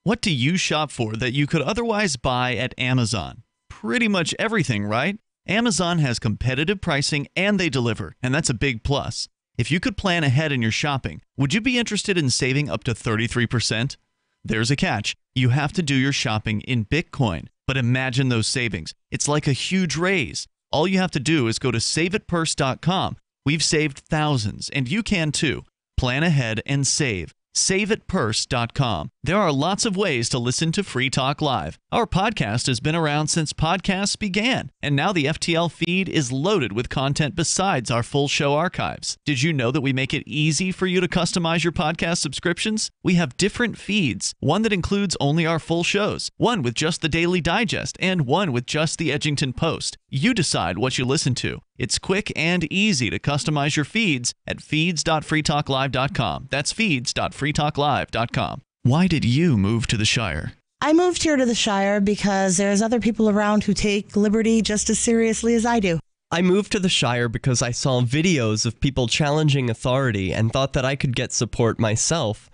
What do you shop for that you could otherwise buy at Amazon? Pretty much everything, right? Amazon has competitive pricing and they deliver, and that's a big plus. If you could plan ahead in your shopping, would you be interested in saving up to 33%? There's a catch. You have to do your shopping in Bitcoin. But imagine those savings. It's like a huge raise. All you have to do is go to saveitpurse.com. We've saved thousands, and you can too. Plan ahead and save. SaveItPurse.com. There are lots of ways to listen to Free Talk Live. Our podcast has been around since podcasts began, and now the FTL feed is loaded with content besides our full show archives. Did you know that we make it easy for you to customize your podcast subscriptions? We have different feeds, one that includes only our full shows, one with just the Daily Digest, and one with just the Edgington Post. You decide what you listen to. It's quick and easy to customize your feeds at feeds.freetalklive.com. That's feeds.freetalklive.com. Why did you move to the Shire? I moved here to the Shire because there's other people around who take liberty just as seriously as I do. I moved to the Shire because I saw videos of people challenging authority and thought that I could get support myself.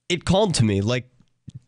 It called to me, like,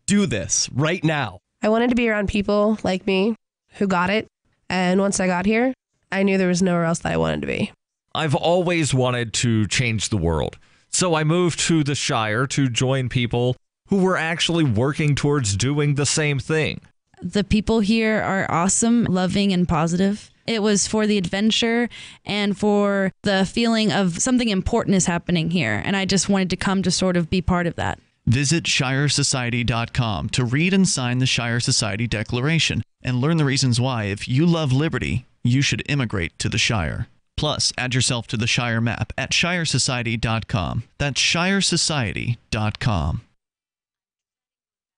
do this right now. I wanted to be around people like me who got it. And once I got here, I knew there was nowhere else that I wanted to be. I've always wanted to change the world. So I moved to the Shire to join people who were actually working towards doing the same thing. The people here are awesome, loving, and positive. It was for the adventure and for the feeling of something important is happening here. And I just wanted to come to sort of be part of that. Visit ShireSociety.com to read and sign the Shire Society Declaration and learn the reasons why, if you love liberty, you should immigrate to the Shire. Plus, add yourself to the Shire map at ShireSociety.com. That's ShireSociety.com.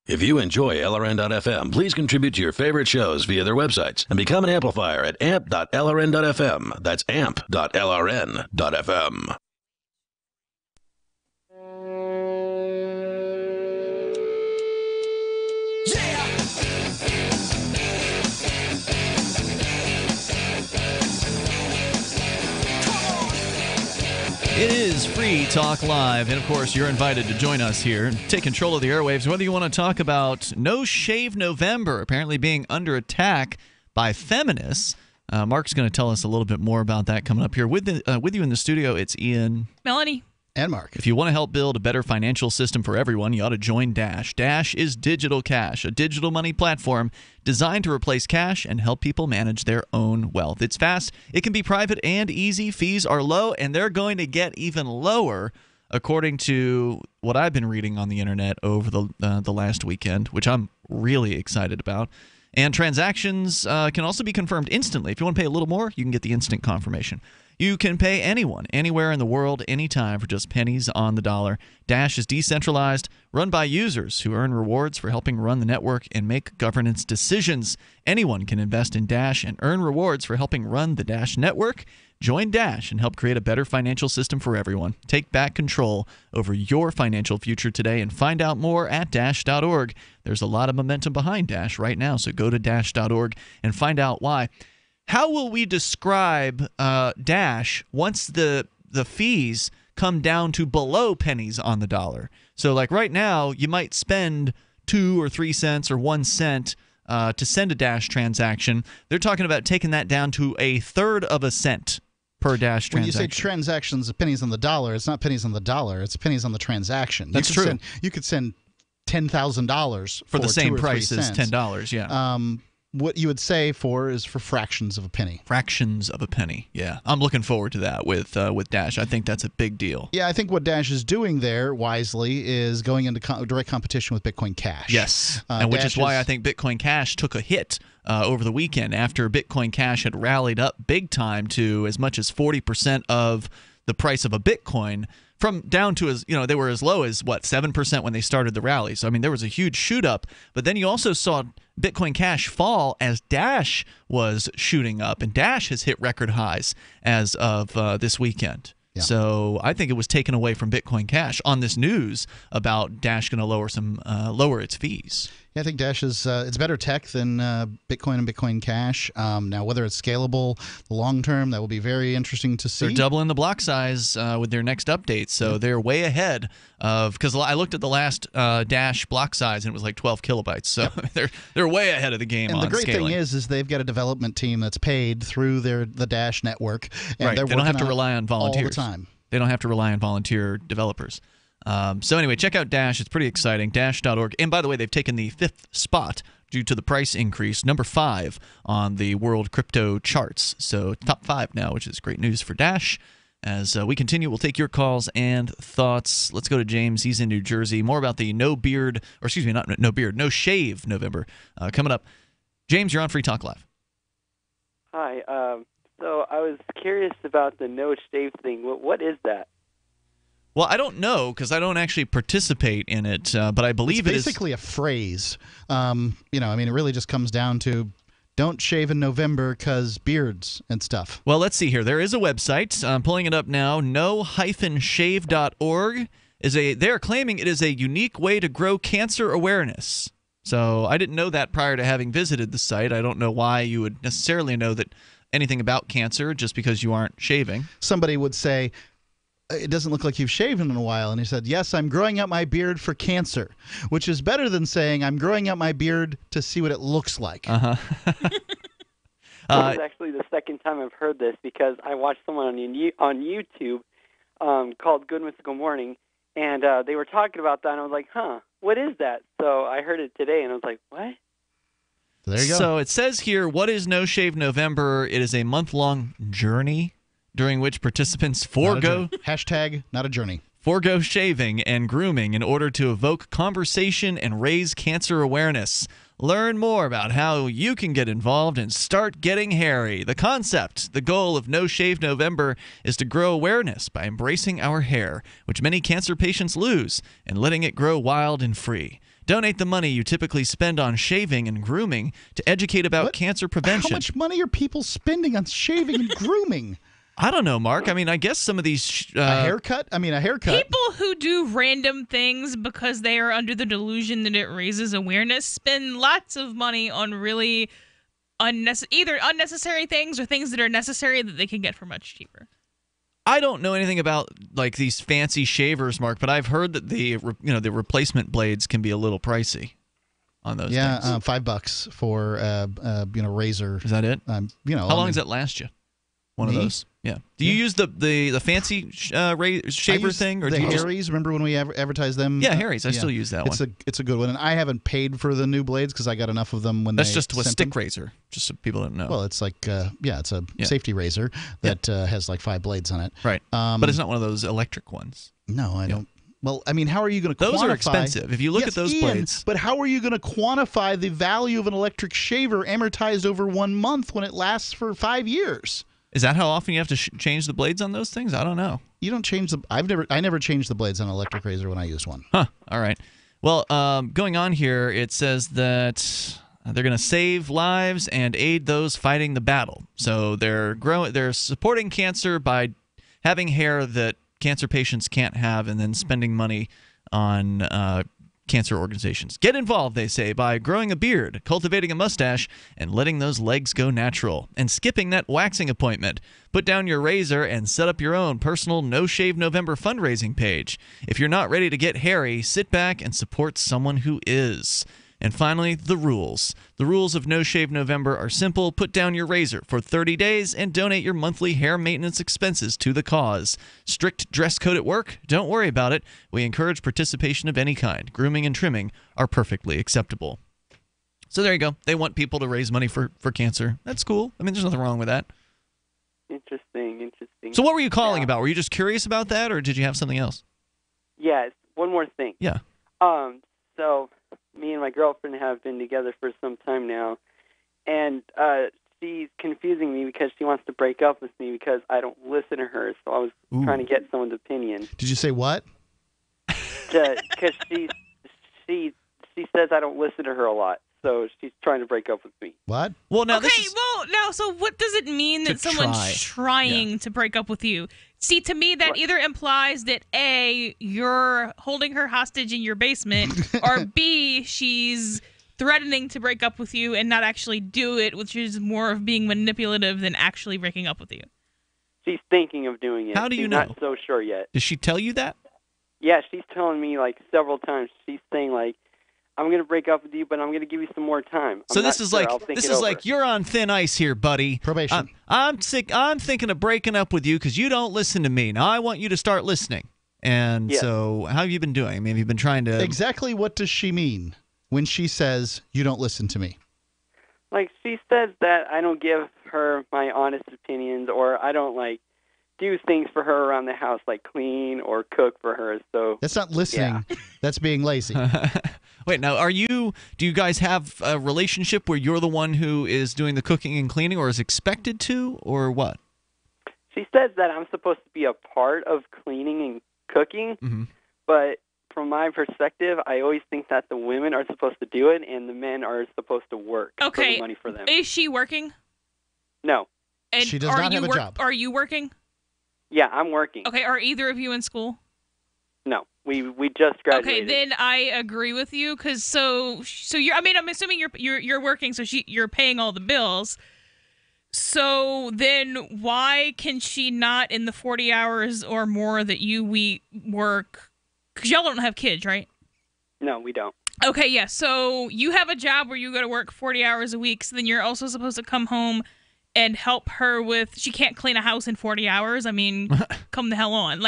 If you enjoy LRN.FM, please contribute to your favorite shows via their websites and become an amplifier at amp.lrn.fm. That's amp.lrn.fm. It is Free Talk Live, and of course, you're invited to join us here and take control of the airwaves, whether you want to talk about No Shave November apparently being under attack by feminists. Mark's going to tell us a little bit more about that coming up here. With you in the studio, it's Ian. Melanie. And Mark. If you want to help build a better financial system for everyone, you ought to join Dash. Dash is Digital Cash, a digital money platform designed to replace cash and help people manage their own wealth. It's fast, it can be private and easy, fees are low, and they're going to get even lower according to what I've been reading on the internet over the last weekend, which I'm really excited about. And transactions can also be confirmed instantly. If you want to pay a little more, you can get the instant confirmation. You can pay anyone, anywhere in the world, anytime for just pennies on the dollar. Dash is decentralized, run by users who earn rewards for helping run the network and make governance decisions. Anyone can invest in Dash and earn rewards for helping run the Dash network. Join Dash and help create a better financial system for everyone. Take back control over your financial future today and find out more at Dash.org. There's a lot of momentum behind Dash right now, so go to Dash.org and find out why. how will we describe Dash once the fees come down to below pennies on the dollar? So like right now, you might spend 2 or 3 cents or 1 cent to send a Dash transaction. They're talking about taking that down to 1/3 of a cent per Dash transaction. When you say transactions of pennies on the dollar, it's not pennies on the dollar, it's pennies on the transaction. That's true. You could send $10,000 for the same 2 or 3 price as cents. $10, yeah. What you would say is for fractions of a penny. Fractions of a penny, yeah. I'm looking forward to that with Dash. I think that's a big deal. Yeah, I think what Dash is doing there, wisely, is going into direct competition with Bitcoin Cash. Yes, and which is why I think Bitcoin Cash took a hit over the weekend after Bitcoin Cash had rallied up big time to as much as 40% of the price of a Bitcoin, from down to they were as low as 7% when they started the rally. So I mean there was a huge shoot up, but then you also saw Bitcoin Cash fall as Dash was shooting up, and Dash has hit record highs as of this weekend. Yeah. So I think it was taken away from Bitcoin Cash on this news about Dash going to lower its fees. Yeah, I think Dash is it's better tech than Bitcoin and Bitcoin Cash. Now, whether it's scalable long term, that will be very interesting to see. They're doubling the block size with their next update, so they're way ahead of. Because I looked at the last Dash block size and it was like 12 kilobytes. So they're way ahead of the game. And on the great scaling. thing is they've got a development team that's paid through the Dash network, and right. they're They don't have to working rely on volunteers all the time. They don't have to rely on volunteer developers. So anyway, check out Dash. It's pretty exciting. Dash.org. And by the way, they've taken the 5th spot due to the price increase, number 5 on the world crypto charts. So top 5 now, which is great news for Dash. As we continue, we'll take your calls and thoughts. Let's go to James. He's in New Jersey. More about the no shave November coming up. James, you're on Free Talk Live. Hi. So I was curious about the no shave thing. What is that? Well, I don't know because I don't actually participate in it, but I believe it's basically a phrase. It really just comes down to don't shave in November because beards and stuff. Well, let's see here. There is a website. I'm pulling it up now. no-shave.org they're claiming it is a unique way to grow cancer awareness. So I didn't know that prior to having visited the site. I don't know why you would necessarily know that anything about cancer just because you aren't shaving. Somebody would say, it doesn't look like you've shaven in a while. And he said, yes, I'm growing out my beard for cancer, which is better than saying I'm growing out my beard to see what it looks like. This is actually the second time I've heard this because I watched someone on YouTube called Good Mystical Morning, and they were talking about that, and I was like, what is that? So I heard it today, and I was like, what? There you go. So it says here, what is No Shave November? It is a month-long journey during which participants forego not a journey. Forego shaving and grooming in order to evoke conversation and raise cancer awareness. Learn more about how you can get involved and start getting hairy. The goal of No Shave November is to grow awareness by embracing our hair, which many cancer patients lose, and letting it grow wild and free. Donate the money you typically spend on shaving and grooming to educate about cancer prevention. How much money are people spending on shaving and grooming? I don't know, Mark. I mean, I guess some of these... a haircut? I mean, a haircut. People who do random things because they are under the delusion that it raises awareness spend lots of money on really either unnecessary things or things that are necessary that they can get for much cheaper. I don't know anything about like these fancy shavers, Mark, but I've heard that the replacement blades can be a little pricey on those things. $5 for razor. Is that it? How long does that last you? One of those. Yeah. Do you use the fancy shaver thing, or the do you Harry's? Remember when we advertised them? Yeah, Harry's. I still use that one. It's a good one, and I haven't paid for the new blades because I got enough of them when that's just a stick razor. Just so people don't know. Well, it's like it's a safety razor that has like 5 blades on it. Right. But it's not one of those electric ones. No, I don't. Well, I mean, how are you going to quantify? Those are expensive. If you look at those blades. But how are you going to quantify the value of an electric shaver amortized over 1 month when it lasts for 5 years? Is that how often you have to change the blades on those things? I don't know. You don't change the. I never changed the blades on an electric razor when I used one. Huh. All right. Well, going on here, it says that they're going to save lives and aid those fighting the battle. So they're supporting cancer by having hair that cancer patients can't have, and then spending money on cancer organizations. Get involved, they say, by growing a beard, cultivating a mustache, and letting those legs go natural, and skipping that waxing appointment. Put down your razor and set up your own personal No Shave November fundraising page. If you're not ready to get hairy, sit back and support someone who is. And finally, the rules. The rules of No Shave November are simple. Put down your razor for 30 days and donate your monthly hair maintenance expenses to the cause. Strict dress code at work? Don't worry about it. We encourage participation of any kind. Grooming and trimming are perfectly acceptable. So there you go. They want people to raise money for cancer. That's cool. I mean, there's nothing wrong with that. Interesting. So what were you calling about? Were you just curious about that, or did you have something else? Yes, one more thing. Yeah. So me and my girlfriend have been together for some time now, and she's confusing me because she wants to break up with me because I don't listen to her. So I was trying to get someone's opinion. Did you say what? Because she says I don't listen to her a lot, so she's trying to break up with me. What? Well, now so what does it mean that someone's trying to break up with you? See, to me, that either implies that A, you're holding her hostage in your basement, or B, she's threatening to break up with you and not actually do it, which is more of being manipulative than actually breaking up with you. She's thinking of doing it. How do you she's know? Not so sure yet. Does she tell you that? Yeah, she's telling me several times. She's saying I'm going to break up with you, but I'm going to give you some more time. So this is like you're on thin ice here, buddy. Probation. I'm thinking of breaking up with you because you don't listen to me. Now I want you to start listening. And so how have you been doing? I mean, have you been trying to... Exactly what does she mean when she says you don't listen to me? She says that I don't give her my honest opinions, or I don't do things for her around the house, like clean or cook for her. So that's not listening. Yeah. That's being lazy. Wait, now do you guys have a relationship where you're the one who is doing the cooking and cleaning, or is expected to, or what? She says that I'm supposed to be a part of cleaning and cooking, but from my perspective, I always think that the women are supposed to do it and the men are supposed to work for the money for them. Is she working? No. And she does not have a job. Are you working? Yeah, I'm working. Okay, are either of you in school? No, we just graduated. Okay, then I agree with you because so you're. I mean, I'm assuming you're working, so you're paying all the bills. So then, why can she not in the 40 hours or more that we work? Because y'all don't have kids, right? No, we don't. Okay, yeah. So you have a job where you go to work 40 hours a week. So then you're also supposed to come home and help her with. She can't clean a house in 40 hours. I mean, come the hell on,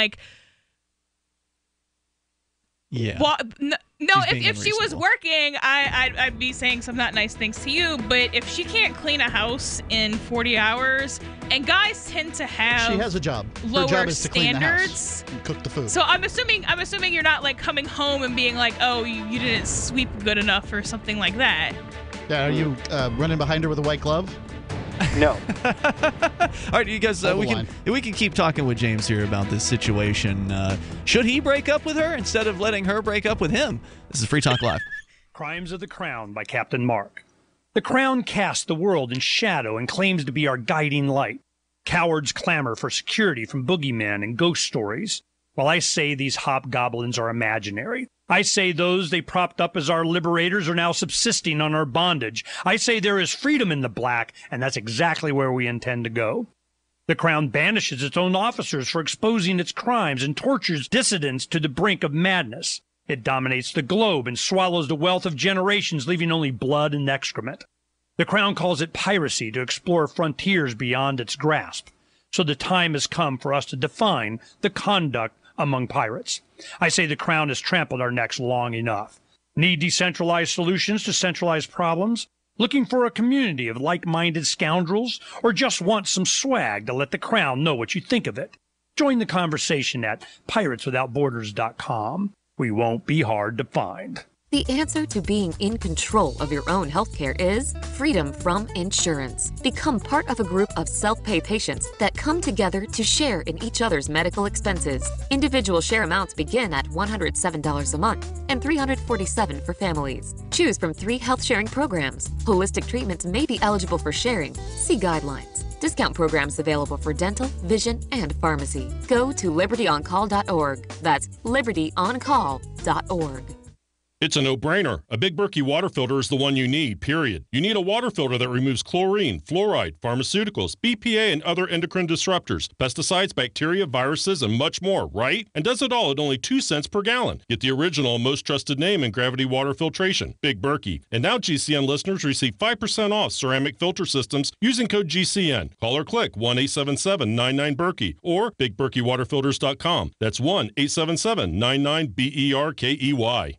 Yeah. Well, no. If she was working, I'd be saying some not nice things to you. But if she can't clean a house in 40 hours, and guys tend to have she has a job. Lower Her job is to clean the house standards. and cook the food. So I'm assuming you're not coming home and being like, oh, you didn't sweep good enough or something like that. Yeah. Are you running behind her with a white glove? No. All right, you guys. We can keep talking with James here about this situation. Should he break up with her instead of letting her break up with him? This is Free Talk Live. Crimes of the Crown by Captain Mark. The Crown casts the world in shadow and claims to be our guiding light. Cowards clamor for security from boogeymen and ghost stories, while I say these hobgoblins are imaginary. I say those they propped up as our liberators are now subsisting on our bondage. I say there is freedom in the black, and that's exactly where we intend to go. The Crown banishes its own officers for exposing its crimes and tortures dissidents to the brink of madness. It dominates the globe and swallows the wealth of generations, leaving only blood and excrement. The Crown calls it piracy to explore frontiers beyond its grasp. So the time has come for us to define the conduct among pirates. I say the Crown has trampled our necks long enough. Need decentralized solutions to centralized problems? Looking for a community of like-minded scoundrels? Or just want some swag to let the Crown know what you think of it? Join the conversation at pirateswithoutborders.com. We won't be hard to find. The answer to being in control of your own healthcare is freedom from insurance. Become part of a group of self-pay patients that come together to share in each other's medical expenses. Individual share amounts begin at $107 a month and $347 for families. Choose from 3 health-sharing programs. Holistic treatments may be eligible for sharing. See guidelines. Discount programs available for dental, vision, and pharmacy. Go to libertyoncall.org. That's libertyoncall.org. It's a no-brainer. A Big Berkey water filter is the one you need, period. You need a water filter that removes chlorine, fluoride, pharmaceuticals, BPA, and other endocrine disruptors, pesticides, bacteria, viruses, and much more, right? And does it all at only 2 cents per gallon. Get the original, most trusted name in gravity water filtration, Big Berkey. And now GCN listeners receive 5% off ceramic filter systems using code GCN. Call or click 1-877-99-BERKEY or BigBerkeyWaterFilters.com. That's 1-877-99-BERKEY.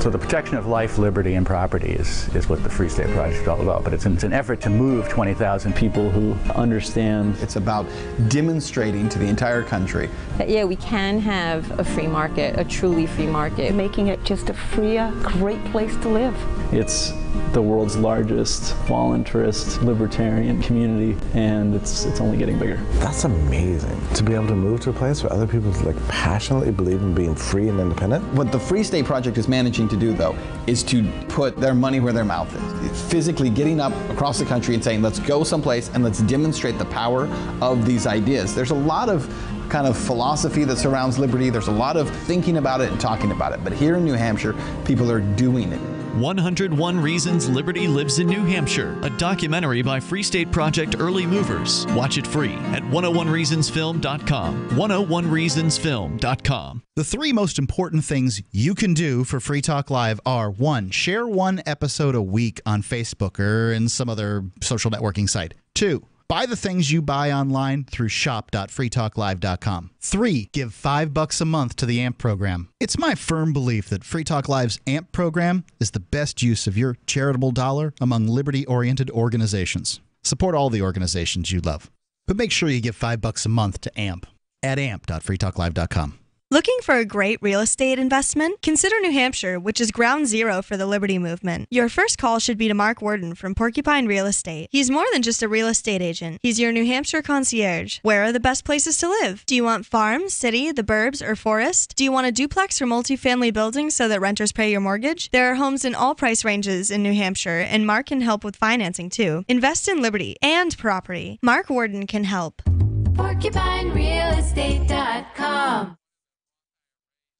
So the protection of life, liberty, and property is what the Free State Project is all about. But it's an effort to move 20,000 people who understand. It's about demonstrating to the entire country that, yeah, we can have a free market, a truly free market. Making it just a freer, great place to live. It's the world's largest voluntarist libertarian community, and it's only getting bigger. That's amazing, to be able to move to a place where other people passionately believe in being free and independent. What the Free State Project is managing to do, though, is to put their money where their mouth is. Physically getting up across the country and saying, let's go someplace and let's demonstrate the power of these ideas. There's a lot of kind of philosophy that surrounds liberty. There's a lot of thinking about it and talking about it. But here in New Hampshire, people are doing it. 101 Reasons Liberty Lives in New Hampshire, a documentary by Free State Project Early Movers. Watch it free at 101reasonsfilm.com. 101reasonsfilm.com. The 3 most important things you can do for Free Talk Live are: 1, share 1 episode a week on Facebook or in some other social networking site. 2, buy the things you buy online through shop.freetalklive.com. 3, give $5 a month to the AMP program. It's my firm belief that Free Talk Live's AMP program is the best use of your charitable dollar among liberty-oriented organizations. Support all the organizations you love, but make sure you give $5 a month to AMP at amp.freetalklive.com. Looking for a great real estate investment? Consider New Hampshire, which is ground zero for the Liberty Movement. Your first call should be to Mark Worden from Porcupine Real Estate. He's more than just a real estate agent. He's your New Hampshire concierge. Where are the best places to live? Do you want farm, city, the burbs, or forest? Do you want a duplex or multifamily building so that renters pay your mortgage? There are homes in all price ranges in New Hampshire, and Mark can help with financing too. Invest in liberty and property. Mark Worden can help. PorcupineRealEstate.com.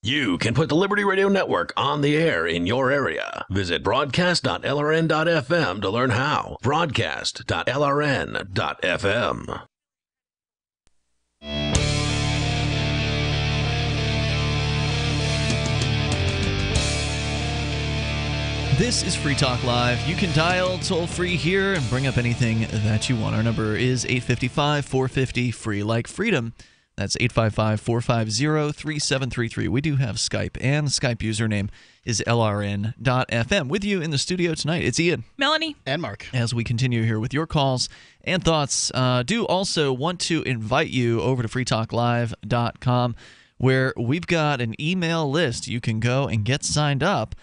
You can put the Liberty Radio Network on the air in your area. Visit broadcast.lrn.fm to learn how. Broadcast.lrn.fm. This is Free Talk Live. You can dial toll-free here and bring up anything that you want. Our number is 855-450-FREE, like freedom. That's 855-450-3733. We do have Skype, and Skype username is lrn.fm. With you in the studio tonight, it's Ian, Melanie, and Mark. As we continue here with your calls and thoughts, do also want to invite you over to freetalklive.com, where we've got an email list. You can go and get signed up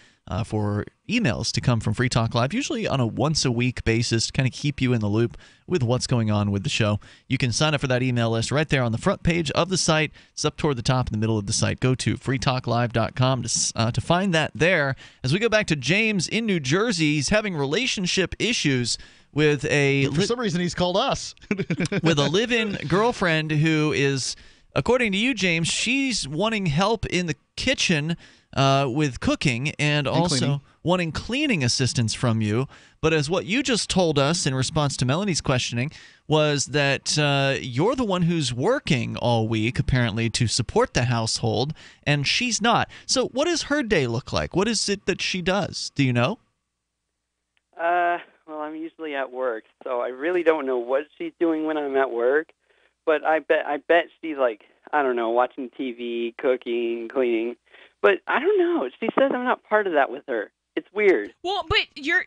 for emails to come from Free Talk Live, usually on a once-a-week basis, to kind of keep you in the loop with what's going on with the show. You can sign up for that email list right there on the front page of the site. It's up toward the top in the middle of the site. Go to freetalklive.com to find that there. As we go back to James in New Jersey, he's having relationship issues with For some reason, he's called us. with a live-in girlfriend who is, according to you, James, she's wanting help in the kitchen with cooking and also cleaning. Wanting cleaning assistance from you. But as what you just told us in response to Melanie's questioning was that you're the one who's working all week, apparently, to support the household, and she's not. So what does her day look like? What is it that she does? Do you know? Well, I'm usually at work, so I really don't know what she's doing when I'm at work. But I bet she's watching TV, cooking, cleaning. But I don't know. She says I'm not part of that with her. It's weird. Well, but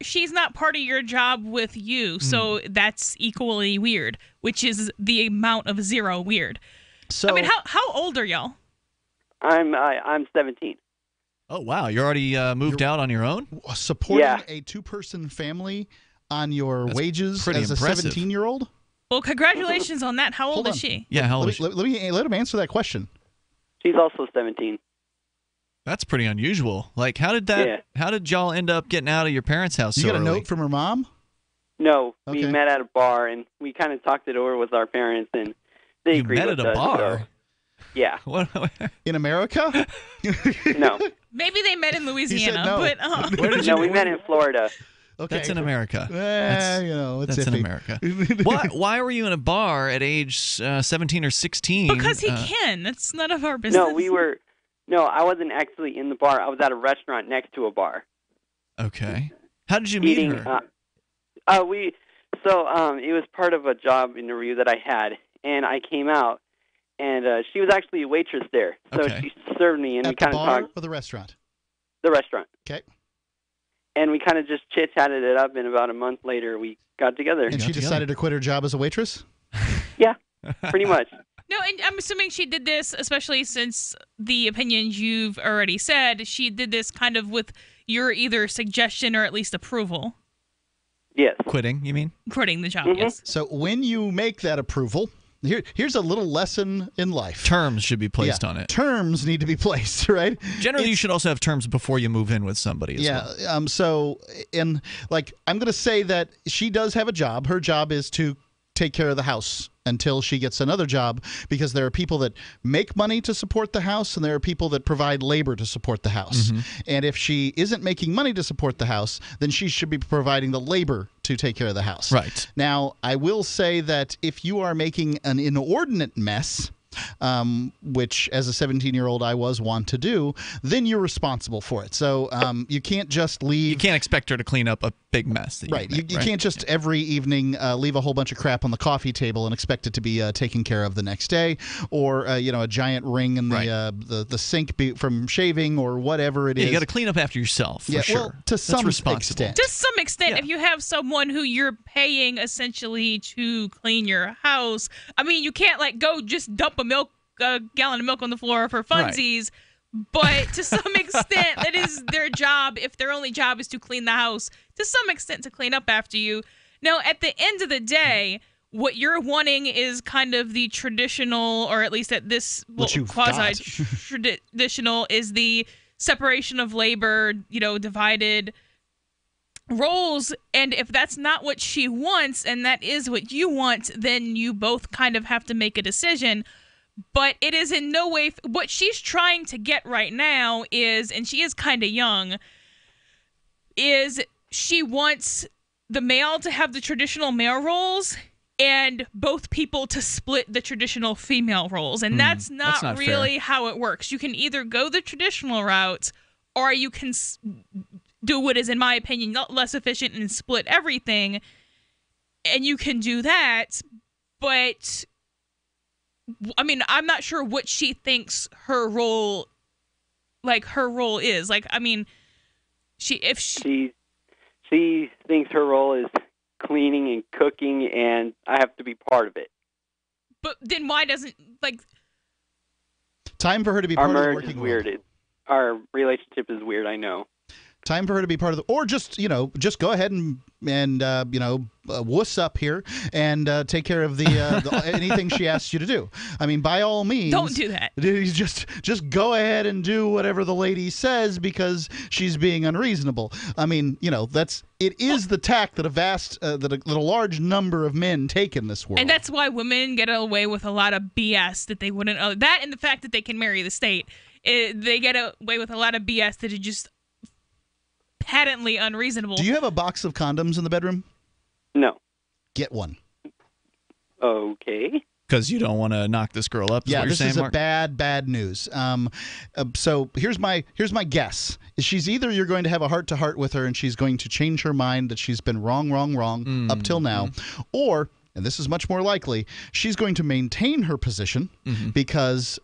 she's not part of your job with you, so that's equally weird, which is the amount of 0 weird. So, I mean, how old are y'all? I'm 17. Oh, wow. You're already moved out on your own? Supporting a 2-person family on your wages as impressive. a 17-year-old? Well, congratulations on that. How old is she? Yeah, how old is she? Let him answer that question. She's also 17. That's pretty unusual. Like, how did y'all end up getting out of your parents' house so You got a early? note from her mom? No, Okay. we met at a bar, and we kind of talked it over with our parents, and they agreed with us. You met at a bar? Yeah. In America? No. Maybe they met in Louisiana, no. but No, we met in Florida. Okay. That's in America. It's that's in iffy. America. Why were you in a bar at age 17 or 16? because he can. That's none of our business. No, I wasn't actually in the bar. I was at a restaurant next to a bar. Okay. How did you meet her? It was part of a job interview that I had, and I came out, and she was actually a waitress there. So she served me, and we kind of talked. At the bar or the restaurant? The restaurant. Okay. And we kind of just chit-chatted it up, and about a month later, we got together. And she decided to quit her job as a waitress? Yeah, pretty much. No, and I'm assuming she did this, especially since the opinions you've already said, she did this kind of with your either suggestion or at least approval. Yes. Quitting, you mean? Quitting the job, Mm-hmm. yes. So when you make that approval, here's a little lesson in life. Terms should be placed on it. Terms need to be placed, right? Generally, you should also have terms before you move in with somebody as well. I'm going to say that she does have a job. Her job is to take care of the house until she gets another job, because there are people that make money to support the house and there are people that provide labor to support the house. And if she isn't making money to support the house, then she should be providing the labor to take care of the house. Right. Now, I will say that if you are making an inordinate mess, which as a 17-year-old I want to do, then you're responsible for it. So you can't just leave. You can't expect her to clean up a big mess. That right. You can't just every evening leave a whole bunch of crap on the coffee table and expect it to be taken care of the next day, or a giant ring in the sink from shaving or whatever it is. You got to clean up after yourself. For sure. Well, to some extent. To some extent, if you have someone who you're paying essentially to clean your house, I mean, you can't go just dump a gallon of milk on the floor for funsies. Right. But to some extent, that is their job. If their only job is to clean the house, to some extent to clean up after you. Now, at the end of the day, what you're wanting is kind of the traditional, or at least at this quasi-traditional, is the separation of labor, divided roles. And if that's not what she wants and that is what you want, then you both kind of have to make a decision. But it is in no way what she's trying to get right now is, and she is kind of young, is she wants the male to have the traditional male roles and both people to split the traditional female roles. And that's not really how it works. You can either go the traditional route, or you can do what is, in my opinion, not less efficient and split everything. And you can do that, but I mean, I'm not sure what she thinks her role is. She thinks her role is cleaning and cooking, and I have to be part of it. But then why doesn't time for her to be part of the working world? Our relationship is weird, I know. Time for her to be part of or just go ahead and wuss up here and take care of the anything she asks you to do. I mean, by all means, don't do that. Just go ahead and do whatever the lady says because she's being unreasonable. I mean, it is the tack that a large number of men take in this world, and that's why women get away with a lot of BS that they wouldn't. That and the fact that they can marry the state, they get away with a lot of BS that is just patently unreasonable. Do you have a box of condoms in the bedroom? No. Get one. Okay. Because you don't want to knock this girl up. Yeah, this is Mark? bad news. So here's my guess: is she's either you're going to have a heart-to-heart with her and she's going to change her mind that she's been wrong up till now, or, and this is much more likely, she's going to maintain her position because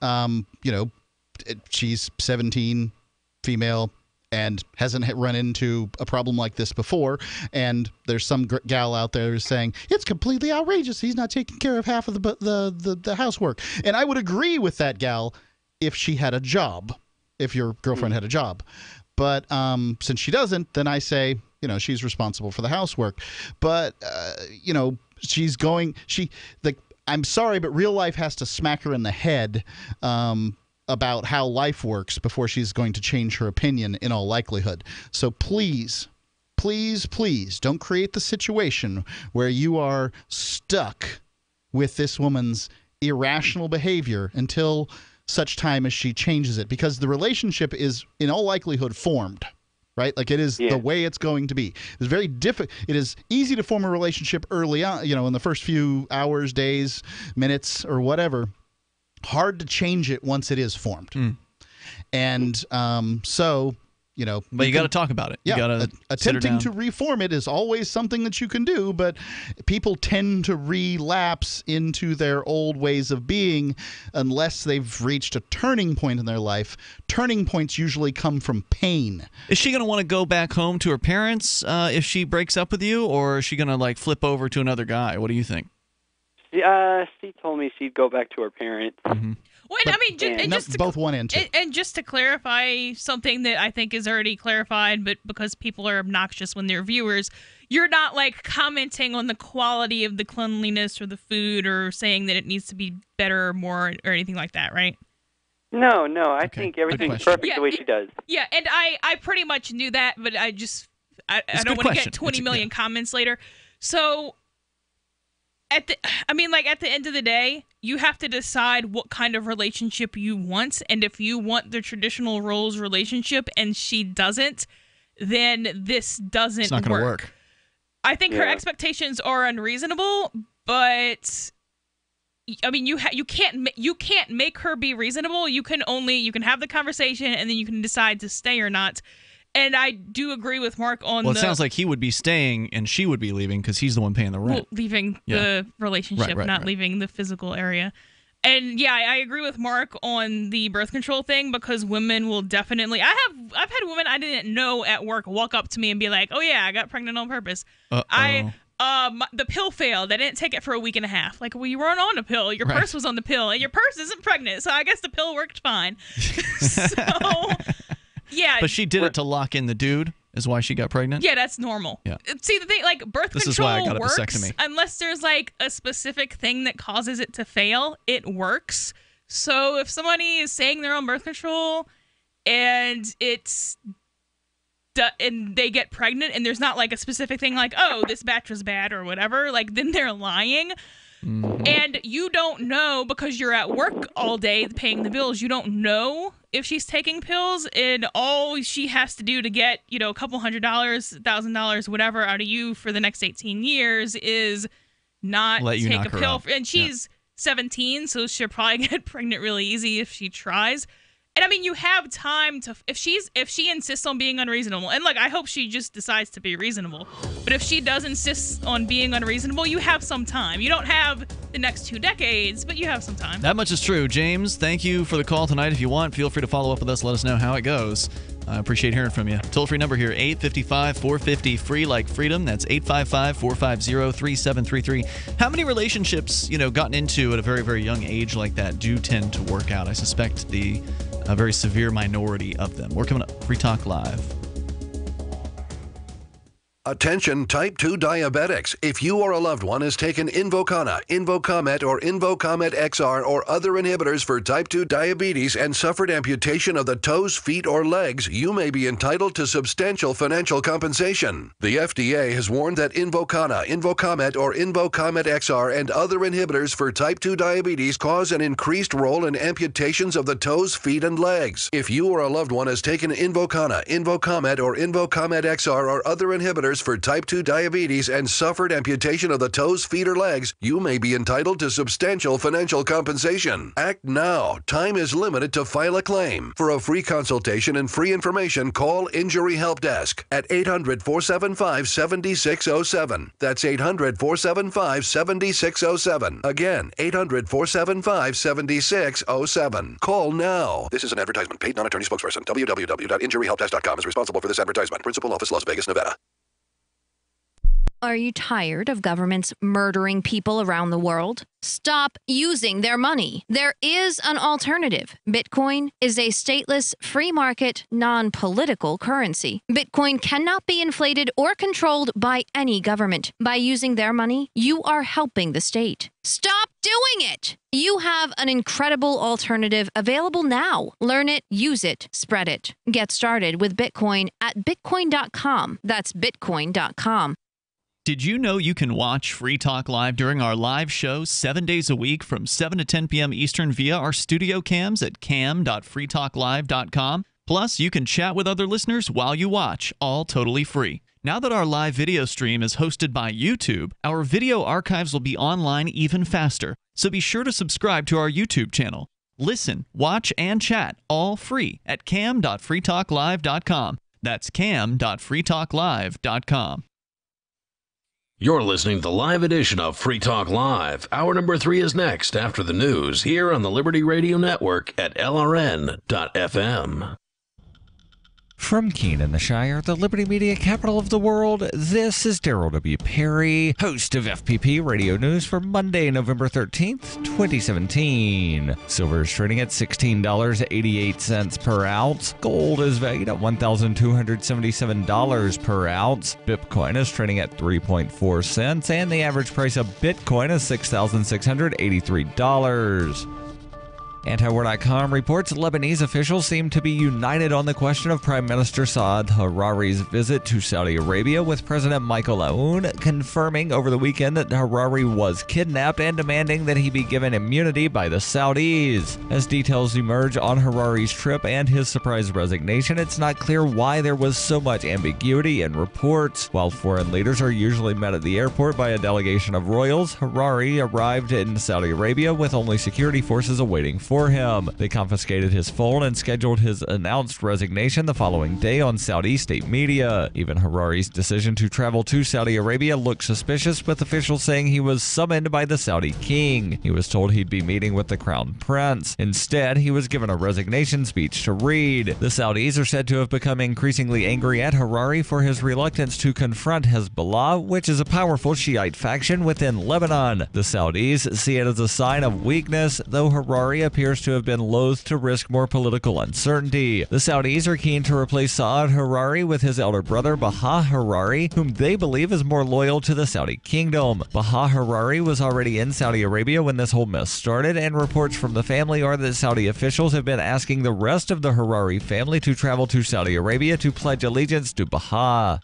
she's 17, female, and hasn't run into a problem like this before, and there's some gal out there who's saying it's completely outrageous. He's not taking care of half of the housework, and I would agree with that gal if she had a job, if your girlfriend had a job. But since she doesn't, then I say she's responsible for the housework. But I'm sorry, but real life has to smack her in the head. About how life works before she's going to change her opinion in all likelihood. So please don't create the situation where you are stuck with this woman's irrational behavior until such time as she changes it, because the relationship is in all likelihood formed, right? Like it is the way it's going to be. It's very difficult. It is easy to form a relationship early on, in the first few hours, days, minutes, or whatever. Hard to change it once it is formed. And but you got to talk about it. Yeah, you got to attempting to reform it is always something that you can do, but people tend to relapse into their old ways of being unless they've reached a turning point in their life. Turning points usually come from pain. Is she going to want to go back home to her parents if she breaks up with you, or is she going to flip over to another guy? What do you think? She told me she'd go back to her parents. Both one and two. And just to clarify something that I think is already clarified, but because people are obnoxious when they're viewers, you're not commenting on the quality of the cleanliness or the food or saying that it needs to be better or more or anything like that, right? No. I think everything's perfect the way she does. Yeah, and I pretty much knew that, but I don't want to get 20 million comments later. So at the end of the day, you have to decide what kind of relationship you want, and if you want the traditional roles relationship and she doesn't, then this doesn't it's not going to work. I think her expectations are unreasonable, but you can't make her be reasonable. You can have the conversation and then you can decide to stay or not. And I do agree with Mark on it sounds like he would be staying and she would be leaving because he's the one paying the rent. Leaving the relationship, not leaving the physical area. And I agree with Mark on the birth control thing, because women will definitely. I've had women I didn't know at work walk up to me and be like, "Oh yeah, I got pregnant on purpose." The pill failed. I didn't take it for a week and a half. Well, you weren't on a pill. Your purse was on the pill, and your purse isn't pregnant. So I guess the pill worked fine. Yeah, but she did it to lock in the dude, is why she got pregnant? Yeah, that's normal. Yeah. See, the thing, birth this control is why I got works a vasectomy. Unless there's, a specific thing that causes it to fail, it works. So if somebody is saying they're on birth control and and they get pregnant and there's not, a specific thing oh, this batch was bad or whatever, then they're lying. Mm-hmm. And you don't know, because you're at work all day paying the bills, you don't know if she's taking pills, and all she has to do to get, a couple $100, $1,000, whatever out of you for the next 18 years is not take a pill. And she's 17, so she'll probably get pregnant really easy if she tries. And you have time to, if she insists on being unreasonable, and I hope she just decides to be reasonable, but if she does insist on being unreasonable, you have some time. You don't have the next 2 decades, but you have some time. That much is true. James, thank you for the call tonight. If you want, feel free to follow up with us. Let us know how it goes. I appreciate hearing from you. Toll-free number here, 855-450, free like freedom. That's 855-450-3733. How many relationships, gotten into at a very, very young age like that do tend to work out? I suspect a very severe minority of them. We're coming up. Free Talk Live. Attention type 2 diabetics. If you or a loved one has taken Invokana, Invokamet, or Invokamet XR or other inhibitors for type 2 diabetes and suffered amputation of the toes, feet, or legs, you may be entitled to substantial financial compensation. The FDA has warned that Invokana, Invokamet, or Invokamet XR and other inhibitors for type 2 diabetes cause an increased role in amputations of the toes, feet, and legs. If you or a loved one has taken Invokana, Invokamet, or Invokamet XR or other inhibitors for type 2 diabetes and suffered amputation of the toes, feet, or legs, you may be entitled to substantial financial compensation. Act now. Time is limited to file a claim. For a free consultation and free information, call Injury Help Desk at 800-475-7607. That's 800-475-7607. Again, 800-475-7607. Call now. This is an advertisement. Paid non-attorney spokesperson. www.injuryhelpdesk.com is responsible for this advertisement. Principal office, Las Vegas, Nevada. Are you tired of governments murdering people around the world? Stop using their money. There is an alternative. Bitcoin is a stateless, free market, non-political currency. Bitcoin cannot be inflated or controlled by any government. By using their money, you are helping the state. Stop doing it! You have an incredible alternative available now. Learn it, use it, spread it. Get started with Bitcoin at bitcoin.com. That's bitcoin.com. Did you know you can watch Free Talk Live during our live shows 7 days a week from 7 to 10 p.m. Eastern via our studio cams at cam.freetalklive.com? Plus, you can chat with other listeners while you watch, all totally free. Now that our live video stream is hosted by YouTube, our video archives will be online even faster, so be sure to subscribe to our YouTube channel. Listen, watch, and chat all free at cam.freetalklive.com. That's cam.freetalklive.com. You're listening to the live edition of Free Talk Live. Hour number 3 is next after the news here on the Liberty Radio Network at LRN.FM. From Keene in the Shire, the Liberty Media capital of the world, this is Daryl W. Perry, host of FPP Radio News for Monday, November 13th, 2017. Silver is trading at $16.88 per ounce. Gold is valued at $1,277 per ounce. Bitcoin is trading at 3.4 cents, and the average price of Bitcoin is $6,683. Antiwar.com reports Lebanese officials seem to be united on the question of Prime Minister Saad Harari's visit to Saudi Arabia, with President Michael Aoun confirming over the weekend that Harari was kidnapped and demanding that he be given immunity by the Saudis. As details emerge on Harari's trip and his surprise resignation, it's not clear why there was so much ambiguity in reports. While foreign leaders are usually met at the airport by a delegation of royals, Harari arrived in Saudi Arabia with only security forces awaiting for him. They confiscated his phone and scheduled his announced resignation the following day on Saudi state media. Even Harari's decision to travel to Saudi Arabia looked suspicious, with officials saying he was summoned by the Saudi king. He was told he'd be meeting with the crown prince. Instead, he was given a resignation speech to read. The Saudis are said to have become increasingly angry at Harari for his reluctance to confront Hezbollah, which is a powerful Shiite faction within Lebanon. The Saudis see it as a sign of weakness, though Harari appears to have been loath to risk more political uncertainty. The Saudis are keen to replace Saad Harari with his elder brother Baha Harari, whom they believe is more loyal to the Saudi kingdom. Baha Harari was already in Saudi Arabia when this whole mess started, and reports from the family are that Saudi officials have been asking the rest of the Harari family to travel to Saudi Arabia to pledge allegiance to Baha.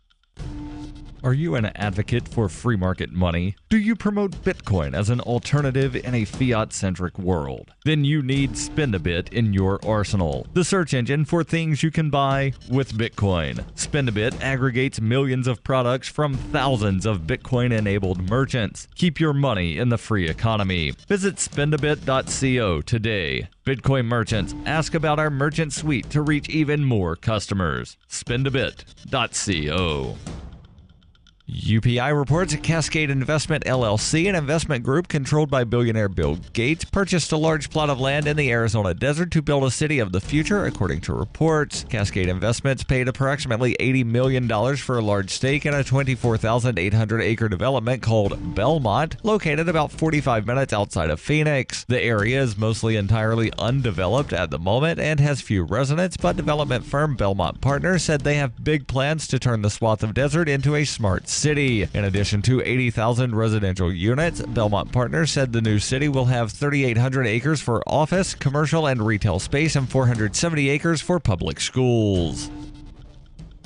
Are you an advocate for free market money? Do you promote Bitcoin as an alternative in a fiat-centric world? Then you need Spend a Bit in your arsenal, the search engine for things you can buy with Bitcoin. Spend a Bit aggregates millions of products from thousands of Bitcoin-enabled merchants. Keep your money in the free economy. Visit spendabit.co today. Bitcoin merchants, ask about our merchant suite to reach even more customers. Spendabit.co. UPI reports Cascade Investment LLC, an investment group controlled by billionaire Bill Gates, purchased a large plot of land in the Arizona desert to build a city of the future, according to reports. Cascade Investments paid approximately $80 million for a large stake in a 24,800-acre development called Belmont, located about 45 minutes outside of Phoenix. The area is mostly entirely undeveloped at the moment and has few residents, but development firm Belmont Partners said they have big plans to turn the swath of desert into a smart city. In addition to 80,000 residential units, Belmont Partners said the new city will have 3,800 acres for office, commercial, and retail space and 470 acres for public schools.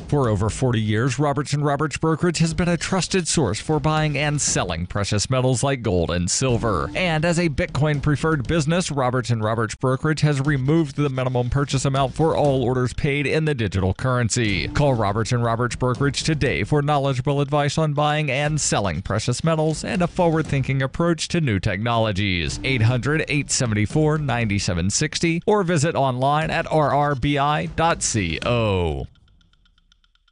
For over 40 years, Roberts & Roberts Brokerage has been a trusted source for buying and selling precious metals like gold and silver. And as a Bitcoin-preferred business, Roberts & Roberts Brokerage has removed the minimum purchase amount for all orders paid in the digital currency. Call Roberts & Roberts Brokerage today for knowledgeable advice on buying and selling precious metals and a forward-thinking approach to new technologies. 800-874-9760 or visit online at rrbi.co.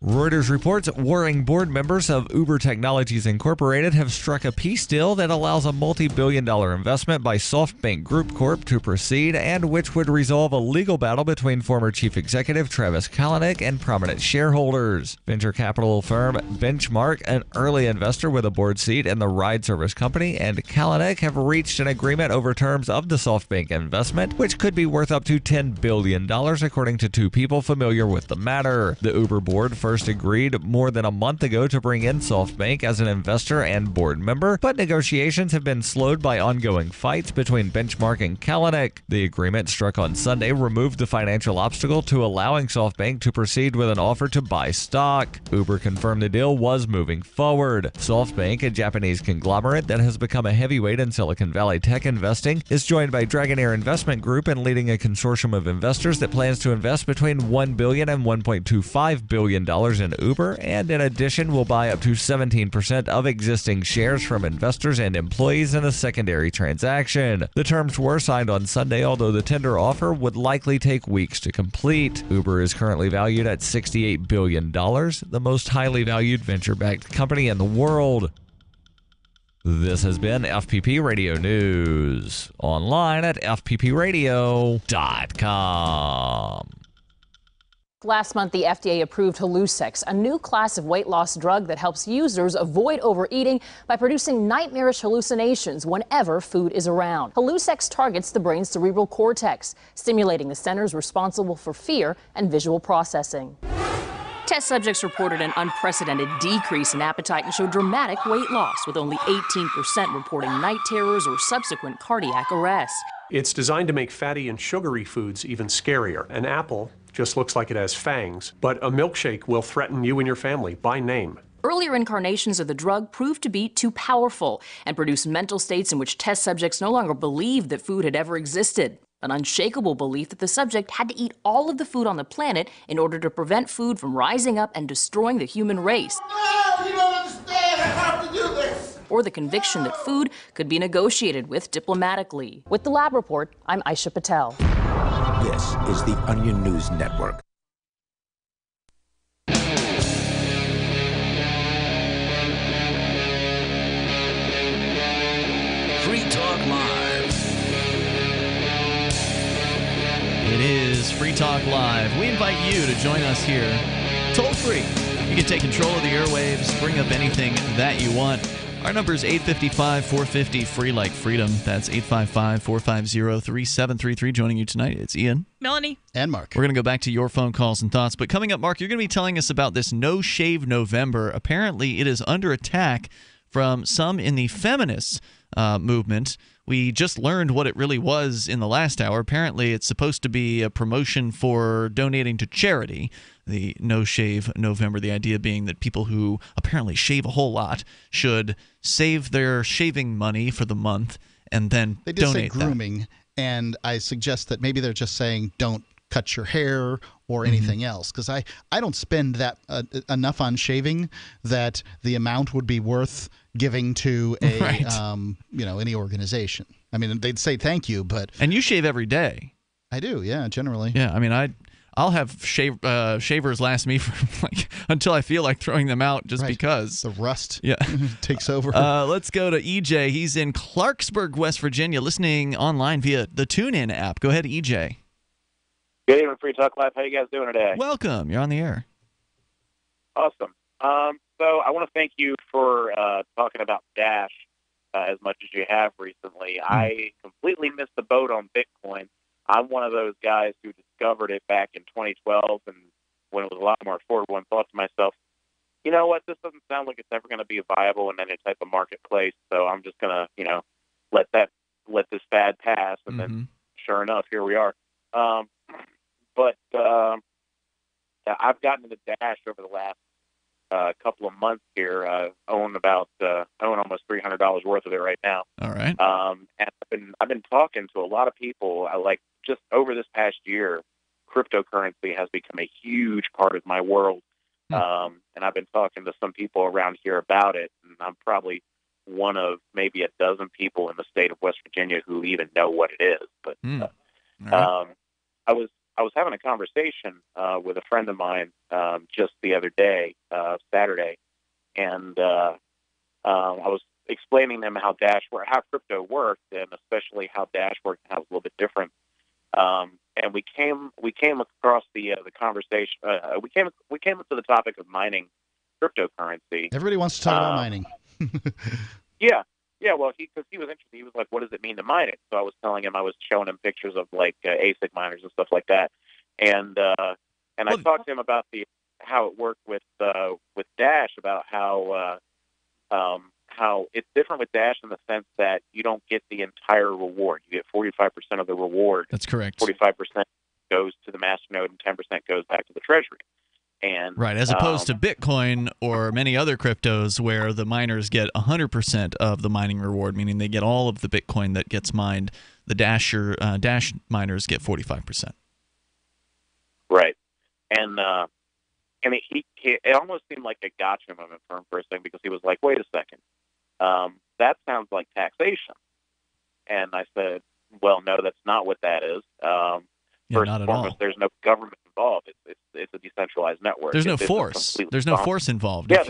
Reuters reports warring board members of Uber Technologies Incorporated have struck a peace deal that allows a multi-billion-dollar investment by SoftBank Group Corp to proceed, and which would resolve a legal battle between former chief executive Travis Kalanick and prominent shareholders. Venture capital firm Benchmark, an early investor with a board seat in the ride service company, and Kalanick have reached an agreement over terms of the SoftBank investment, which could be worth up to $10 billion, according to two people familiar with the matter. The Uber board first agreed more than a month ago to bring in SoftBank as an investor and board member, but negotiations have been slowed by ongoing fights between Benchmark and Kalanick. The agreement struck on Sunday removed the financial obstacle to allowing SoftBank to proceed with an offer to buy stock. Uber confirmed the deal was moving forward. SoftBank, a Japanese conglomerate that has become a heavyweight in Silicon Valley tech investing, is joined by Dragonair Investment Group in leading a consortium of investors that plans to invest between $1 billion and $1.25 billion in Uber, and in addition will buy up to 17% of existing shares from investors and employees in a secondary transaction. The terms were signed on Sunday, although the tender offer would likely take weeks to complete. Uber is currently valued at $68 billion, the most highly valued venture-backed company in the world. This has been FPP Radio News, online at fppradio.com. Last month, the FDA approved Hallucex, a new class of weight loss drug that helps users avoid overeating by producing nightmarish hallucinations whenever food is around. Hallucex targets the brain's cerebral cortex, stimulating the centers responsible for fear and visual processing. Test subjects reported an unprecedented decrease in appetite and showed dramatic weight loss, with only 18% reporting night terrors or subsequent cardiac arrest. It's designed to make fatty and sugary foods even scarier. An apple just looks like it has fangs, but a milkshake will threaten you and your family by name. Earlier incarnations of the drug proved to be too powerful and produced mental states in which test subjects no longer believed that food had ever existed. An unshakable belief that the subject had to eat all of the food on the planet in order to prevent food from rising up and destroying the human race. No, you don't understand. I have to do this. Or the conviction that food could be negotiated with diplomatically. With the Lab Report, I'm Aisha Patel. This is the Onion News Network. Free Talk Live. It is Free Talk Live. We invite you to join us here, toll free. You can take control of the airwaves, bring up anything that you want. Our number is 855-450, free like freedom. That's 855-450-3733. Joining you tonight, it's Ian, Melanie, and Mark. We're going to go back to your phone calls and thoughts. But coming up, Mark, you're going to be telling us about this No Shave November. Apparently, it is under attack from some in the feminist movement. We just learned what it really was in the last hour. Apparently, it's supposed to be a promotion for donating to charity. The No Shave November, the idea being that people who apparently shave a whole lot should save their shaving money for the month and then they did donate say grooming, and I suggest that maybe they're just saying don't cut your hair or anything else, because I don't spend that enough on shaving that the amount would be worth giving to a any organization. I mean, they'd say thank you, but and you shave every day. I do, yeah, generally. Yeah, I mean, I'll have shavers last me for until I feel like throwing them out just because the rust takes over. Let's go to EJ. He's in Clarksburg, West Virginia, listening online via the TuneIn app. Go ahead, EJ. Good evening, Free Talk Live. How you guys doing today? Welcome. You're on the air. Awesome. So I want to thank you for talking about Dash as much as you have recently. I completely missed the boat on Bitcoin. I'm one of those guys who discovered it back in 2012, and when it was a lot more affordable, and thought to myself, you know what, this doesn't sound like it's ever going to be viable in any type of marketplace, so I'm just going to, let this fad pass, and then sure enough, here we are. But I've gotten into Dash over the last couple of months here. I own almost $300 worth of it right now. All right. And I've been talking to a lot of people. Just over this past year, cryptocurrency has become a huge part of my world. And I've been talking to some people around here about it, and I'm probably one of maybe a dozen people in the state of West Virginia who even know what it is. But I was having a conversation with a friend of mine just the other day, Saturday, and I was explaining to them how crypto worked, and especially how Dash worked and how it was a little bit different. And we came across the conversation. We came up to the topic of mining cryptocurrency. Everybody wants to talk about mining. Yeah. Well, because he was interested. He was like, "What does it mean to mine it?" So I was telling him, I was showing him pictures of ASIC miners and stuff like that, and I talked to him about how it worked with Dash, about how it's different with Dash in the sense that you don't get the entire reward. You get 45% of the reward. That's correct. 45% goes to the masternode and 10% goes back to the treasury. And right, as opposed to Bitcoin or many other cryptos where the miners get 100% of the mining reward, meaning they get all of the Bitcoin that gets mined. The Dash miners get 45%. Right, and it almost seemed like a gotcha moment for him for a second, because he was like, "Wait a second, that sounds like taxation." And I said, "Well, no, that's not what that is. First and foremost, there's no government involved. It's a decentralized network. There's no force. There's no force involved. Yeah,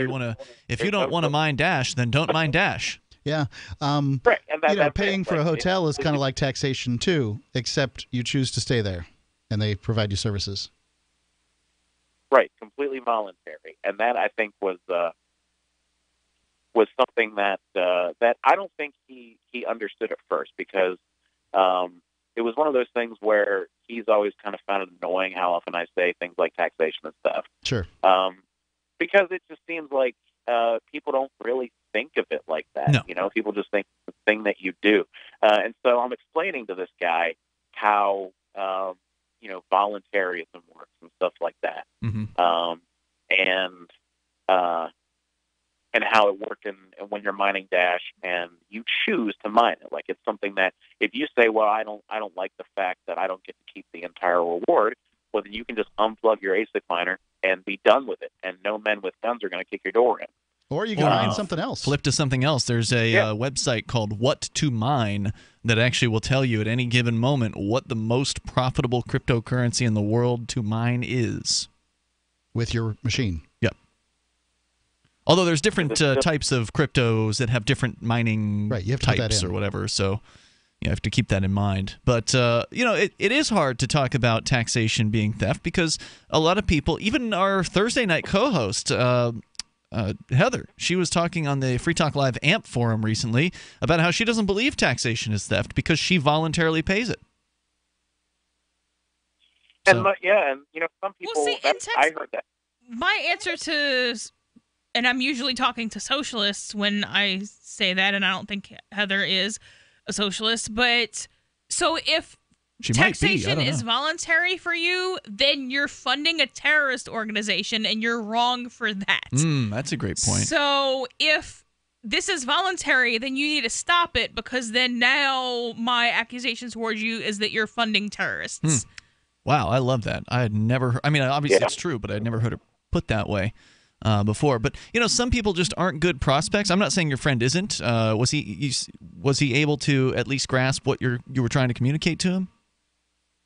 if you don't want to mine Dash, then don't mine Dash." Yeah. Right. And paying for a hotel is kind of like taxation too, except you choose to stay there, and they provide you services. Right. Completely voluntary, and that I think was something that I don't think he understood at first, because it was one of those things where he's always kind of found it annoying how often I say things like taxation and stuff. Sure. Because it just seems like people don't really think of it like that. No. You know, people just think it's the thing that you do. And so I'm explaining to this guy how, voluntarism works and stuff like that. Mm-hmm. And how it worked when you're mining Dash and you choose to mine it. Like, it's something that if you say, well, I don't like the fact that I don't get to keep the entire reward, well, then you can just unplug your ASIC miner and be done with it, and no men with guns are going to kick your door in. Or you can mine something else. Flip to something else. There's a website called What to Mine that actually will tell you at any given moment what the most profitable cryptocurrency in the world to mine is. With your machine. Yep. Although there's different types of cryptos that have different mining types or whatever, so you have to keep that in mind. But, it is hard to talk about taxation being theft, because a lot of people, even our Thursday night co-host, Heather, she was talking on the Free Talk Live AMP forum recently about how she doesn't believe taxation is theft because she voluntarily pays it. And some people, I heard that. My answer to, and I'm usually talking to socialists when I say that, and I don't think Heather is a socialist, but so if taxation is voluntary for you, then you're funding a terrorist organization, and you're wrong for that. That's a great point. So if this is voluntary, then you need to stop it, because then now my accusation towards you is that you're funding terrorists. Wow, I love that. I had never. I mean, obviously it's true, but I'd never heard it put that way before. But some people just aren't good prospects. I'm not saying your friend isn't. Was he able to at least grasp what you were trying to communicate to him?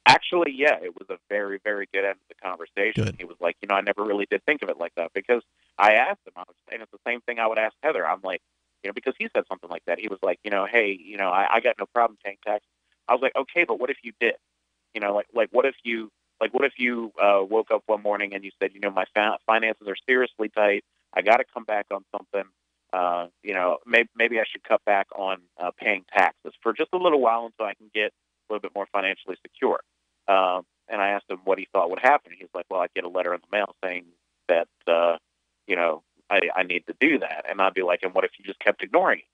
Actually, yeah, it was a very, very good end to the conversation. Good. He was like, I never really did think of it like that, because I asked him, and it's the same thing I would ask Heather. I'm like, because he said something like that. He was like, hey, I got no problem paying taxes. I was like, okay, but what if you did? What if you woke up one morning and you said, my finances are seriously tight. I got to come back on something. Maybe I should cut back on paying taxes for just a little while until I can get a little bit more financially secure. And I asked him what he thought would happen. He's like, well, I'd get a letter in the mail saying that, I need to do that. And I'd be like, and what if you just kept ignoring it?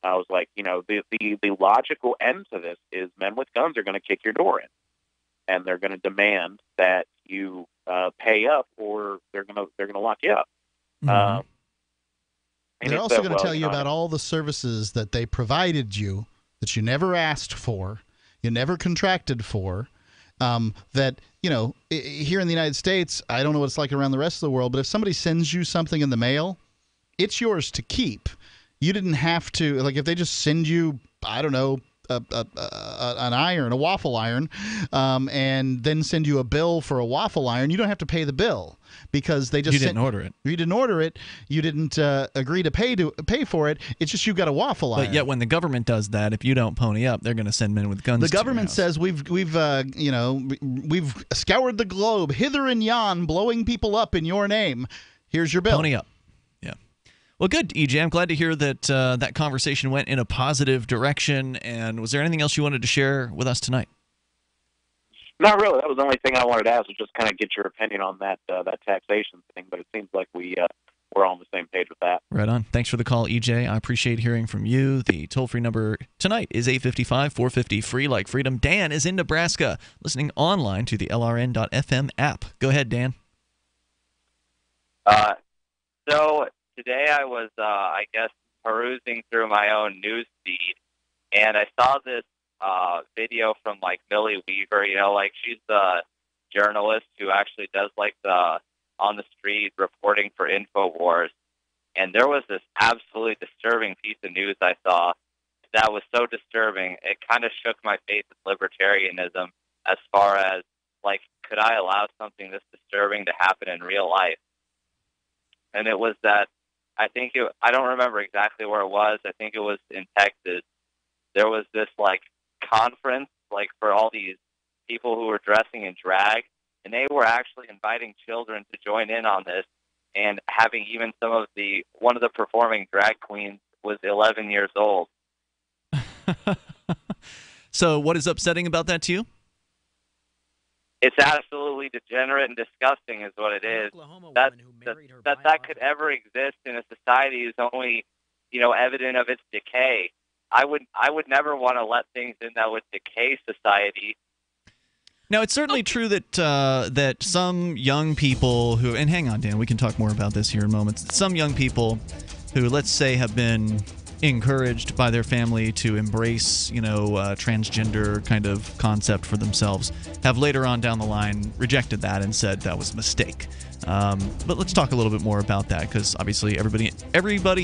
I was like, the logical end to this is men with guns are going to kick your door in, and they're going to demand that you pay up, or they're going to lock you up. They're also going to tell you about all the services that they provided you that you never asked for, you never contracted for. That, here in the United States, I don't know what it's like around the rest of the world, but if somebody sends you something in the mail, it's yours to keep. You didn't have to, like, if they just send you, I don't know, an iron, a waffle iron, and then send you a bill for a waffle iron, you don't have to pay the bill, because they just didn't order it. You didn't order it. You didn't agree to pay for it. It's just you got a waffle iron. But yet, when the government does that, if you don't pony up, they're going to send men with guns. The government says we've scoured the globe hither and yon, blowing people up in your name. Here's your bill. Pony up. Well, good, EJ. I'm glad to hear that that conversation went in a positive direction. And was there anything else you wanted to share with us tonight? Not really. That was the only thing I wanted to ask, was just kind of get your opinion on that that taxation thing. But it seems like we're all on the same page with that. Right on. Thanks for the call, EJ. I appreciate hearing from you. The toll-free number tonight is 855-450-FREE like freedom. Dan is in Nebraska, listening online to the LRN.FM app. Go ahead, Dan. So today I was, I guess, perusing through my own news feed, and I saw this video from like Millie Weaver. You know, like she's the journalist who actually does like the on the street reporting for InfoWars. And there was this absolutely disturbing piece of news I saw that was so disturbing, it kind of shook my faith in libertarianism as far as, like, could I allow something this disturbing to happen in real life? And it was that, I don't remember exactly where it was. I think it was in Texas. There was this, like, conference, like, for all these people who were dressing in drag, and they were actually inviting children to join in on this, and having even one of the performing drag queens was 11 years old. So what is upsetting about that to you? It's absolutely degenerate and disgusting is what it is. That could ever exist in a society is only, evident of its decay. I would never want to let things in that would decay society. Now, it's certainly true that that some young people who, and hang on, Dan, we can talk more about this here in moments. Some young people who, let's say, have been encouraged by their family to embrace, transgender kind of concept for themselves, have later on down the line rejected that and said that was a mistake. But let's talk a little bit more about that, because obviously everybody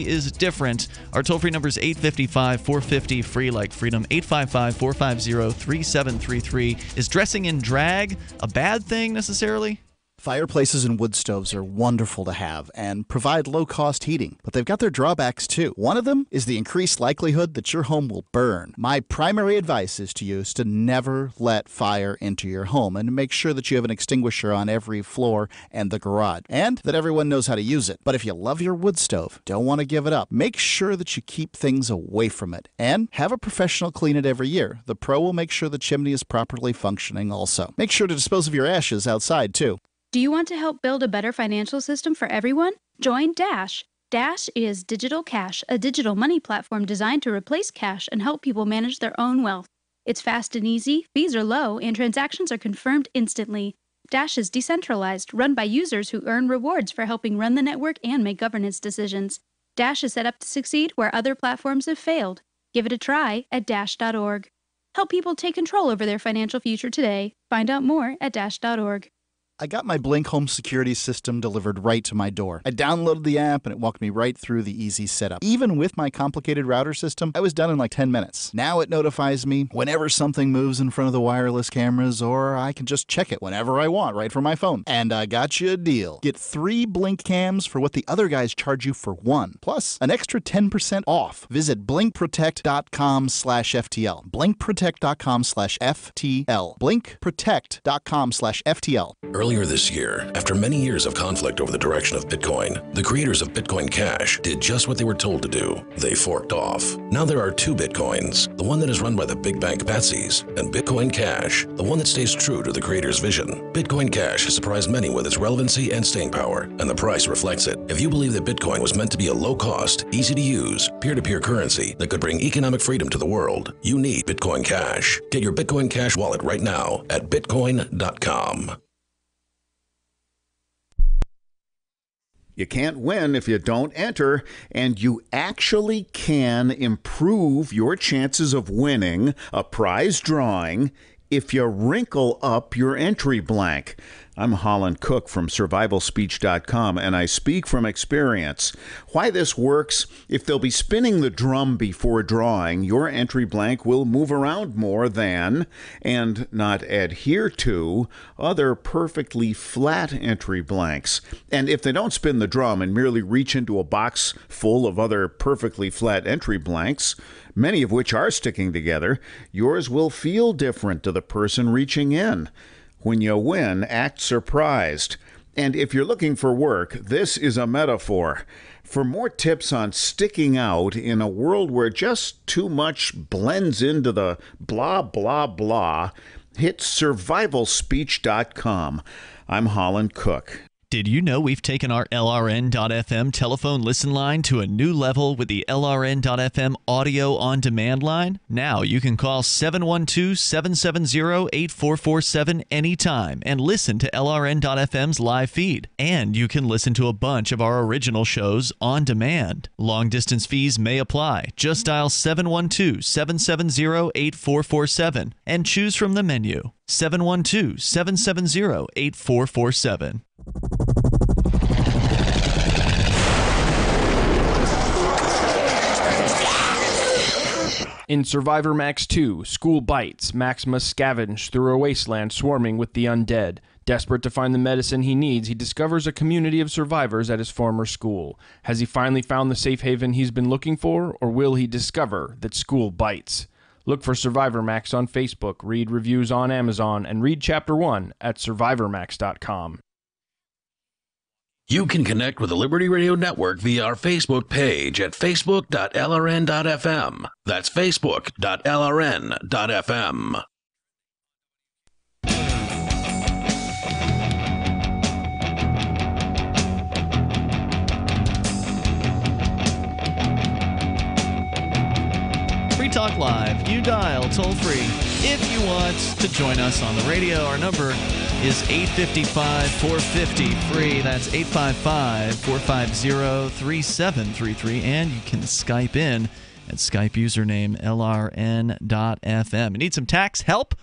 is different. Our toll-free number is 855-450-FREE like freedom, 855-450-3733. Is dressing in drag a bad thing necessarily? Fireplaces and wood stoves are wonderful to have and provide low-cost heating, but they've got their drawbacks too. One of them is the increased likelihood that your home will burn. My primary advice is to never let fire into your home, and make sure that you have an extinguisher on every floor and the garage, and that everyone knows how to use it. But if you love your wood stove, don't want to give it up, make sure that you keep things away from it, and have a professional clean it every year. The pro will make sure the chimney is properly functioning also. Make sure to dispose of your ashes outside too. Do you want to help build a better financial system for everyone? Join Dash. Dash is Digital Cash, a digital money platform designed to replace cash and help people manage their own wealth. It's fast and easy, fees are low, and transactions are confirmed instantly. Dash is decentralized, run by users who earn rewards for helping run the network and make governance decisions. Dash is set up to succeed where other platforms have failed. Give it a try at dash.org. Help people take control over their financial future today. Find out more at dash.org. I got my Blink home security system delivered right to my door. I downloaded the app and it walked me right through the easy setup. Even with my complicated router system, I was done in like 10 minutes. Now it notifies me whenever something moves in front of the wireless cameras, or I can just check it whenever I want right from my phone. And I got you a deal. Get 3 Blink cams for what the other guys charge you for 1, plus an extra 10% off. Visit blinkprotect.com/FTL. blinkprotect.com/FTL. blinkprotect.com/FTL. Earlier this year, after many years of conflict over the direction of Bitcoin, the creators of Bitcoin Cash did just what they were told to do. They forked off. Now there are 2 Bitcoins, the one that is run by the big bank patsies, and Bitcoin Cash, the one that stays true to the creator's vision. Bitcoin Cash has surprised many with its relevancy and staying power, and the price reflects it. If you believe that Bitcoin was meant to be a low-cost, easy-to-use, peer-to-peer currency that could bring economic freedom to the world, you need Bitcoin Cash. Get your Bitcoin Cash wallet right now at bitcoin.com. You can't win if you don't enter, and you actually can improve your chances of winning a prize drawing if you wrinkle up your entry blank. I'm Holland Cook from survivalspeech.com, and I speak from experience. Why this works: if they'll be spinning the drum before drawing, your entry blank will move around more than, and not adhere to, other perfectly flat entry blanks. And if they don't spin the drum and merely reach into a box full of other perfectly flat entry blanks, many of which are sticking together, yours will feel different to the person reaching in. When you win, act surprised. And if you're looking for work, this is a metaphor. For more tips on sticking out in a world where just too much blends into the blah, blah, blah, hit survivalspeech.com. I'm Holland Cook. Did you know we've taken our LRN.FM telephone listen line to a new level with the LRN.FM audio on demand line? Now you can call 712-770-8447 anytime and listen to LRN.FM's live feed. And you can listen to a bunch of our original shows on demand. Long distance fees may apply. Just dial 712-770-8447 and choose from the menu. 712-770-8447. In Survivor Max 2, School Bites, Max must scavenge through a wasteland swarming with the undead. Desperate to find the medicine he needs, he discovers a community of survivors at his former school. Has he finally found the safe haven he's been looking for, or will he discover that school bites? Look for Survivor Max on Facebook, read reviews on Amazon, and read Chapter 1 at survivormax.com. You can connect with the Liberty Radio Network via our Facebook page at facebook.lrn.fm. That's facebook.lrn.fm. Free Talk Live. You dial toll free if you want to join us on the radio. Our number is 855-450-FREE. That's 855-450-3733. And you can Skype in at Skype username LRN.FM. You need some tax help?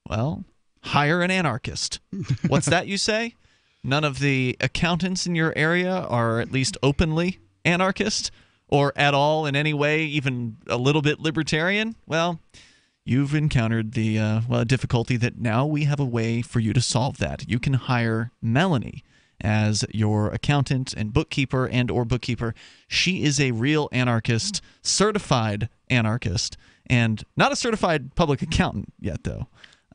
Well, hire an anarchist. What's that you say? None of the accountants in your area are at least openly anarchist or at all in any way even a little bit libertarian? Well, you've encountered the difficulty that now we have a way for you to solve that. You can hire Melanie as your accountant and bookkeeper or bookkeeper. She is a real anarchist, certified anarchist, and not a certified public accountant yet, though.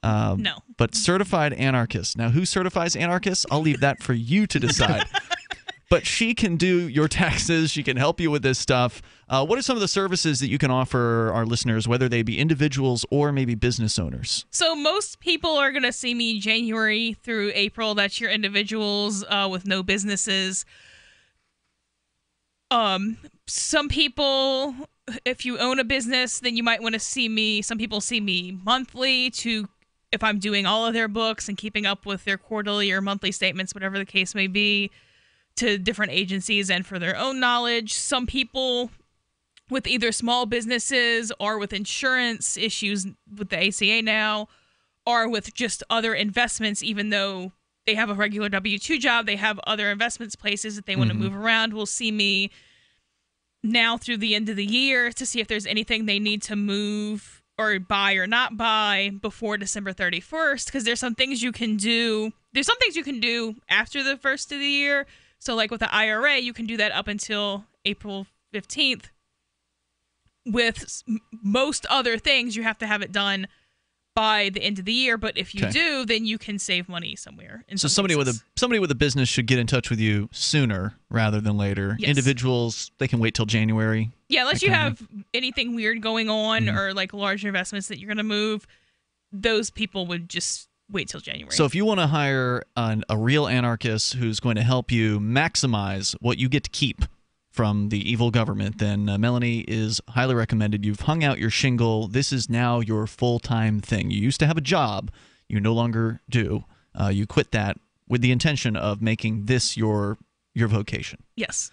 No. But certified anarchist. Now, who certifies anarchists? I'll leave that for you to decide. But she can do your taxes. She can help you with this stuff. What are some of the services that you can offer our listeners, whether they be individuals or maybe business owners? So most people are going to see me January through April. That's your individuals with no businesses. Some people, if you own a business, then you might want to see me. Some people see me monthly if I'm doing all of their books and keeping up with their quarterly or monthly statements, whatever the case may be, to different agencies and for their own knowledge. Some people with either small businesses or with insurance issues with the ACA now, or with just other investments, even though they have a regular W-2 job, they have other investments places that they want to move around, will see me now through the end of the year to see if there's anything they need to move or buy or not buy before December 31st, because there's some things you can do. There's some things you can do after the first of the year. So like with the IRA, you can do that up until April 15th. With most other things, you have to have it done by the end of the year. But if you do, then you can save money somewhere. So somebody with a business should get in touch with you sooner rather than later. Yes. Individuals, they can wait till January. Yeah, unless you have anything weird going on or like large investments that you're going to move, those people would just wait till January. So if you want to hire a real anarchist who's going to help you maximize what you get to keep from the evil government, then Melanie is highly recommended. You've hung out your shingle. This is now your full-time thing. You used to have a job. You no longer do. You quit that with the intention of making this your vocation. Yes.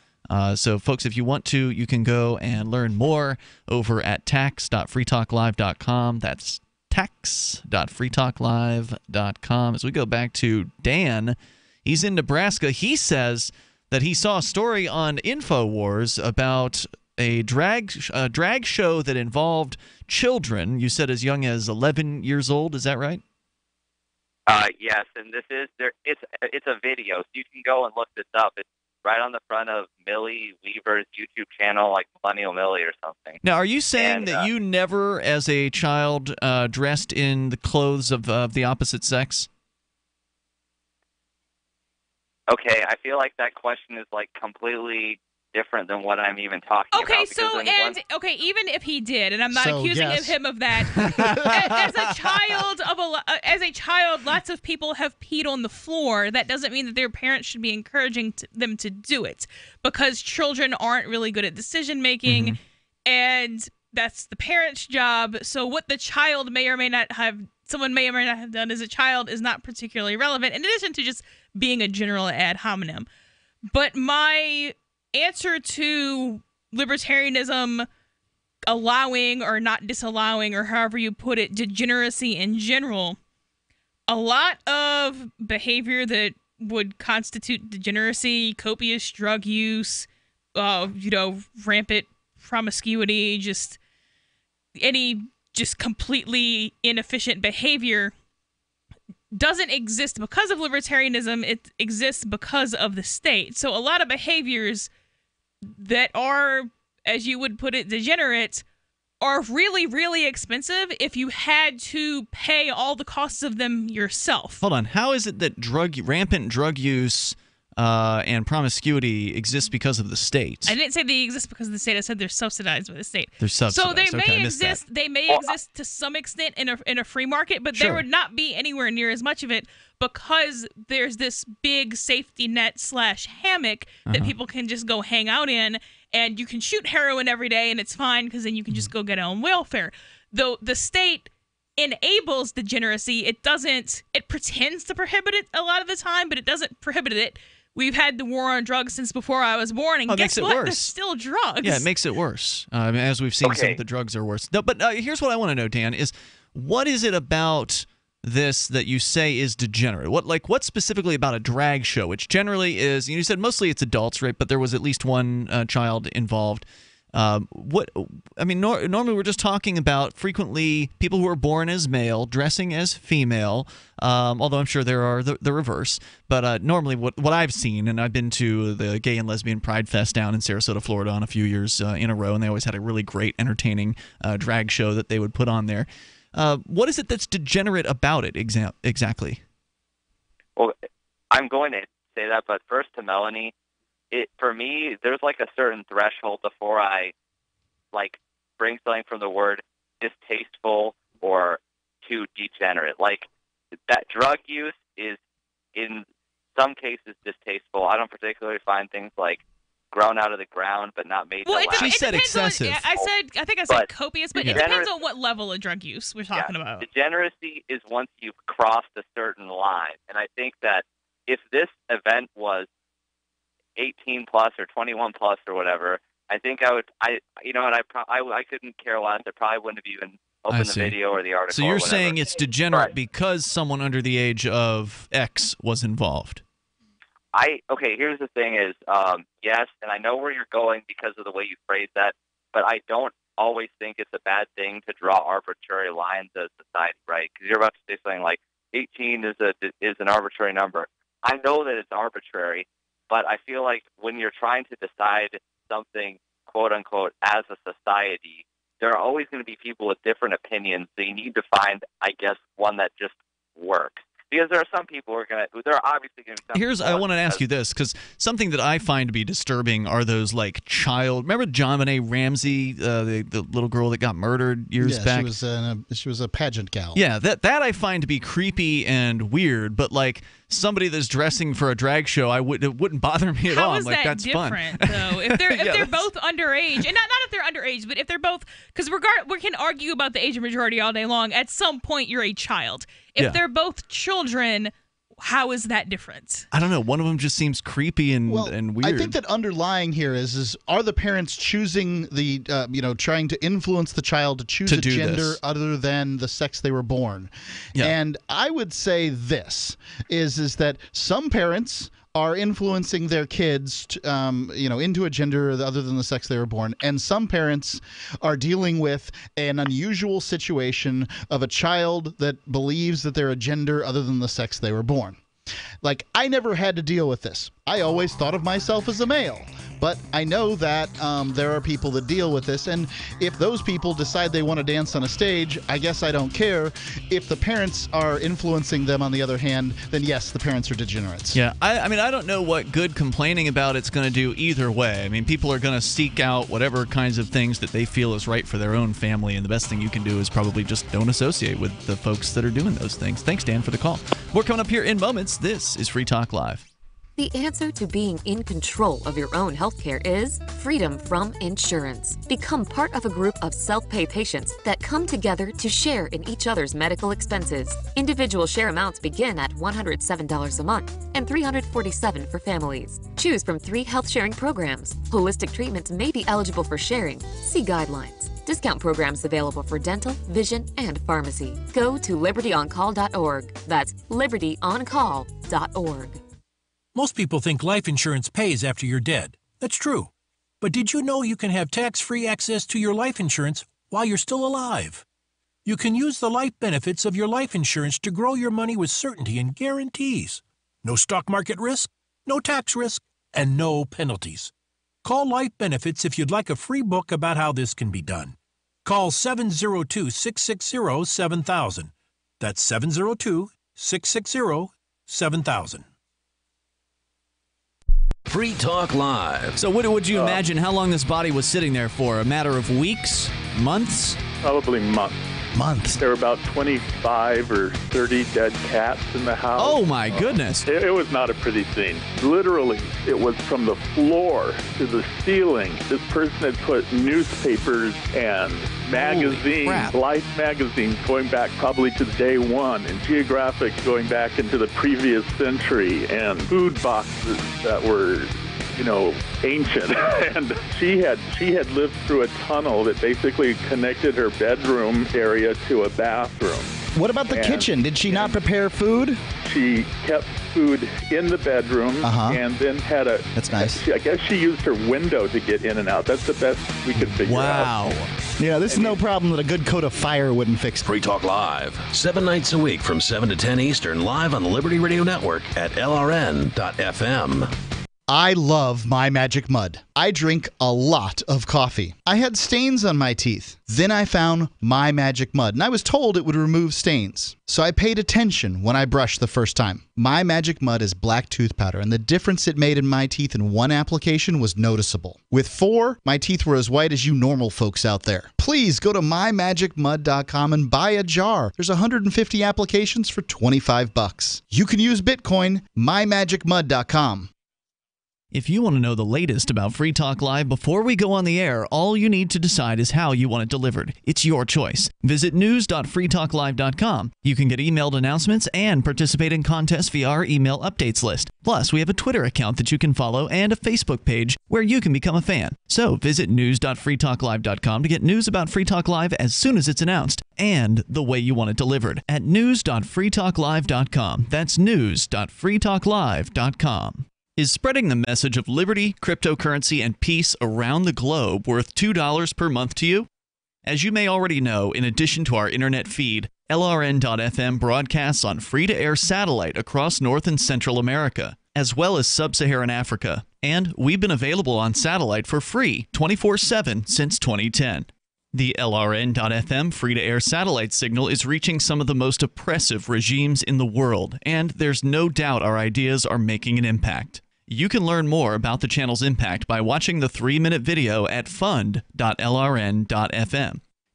So, folks, if you want to, you can go and learn more over at tax.freetalklive.com. That's tax.freetalklive.com. As we go back to Dan, he's in Nebraska. He says that he saw a story on InfoWars about a drag show that involved children. You said as young as 11 years old. Is that right? Yes, and this is there. It's a video, so you can go and look this up. It's right on the front of Millie Weaver's YouTube channel, like Millennial Millie or something. Now, are you saying that you never, as a child, dressed in the clothes of the opposite sex? Okay, I feel like that question is like completely different than what I'm even talking about. Okay, so even if he did, and I'm not accusing him of that, as a child, lots of people have peed on the floor. That doesn't mean that their parents should be encouraging them to do it, because children aren't really good at decision making, and that's the parent's job. So what the child may or may not have, someone may or may not have done as a child, is not particularly relevant, in addition to just being a general ad hominem. But my answer to libertarianism allowing or not disallowing, or however you put it, degeneracy in general, a lot of behavior that would constitute degeneracy, copious drug use, rampant promiscuity, just completely inefficient behavior doesn't exist because of libertarianism. It exists because of the state. So a lot of behaviors that are, as you would put it, degenerate, are really, really expensive if you had to pay all the costs of them yourself. Hold on. How is it that rampant drug use and promiscuity exists because of the state? I didn't say they exist because of the state. I said they're subsidized by the state. They're subsidized. So they may exist. They may exist to some extent in a free market, but there would not be anywhere near as much of it because there's this big safety net / hammock that people can just go hang out in, and you can shoot heroin every day and it's fine because then you can just go get on welfare. Though the state enables degeneracy, it doesn't. It pretends to prohibit it a lot of the time, but it doesn't prohibit it. We've had the war on drugs since before I was born, and guess what? There's still drugs. Yeah, it makes it worse. As we've seen, some of the drugs are worse. No, but here's what I want to know, Dan, is what is it about this that you say is degenerate? What specifically about a drag show, which generally is, you said mostly it's adults, right? But there was at least one child involved. Normally we're just talking about frequently people who are born as male dressing as female, although I'm sure there are the reverse. But normally what I've seen, and I've been to the Gay and Lesbian Pride Fest down in Sarasota, Florida on a few years in a row, and they always had a really great, entertaining drag show that they would put on there. What is it that's degenerate about it exactly? Well, I'm going to say that, but first to Melanie. For me, there's like a certain threshold before I bring something from the word distasteful or too degenerate. Like that drug use is in some cases distasteful. I don't particularly find things like grown out of the ground but not made. Well, she said excessive. I think I said copious, but it depends on what level of drug use we're talking about. Degeneracy is once you've crossed a certain line, and I think that if this event was 18 plus or 21 plus or whatever, I think I couldn't care less. I probably wouldn't have even opened the video or the article. So you're saying it's degenerate because someone under the age of X was involved? Here's the thing is, yes, and I know where you're going because of the way you phrase that, but I don't always think it's a bad thing to draw arbitrary lines as society, right? Because you're about to say something like 18 is an arbitrary number. I know that it's arbitrary, but I feel like when you're trying to decide something, quote unquote, as a society, there are always going to be people with different opinions. So you need to find, I guess, one that just works. Because there are some people there are obviously going to be some I want to ask you this, because something that I find to be disturbing are those remember JonBenet Ramsey, the little girl that got murdered years back? She was a pageant gal. Yeah, that I find to be creepy and weird, but somebody that's dressing for a drag show, it wouldn't bother me at all. How is that that's different, fun. though? If they're both underage, and not if they're underage, but if they're both, because we can argue about the age of majority all day long. At some point, you're a child. If they're both children, how is that different? I don't know. One of them just seems creepy and weird. I think that underlying here is are the parents choosing trying to influence the child to choose a gender other than the sex they were born? Yeah. And I would say this is that some parents are influencing their kids, into a gender other than the sex they were born, and some parents are dealing with an unusual situation of a child that believes that they're a gender other than the sex they were born. I never had to deal with this. I always thought of myself as a male. But I know that there are people that deal with this, and if those people decide they want to dance on a stage, I guess I don't care. If the parents are influencing them, on the other hand, then yes, the parents are degenerates. Yeah, I mean, I don't know what good complaining about it's going to do either way. I mean, people are going to seek out whatever kinds of things that they feel is right for their own family, and the best thing you can do is probably just don't associate with the folks that are doing those things. Thanks, Dan, for the call. More coming up here in moments. This is Free Talk Live. The answer to being in control of your own healthcare is freedom from insurance. Become part of a group of self-pay patients that come together to share in each other's medical expenses. Individual share amounts begin at $107 a month and $347 for families. Choose from 3 health-sharing programs. Holistic treatments may be eligible for sharing. See guidelines. Discount programs available for dental, vision, and pharmacy. Go to libertyoncall.org. That's libertyoncall.org. Most people think life insurance pays after you're dead. That's true. But did you know you can have tax-free access to your life insurance while you're still alive? You can use the life benefits of your life insurance to grow your money with certainty and guarantees. No stock market risk, no tax risk, and no penalties. Call Life Benefits if you'd like a free book about how this can be done. Call 702-660-7000. That's 702-660-7000. Free Talk Live. So what would you imagine how long this body was sitting there for? A matter of weeks? Months? Probably months. Months. There were about 25 or 30 dead cats in the house. Oh, my goodness. It was not a pretty scene. Literally, it was from the floor to the ceiling. This person had put newspapers and magazines, Life magazines, going back probably to day one, and Geographic going back into the previous century, and food boxes that were, ancient. And she had lived through a tunnel that basically connected her bedroom area to a bathroom. What about the kitchen? Did she not prepare food? She kept food in the bedroom and then had a... That's nice. I guess she used her window to get in and out. That's the best we could figure out. Wow. Yeah, this is no problem that a good coat of fire wouldn't fix. Free Talk Live, 7 nights a week from 7 to 10 Eastern, live on the Liberty Radio Network at LRN.FM. I love My Magic Mud. I drink a lot of coffee. I had stains on my teeth. Then I found My Magic Mud, and I was told it would remove stains. So I paid attention when I brushed the first time. My Magic Mud is black tooth powder, and the difference it made in my teeth in one application was noticeable. With 4, my teeth were as white as you normal folks out there. Please go to mymagicmud.com and buy a jar. There's 150 applications for $25. You can use Bitcoin, mymagicmud.com. If you want to know the latest about Free Talk Live before we go on the air, all you need to decide is how you want it delivered. It's your choice. Visit news.freetalklive.com. You can get emailed announcements and participate in contests via our email updates list. Plus, we have a Twitter account that you can follow and a Facebook page where you can become a fan. So visit news.freetalklive.com to get news about Free Talk Live as soon as it's announced and the way you want it delivered at news.freetalklive.com. That's news.freetalklive.com. Is spreading the message of liberty, cryptocurrency, and peace around the globe worth $2 per month to you? As you may already know, in addition to our internet feed, LRN.FM broadcasts on free-to-air satellite across North and Central America, as well as Sub-Saharan Africa. And we've been available on satellite for free 24/7 since 2010. The LRN.FM free-to-air satellite signal is reaching some of the most oppressive regimes in the world, and there's no doubt our ideas are making an impact. You can learn more about the channel's impact by watching the 3-minute video at fund.lrn.fm.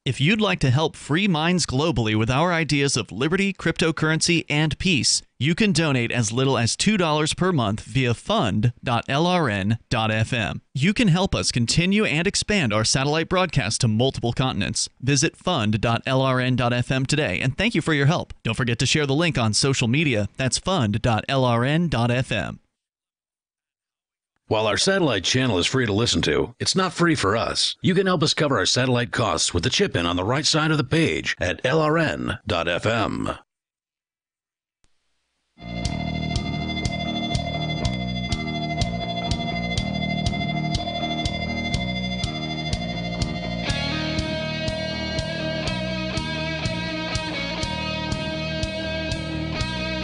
If you'd like to help free minds globally with our ideas of liberty, cryptocurrency, and peace, you can donate as little as $2 per month via fund.lrn.fm. You can help us continue and expand our satellite broadcast to multiple continents. Visit fund.lrn.fm today, and thank you for your help. Don't forget to share the link on social media. That's fund.lrn.fm. While our satellite channel is free to listen to, it's not free for us. You can help us cover our satellite costs with the chip-in on the right side of the page at lrn.fm.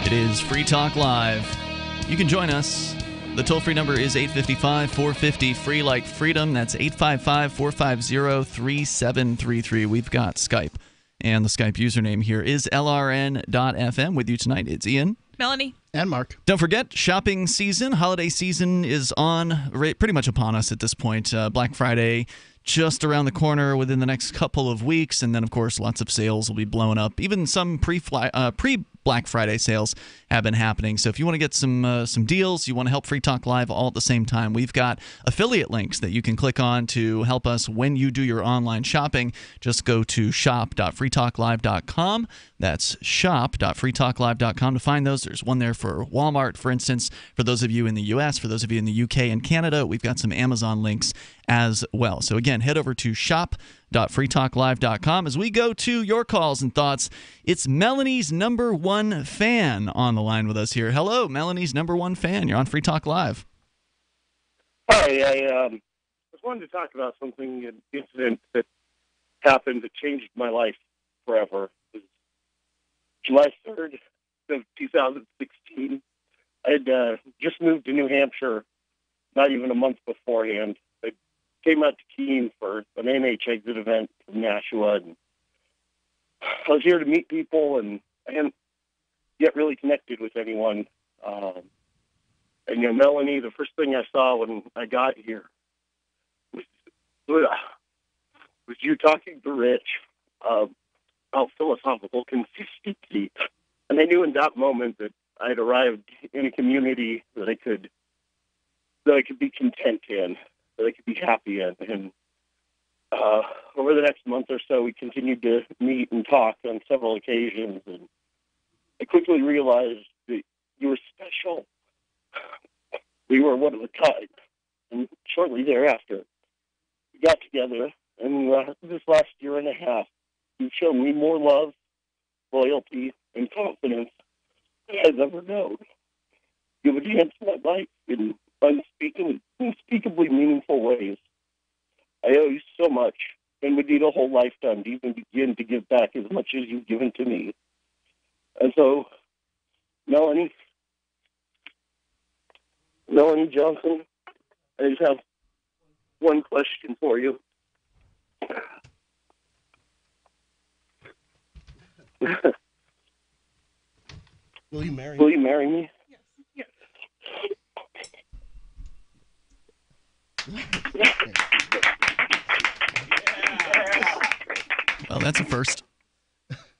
It is Free Talk Live. You can join us The toll-free number is 855-450-FREE like freedom. That's 855-450-3733. We've got Skype, and the Skype username here is LRN.FM. With you tonight, it's Ian, Melanie, and Mark. Don't forget, shopping season, holiday season is pretty much upon us at this point. Black Friday just around the corner within the next couple of weeks, and then, of course, lots of sales will be blowing up. Even some pre-Black Friday sales have been happening. So if you want to get some deals, you want to help Free Talk Live all at the same time, we've got affiliate links that you can click on to help us when you do your online shopping. Just go to shop.freetalklive.com. That's shop.freetalklive.com to find those. There's one there for Walmart, for instance. For those of you in the U.S., for those of you in the U.K. and Canada, we've got some Amazon links as well. So again, head over to shop.freetalklive.com. As we go to your calls and thoughts, it's Melanie's number one fan on the line with us here. Hello, Melanie's number one fan. You're on Free Talk Live. Hi, I was wanting to talk about something, an incident that happened that changed my life forever. It was July 3rd of 2016. I had just moved to New Hampshire not even a month beforehand. I came out to Keene for an NH exit event from Nashua, and I was here to meet people, and I hadn't yet really connected with anyone. And, Melanie, the first thing I saw when I got here was you talking to Rich about philosophical consistency. And I knew in that moment that I'd arrived in a community that I could be content in, that I could be happy in. And over the next month or so, we continued to meet and talk on several occasions. And I quickly realized that you were special. We were one of a kind. And shortly thereafter, we got together. And this last year and a half, you've shown me more love, loyalty, and confidence than I've ever known. You've enhanced my life in unspeakably meaningful ways. I owe you so much, and would need a whole lifetime to even begin to give back as much as you've given to me. And so, Melanie Johnson, I just have one question for you. Will you marry me? Yes. Well, that's a first.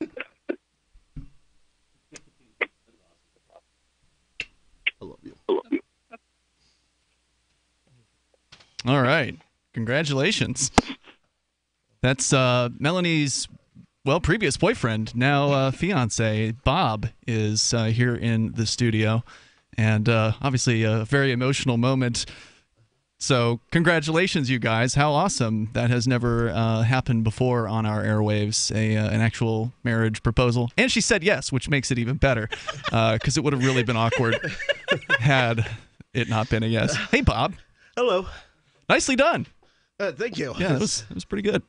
I love you. All right. Congratulations. That's Melanie's, previous boyfriend, now fiance, Bob, is here in the studio. And obviously a very emotional moment. So congratulations, you guys. How awesome. That has never happened before on our airwaves, an actual marriage proposal. And she said yes, which makes it even better, because it would have really been awkward had it not been a yes. Hey, Bob. Hello. Nicely done. Thank you. Yeah, it was pretty good.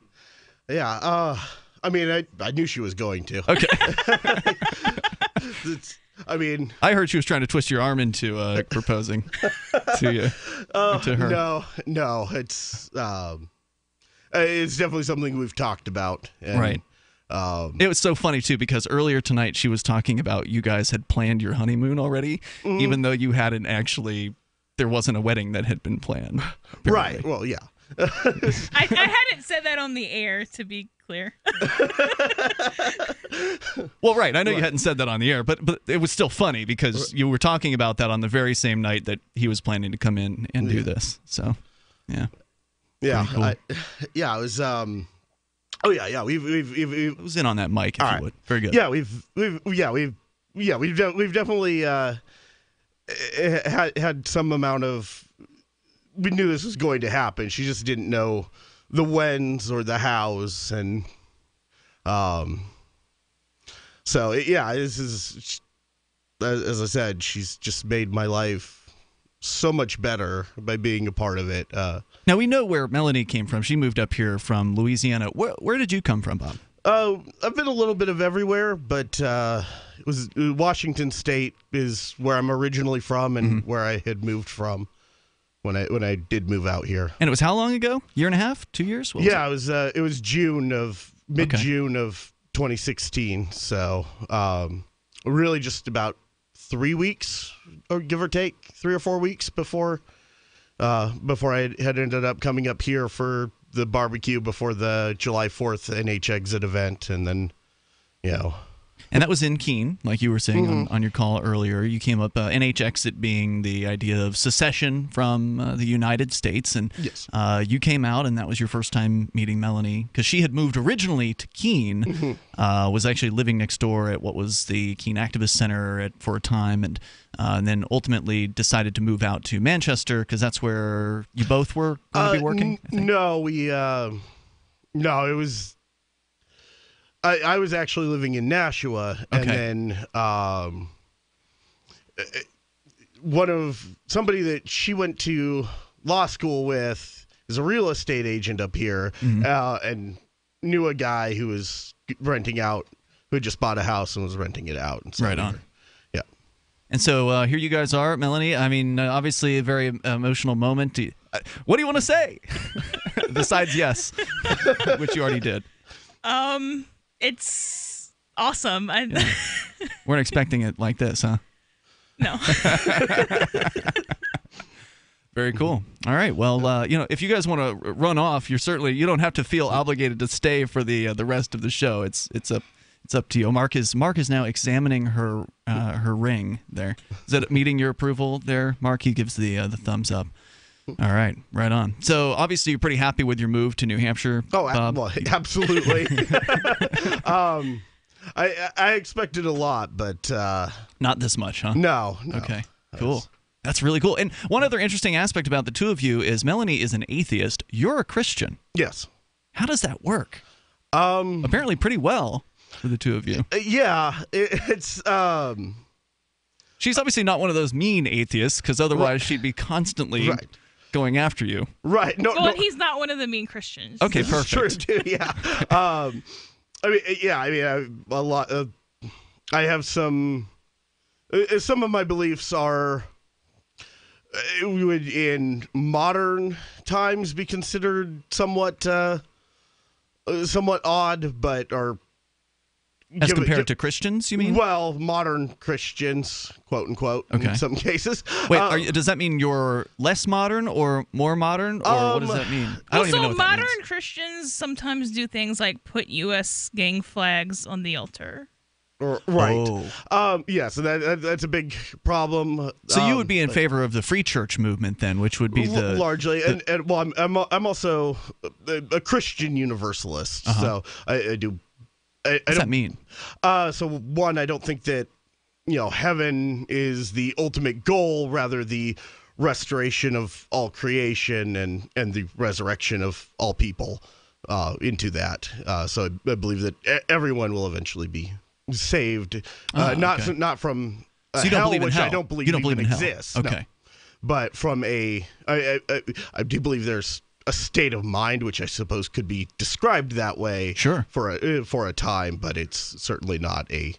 Yeah. I knew she was going to. Okay. I heard she was trying to twist your arm into proposing to you. To her. No. It's definitely something we've talked about. And, right. It was so funny, too, because earlier tonight she was talking about you guys had planned your honeymoon already, even though you hadn't actually, there wasn't a wedding that had been planned. Apparently. Right. Well, yeah. I hadn't said that on the air, to be clear. Well, right. I know you hadn't said that on the air, but it was still funny because you were talking about that on the very same night that he was planning to come in and do this. So, yeah. Yeah. Cool. It was. We've it was in on that mic, if you would. Very good. Yeah, we've definitely had some amount of. We knew this was going to happen. She just didn't know the whens or the hows, and this is, as I said, she's just made my life so much better by being a part of it. Now we know where Melanie came from. She moved up here from Louisiana. Where did you come from, Bob? I've been a little bit of everywhere, but Washington State is where I'm originally from and where I had moved from when I did move out here. And it was how long ago? Year and a half? 2 years? What was it was mid-June of 2016. So really just about 3 weeks, or give or take, 3 or 4 weeks before I had ended up coming up here for the barbecue before the July 4th NH Exit event, and then, And that was in Keene, like you were saying on your call earlier. You came up, NH Exit being the idea of secession from the United States, and yes. You came out, and that was your first time meeting Melanie, because she had moved originally to Keene, was actually living next door at what was the Keene Activist Center for a time, and then ultimately decided to move out to Manchester, because that's where you both were going to be working? No, it was... I was actually living in Nashua, and then somebody that she went to law school with is a real estate agent up here, and knew a guy who was renting out, who had just bought a house and was renting it out. And so right on. Yeah. And so here you guys are, Melanie. I mean, obviously a very emotional moment. What do you want to say? Besides yes, which you already did. It's awesome. Weren't expecting it like this, huh? No. Very cool. All right. Well, if you guys want to run off, you don't have to feel obligated to stay for the rest of the show. It's up to you. Mark is now examining her ring there. Is that meeting your approval there, Mark? He gives the thumbs up. All right, right on. So obviously you're pretty happy with your move to New Hampshire. Oh, well, absolutely. I expected a lot, but not this much, huh? No. Okay, cool. That's really cool. And one other interesting aspect about the two of you is Melanie is an atheist. You're a Christian. Yes. How does that work? Apparently pretty well for the two of you. Yeah, it's. She's obviously not one of those mean atheists, because otherwise she'd be constantly going after you. Right. No. Well, he's not one of the mean Christians. Okay, perfect. True, too, yeah. I have some of my beliefs are would in modern times be considered somewhat odd, but are as compared to Christians, you mean? Well, modern Christians, quote unquote, in some cases. Wait, does that mean you're less modern or more modern, or what does that mean? I don't even know what that modern means. Christians sometimes do things like put U.S. gang flags on the altar. Right. Yeah, so that's a big problem. So you would be in favor of the free church movement then, which would be largely, and I'm also a Christian universalist, so I do. What does that mean? So one, I don't think that heaven is the ultimate goal, rather the restoration of all creation and the resurrection of all people into that. So I believe that everyone will eventually be saved, not from so you don't hell, believe in which hell. I don't believe you don't believe in exists. Hell. Okay, no. But from I do believe there's a state of mind, which I suppose could be described that way. Sure. For a time, but it's certainly not a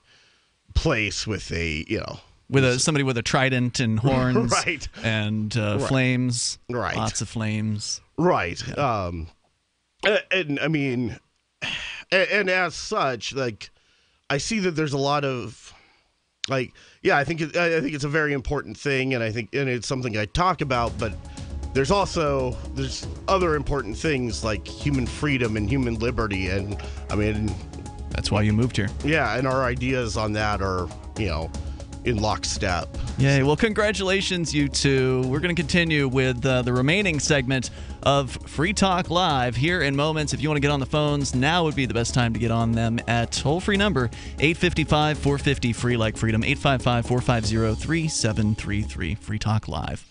place with somebody with a trident and horns, right, and flames, right, lots of flames, right. Yeah. And I mean, and as such, like, I see that there's a lot of, like, I think it's a very important thing, and it's something I talk about, but there's other important things like human freedom and human liberty, and I mean, that's why you moved here. Yeah, and our ideas on that are, in lockstep. Yay. Well, congratulations, you two. We're going to continue with the remaining segment of Free Talk Live here in moments. If you want to get on the phones, now would be the best time to get on them at toll-free number 855-450-FREE like freedom, 855-450-3733. Free Talk Live.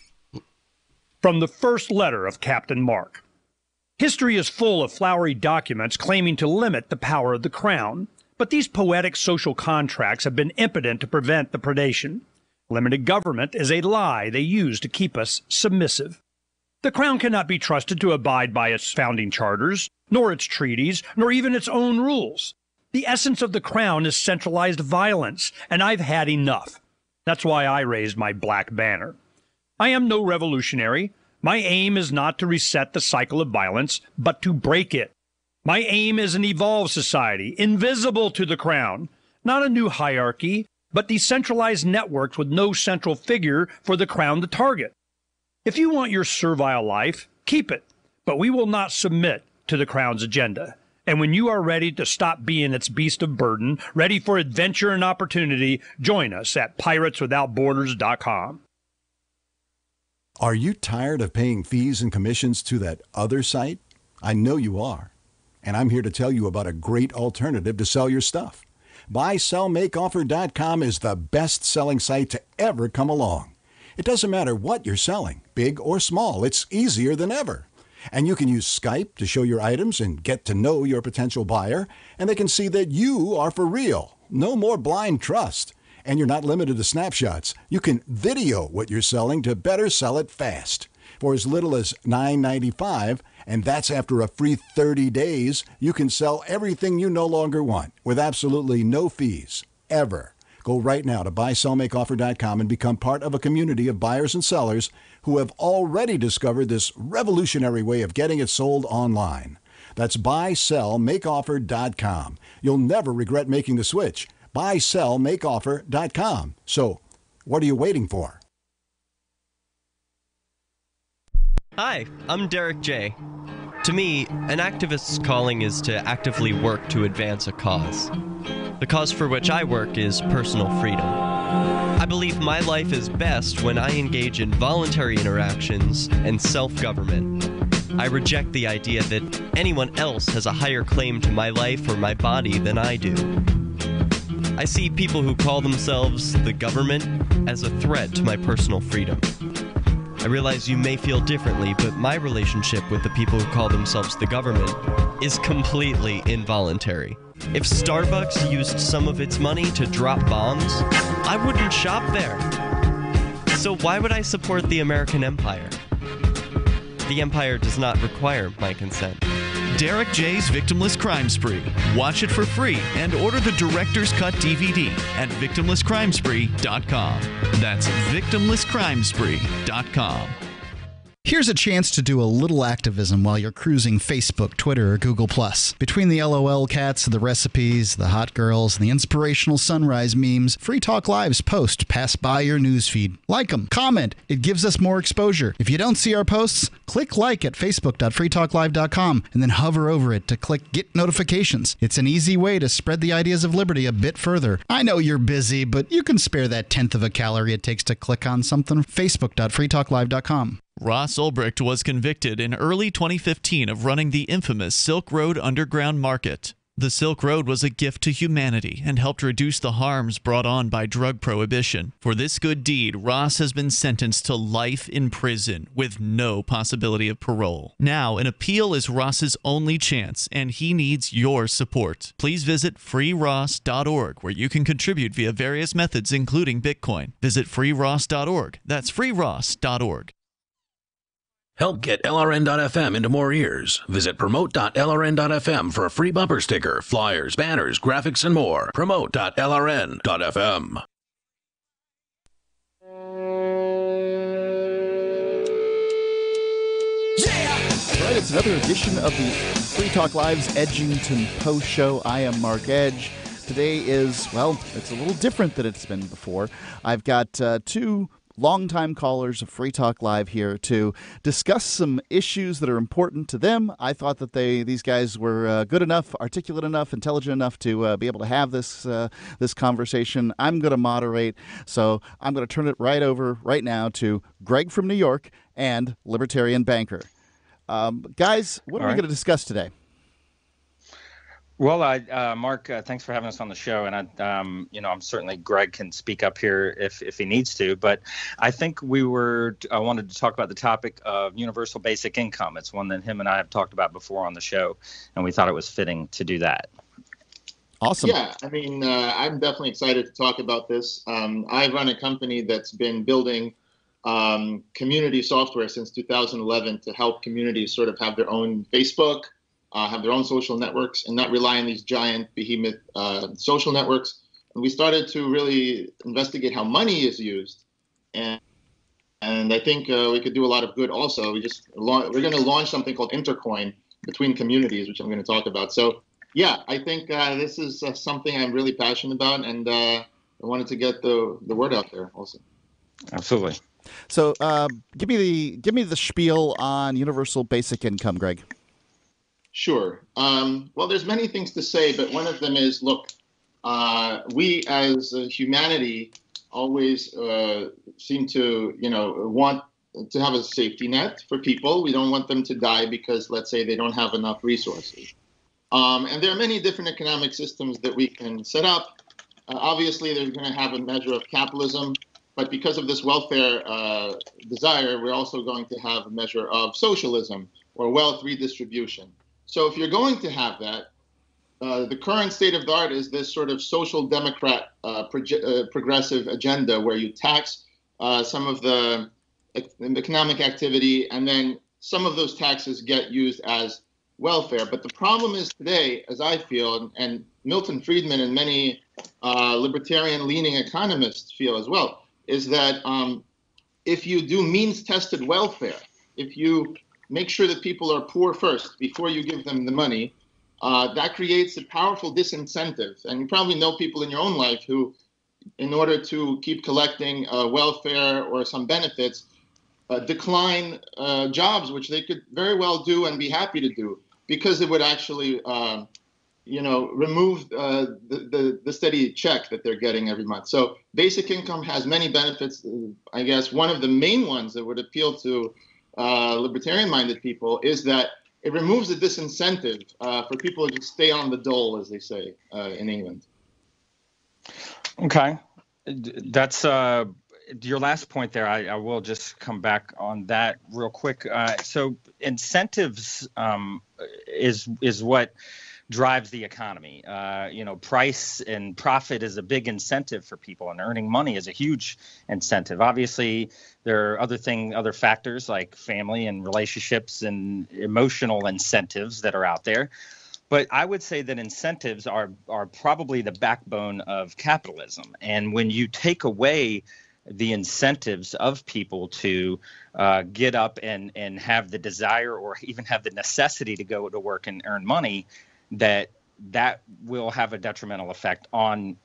From the first letter of Captain Mark. History is full of flowery documents claiming to limit the power of the crown, but these poetic social contracts have been impotent to prevent the predation. Limited government is a lie they use to keep us submissive. The crown cannot be trusted to abide by its founding charters, nor its treaties, nor even its own rules. The essence of the Crown is centralized violence, and I've had enough. That's why I raised my black banner. I am no revolutionary. My aim is not to reset the cycle of violence, but to break it. My aim is an evolved society, invisible to the Crown, not a new hierarchy, but decentralized networks with no central figure for the Crown to target. If you want your servile life, keep it, but we will not submit to the Crown's agenda. And when you are ready to stop being its beast of burden, ready for adventure and opportunity, join us at pirateswithoutborders.com. Are you tired of paying fees and commissions to that other site? I know you are. And I'm here to tell you about a great alternative to sell your stuff. BuySellMakeOffer.com is the best-selling site to ever come along. It doesn't matter what you're selling, big or small, it's easier than ever. And you can use Skype to show your items and get to know your potential buyer, and they can see that you are for real. No more blind trust. And you're not limited to snapshots. You can video what you're selling to better sell it fast. For as little as $9.95, and that's after a free 30 days, you can sell everything you no longer want with absolutely no fees, ever. Go right now to BuySellMakeOffer.com and become part of a community of buyers and sellers who have already discovered this revolutionary way of getting it sold online. That's BuySellMakeOffer.com. You'll never regret making the switch. BuySellMakeOffer.com. So, what are you waiting for? Hi, I'm Derek J. To me, an activist's calling is to actively work to advance a cause. The cause for which I work is personal freedom. I believe my life is best when I engage in voluntary interactions and self-government. I reject the idea that anyone else has a higher claim to my life or my body than I do. I see people who call themselves the government as a threat to my personal freedom. I realize you may feel differently, but my relationship with the people who call themselves the government is completely involuntary. If Starbucks used some of its money to drop bombs, I wouldn't shop there. So why would I support the American empire? The empire does not require my consent. Derek J's Victimless Crime Spree. Watch it for free and order the Director's Cut DVD at victimlesscrimespree.com. That's victimlesscrimespree.com. Here's a chance to do a little activism while you're cruising Facebook, Twitter, or Google+. Between the LOL cats, the recipes, the hot girls, and the inspirational sunrise memes, Free Talk Live's posts pass by your newsfeed. Like them, comment. It gives us more exposure. If you don't see our posts, click like at facebook.freetalklive.com and then hover over it to click Get Notifications. It's an easy way to spread the ideas of liberty a bit further. I know you're busy, but you can spare that 1/10 of a calorie it takes to click on something. facebook.freetalklive.com. Ross Ulbricht was convicted in early 2015 of running the infamous Silk Road underground market. The Silk Road was a gift to humanity and helped reduce the harms brought on by drug prohibition. For this good deed, Ross has been sentenced to life in prison with no possibility of parole. Now, an appeal is Ross's only chance, and he needs your support. Please visit freeross.org, where you can contribute via various methods, including Bitcoin. Visit freeross.org. That's freeross.org. Help get LRN.FM into more ears. Visit promote.lrn.fm for a free bumper sticker, flyers, banners, graphics, and more. Promote.lrn.fm. All right, it's another edition of the Free Talk Live's Edgington Post Show. I am Mark Edge. Today is, well, it's a little different than it's been before. I've got two longtime callers of Free Talk Live here to discuss some issues that are important to them. I thought that these guys were good enough, articulate enough, intelligent enough to be able to have this conversation. I'm going to moderate, so I'm going to turn it right over right now to Greg from New York and Libertarian Banker. Guys, what are we going to discuss today? Well, Mark, thanks for having us on the show, and I'm certainly Greg can speak up here if he needs to, but I think I wanted to talk about the topic of universal basic income. It's one that him and I have talked about before on the show, and we thought it was fitting to do that. Awesome. Yeah, I mean, I'm definitely excited to talk about this. I run a company that's been building community software since 2011 to help communities sort of have their own Facebook, have their own social networks and not rely on these giant behemoth social networks. And we started to really investigate how money is used, and I think we could do a lot of good. Also, we're going to launch something called Intercoin between communities, which I'm going to talk about. So yeah, I think this is something I'm really passionate about, and I wanted to get the word out there also. Absolutely. So give me the spiel on universal basic income, Greg. Sure. Well, there's many things to say, but one of them is, look, we as humanity always seem to, want to have a safety net for people. We don't want them to die because, let's say, they don't have enough resources. And there are many different economic systems that we can set up. Obviously, they're going to have a measure of capitalism, but because of this welfare desire, we're also going to have a measure of socialism or wealth redistribution. So if you're going to have that, the current state of the art is this sort of social democrat progressive agenda where you tax some of the economic activity, and then some of those taxes get used as welfare. But the problem is today, as I feel, and Milton Friedman and many libertarian-leaning economists feel as well, is that if you do means-tested welfare, if you make sure that people are poor first before you give them the money, that creates a powerful disincentive. And you probably know people in your own life who, in order to keep collecting welfare or some benefits, decline jobs which they could very well do and be happy to do, because it would actually remove the steady check that they're getting every month. So basic income has many benefits. I guess one of the main ones that would appeal to libertarian-minded people is that it removes the disincentive for people to just stay on the dole, as they say in England. Okay. That's your last point there. I will just come back on that real quick. So incentives is what drives the economy. Price and profit is a big incentive for people, and earning money is a huge incentive. Obviously, there are other factors like family and relationships and emotional incentives that are out there. But I would say that incentives are probably the backbone of capitalism. And when you take away the incentives of people to get up and have the desire or even have the necessity to go to work and earn money, that will have a detrimental effect on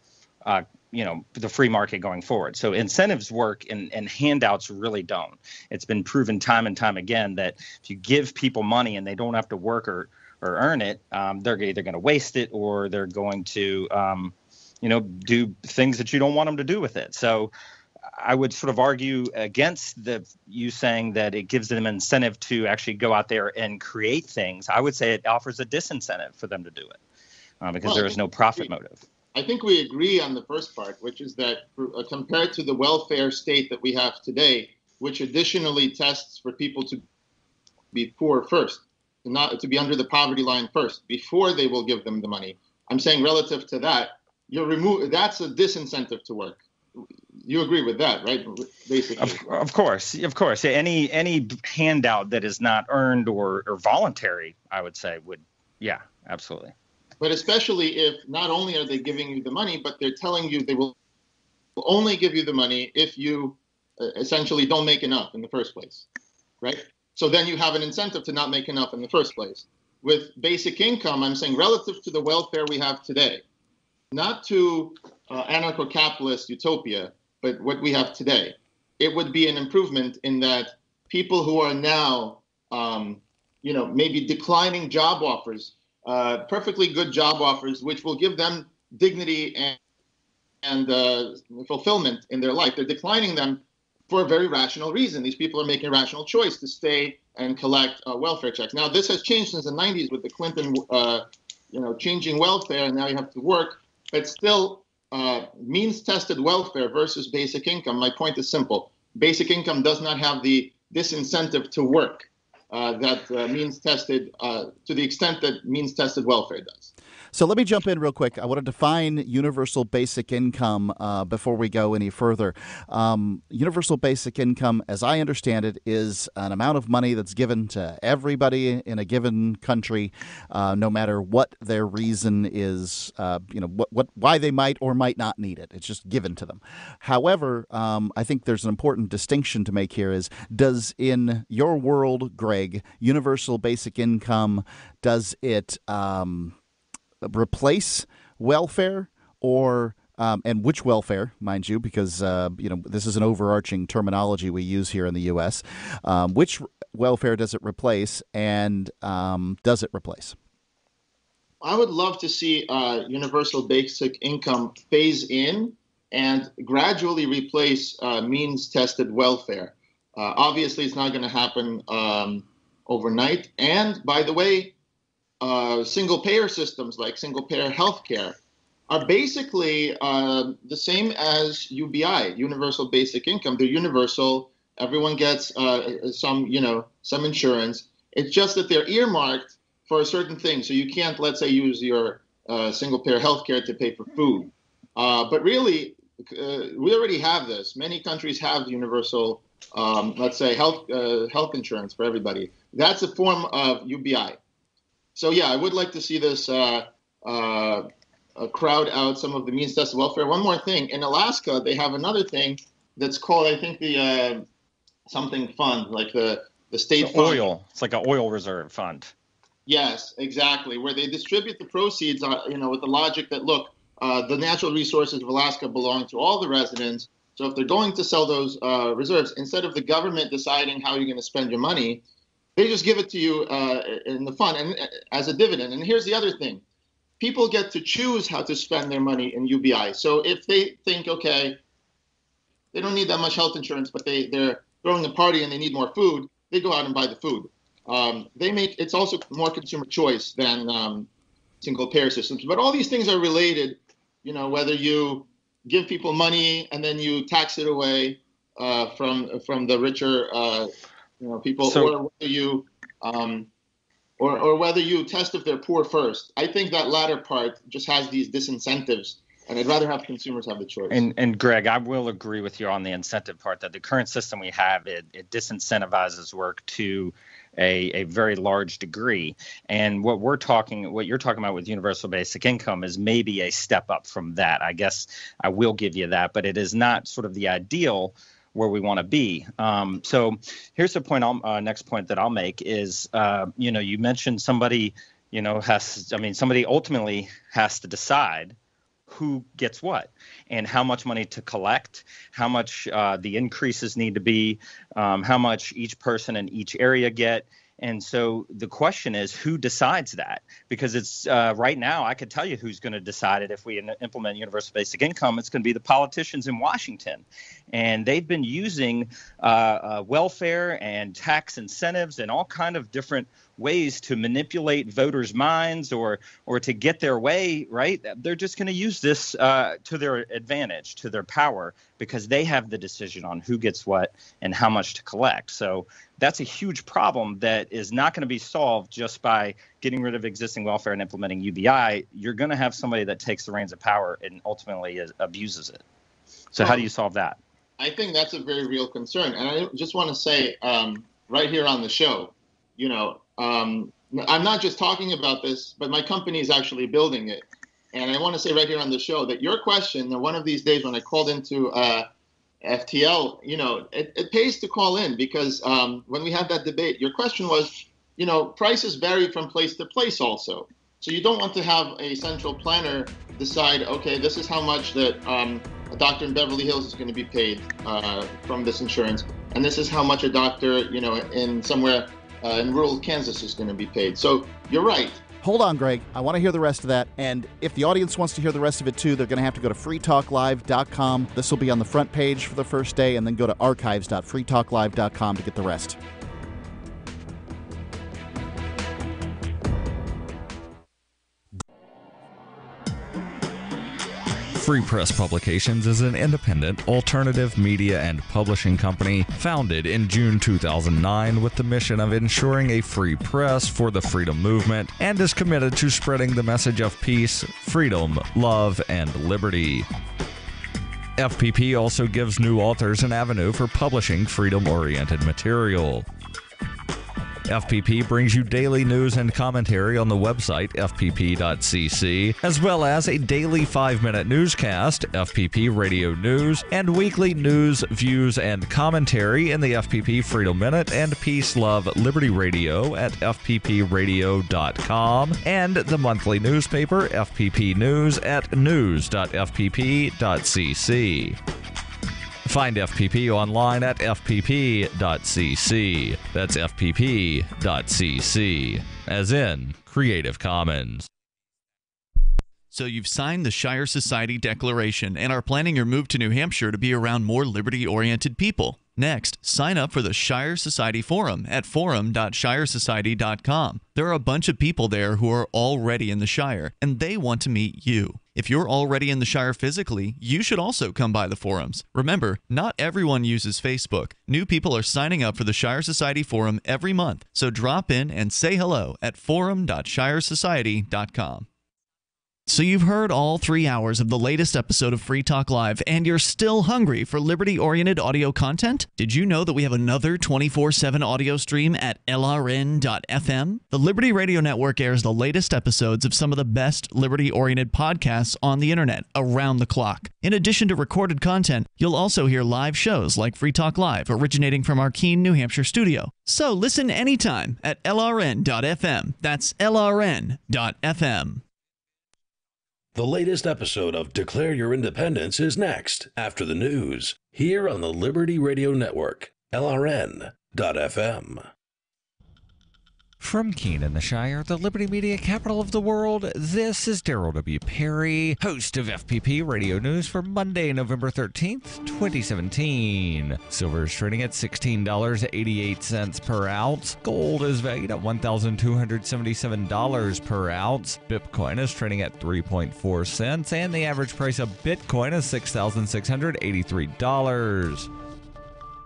the free market going forward. So incentives work and handouts really don't. It's been proven time and time again that if you give people money and they don't have to work or earn it, they're either going to waste it or they're going to do things that you don't want them to do with it. So I would sort of argue against you saying that it gives them incentive to actually go out there and create things. I would say it offers a disincentive for them to do it because there is no profit motive. I think we agree on the first part, which is that compared to the welfare state that we have today, which additionally tests for people to be poor first, to be under the poverty line first, before they will give them the money. I'm saying relative to that, that's a disincentive to work. You agree with that, right? Basically. Of course. Any handout that is not earned or voluntary, I would say absolutely. But especially if not only are they giving you the money, but they're telling you they will only give you the money if you essentially don't make enough in the first place, right? So then you have an incentive to not make enough in the first place. With basic income, I'm saying relative to the welfare we have today, not to anarcho-capitalist utopia, but what we have today, it would be an improvement in that people who are now, maybe declining job offers, perfectly good job offers, which will give them dignity and fulfillment in their life. They're declining them for a very rational reason. These people are making a rational choice to stay and collect welfare checks. Now, this has changed since the 90s with the Clinton, changing welfare, and now you have to work. But still, means-tested welfare versus basic income, my point is simple. Basic income does not have the disincentive to work that means-tested, to the extent that means-tested welfare does. So let me jump in real quick. I want to define universal basic income before we go any further. Universal basic income, as I understand it, is an amount of money that's given to everybody in a given country, no matter what their reason is, why they might or might not need it. It's just given to them. However, I think there's an important distinction to make here is, does in your world, Greg, universal basic income, does it replace welfare, or and which welfare, mind you, because this is an overarching terminology we use here in the U.S. Which welfare does it replace, and does it replace? I would love to see universal basic income phase in and gradually replace means-tested welfare. Obviously, it's not going to happen overnight. And by the way, single-payer systems like single-payer healthcare are basically the same as UBI, universal basic income. They're universal. Everyone gets some insurance. It's just that they're earmarked for a certain thing. So you can't, let's say, use your single-payer healthcare to pay for food. But really, we already have this. Many countries have universal, let's say, health insurance for everybody. That's a form of UBI. So yeah, I would like to see this crowd out some of the means-tested welfare. One more thing: in Alaska, they have another thing that's called, I think, the something fund, like the state fund. Oil. It's like an oil reserve fund. Yes, exactly. Where they distribute the proceeds, with the logic that, look, the natural resources of Alaska belong to all the residents. So if they're going to sell those reserves, instead of the government deciding how you're going to spend your money, they just give it to you in the fund and as a dividend. And here's the other thing. People get to choose how to spend their money in UBI. So if they think, okay, they don't need that much health insurance, but they're throwing a party and they need more food, they go out and buy the food. It's also more consumer choice than single payer systems. But all these things are related, whether you give people money and then you tax it away from the richer people, or whether you or whether you test if they're poor first. I think that latter part just has these disincentives, and I'd rather have consumers have the choice. And Greg, I will agree with you on the incentive part, that the current system we have, it disincentivizes work to a very large degree. And what you're talking about with universal basic income is maybe a step up from that. I guess I will give you that, but it is not sort of the ideal where we want to be. So here's the point. Next point that I'll make is, you mentioned somebody, somebody ultimately has to decide who gets what and how much money to collect, how much the increases need to be, how much each person in each area get. And so the question is, who decides that? Because it's right now, I could tell you who's going to decide it if we implement universal basic income. It's going to be the politicians in Washington. And they've been using welfare and tax incentives and all kind of different ways to manipulate voters' minds or to get their way, right? They're just going to use this to their advantage, to their power, because they have the decision on who gets what and how much to collect. So that's a huge problem that is not going to be solved just by getting rid of existing welfare and implementing UBI. You're going to have somebody that takes the reins of power and ultimately abuses it. So how do you solve that? I think that's a very real concern. And I just want to say right here on the show, I'm not just talking about this, but my company is actually building it. And I want to say right here on the show that your question, that one of these days when I called into FTL, it pays to call in, because when we had that debate, your question was, prices vary from place to place also. So you don't want to have a central planner decide, okay, this is how much that a doctor in Beverly Hills is going to be paid from this insurance, and this is how much a doctor, in somewhere in rural Kansas is going to be paid. So you're right. Hold on, Greg. I want to hear the rest of that. And if the audience wants to hear the rest of it too, they're going to have to go to freetalklive.com. This will be on the front page for the first day, and then go to archives.freetalklive.com to get the rest. Free Press Publications is an independent, alternative media and publishing company founded in June 2009 with the mission of ensuring a free press for the freedom movement and is committed to spreading the message of peace, freedom, love, and liberty. FPP also gives new authors an avenue for publishing freedom-oriented material. FPP brings you daily news and commentary on the website fpp.cc, as well as a daily 5-minute newscast, FPP Radio News, and weekly news, views, and commentary in the FPP Freedom Minute and Peace, Love, Liberty Radio at fppradio.com, and the monthly newspaper FPP News at news.fpp.cc. Find FPP online at fpp.cc. That's fpp.cc, as in Creative Commons. So you've signed the Shire Society Declaration and are planning your move to New Hampshire to be around more liberty-oriented people. Next, sign up for the Shire Society Forum at forum.shiresociety.com. There are a bunch of people there who are already in the Shire, and they want to meet you. If you're already in the Shire physically, you should also come by the forums. Remember, not everyone uses Facebook. New people are signing up for the Shire Society Forum every month, so drop in and say hello at forum.shiresociety.com. So you've heard all 3 hours of the latest episode of Free Talk Live, and you're still hungry for liberty-oriented audio content? Did you know that we have another 24/7 audio stream at LRN.FM? The Liberty Radio Network airs the latest episodes of some of the best liberty-oriented podcasts on the internet around the clock. In addition to recorded content, you'll also hear live shows like Free Talk Live, originating from our Keene, New Hampshire studio. So listen anytime at LRN.FM. That's LRN.FM. The latest episode of Declare Your Independence is next, after the news, here on the Liberty Radio Network, LRN.FM. From Keene in the Shire, the Liberty Media capital of the world, this is Daryl W. Perry, host of FPP Radio News for Monday, November 13th, 2017. Silver is trading at $16.88 per ounce. Gold is valued at $1,277 per ounce. Bitcoin is trading at 3.4 cents, and the average price of Bitcoin is $6,683.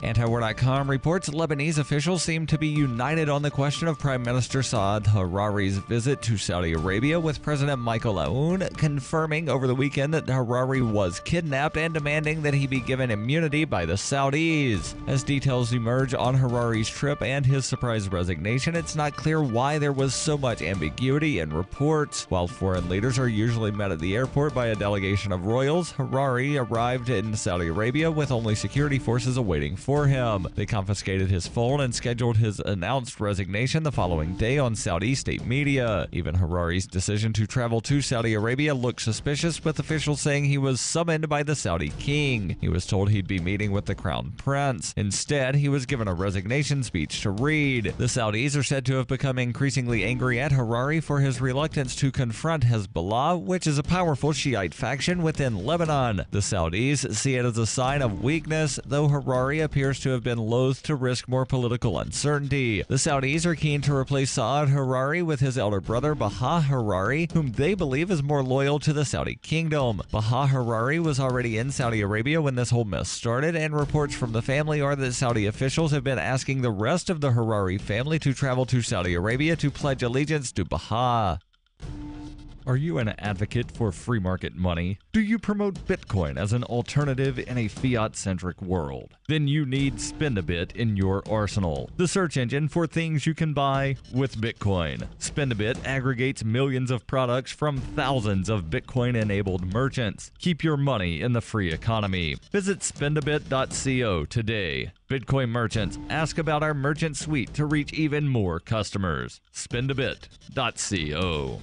Antiwar.com reports Lebanese officials seem to be united on the question of Prime Minister Saad Harari's visit to Saudi Arabia, with President Michael Aoun confirming over the weekend that Harari was kidnapped and demanding that he be given immunity by the Saudis. As details emerge on Harari's trip and his surprise resignation, it's not clear why there was so much ambiguity in reports. While foreign leaders are usually met at the airport by a delegation of royals, Harari arrived in Saudi Arabia with only security forces awaiting for him. They confiscated his phone and scheduled his announced resignation the following day on Saudi state media. Even Harari's decision to travel to Saudi Arabia looked suspicious, with officials saying he was summoned by the Saudi king. He was told he'd be meeting with the crown prince. Instead, he was given a resignation speech to read. The Saudis are said to have become increasingly angry at Harari for his reluctance to confront Hezbollah, which is a powerful Shiite faction within Lebanon. The Saudis see it as a sign of weakness, though Harari appears to have been loath to risk more political uncertainty. The Saudis are keen to replace Saad Harari with his elder brother Baha Harari, whom they believe is more loyal to the Saudi kingdom. Baha Harari was already in Saudi Arabia when this whole mess started, and reports from the family are that Saudi officials have been asking the rest of the Harari family to travel to Saudi Arabia to pledge allegiance to Baha. Are you an advocate for free market money? Do you promote Bitcoin as an alternative in a fiat-centric world? Then you need Spendabit in your arsenal, the search engine for things you can buy with Bitcoin. Spendabit aggregates millions of products from thousands of Bitcoin-enabled merchants. Keep your money in the free economy. Visit spendabit.co today. Bitcoin merchants, ask about our merchant suite to reach even more customers. Spendabit.co.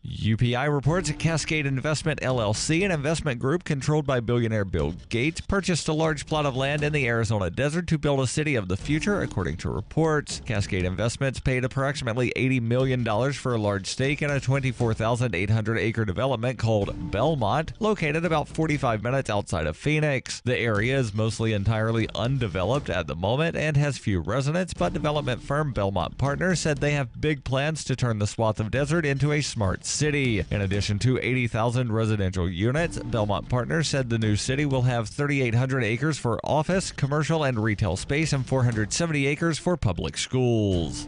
UPI reports Cascade Investment LLC, an investment group controlled by billionaire Bill Gates, purchased a large plot of land in the Arizona desert to build a city of the future, according to reports. Cascade Investments paid approximately $80 million for a large stake in a 24,800-acre development called Belmont, located about 45 minutes outside of Phoenix. The area is mostly entirely undeveloped at the moment and has few residents, but development firm Belmont Partners said they have big plans to turn the swath of desert into a smart city. city. In addition to 80,000 residential units, Belmont Partners said the new city will have 3,800 acres for office, commercial, and retail space and 470 acres for public schools.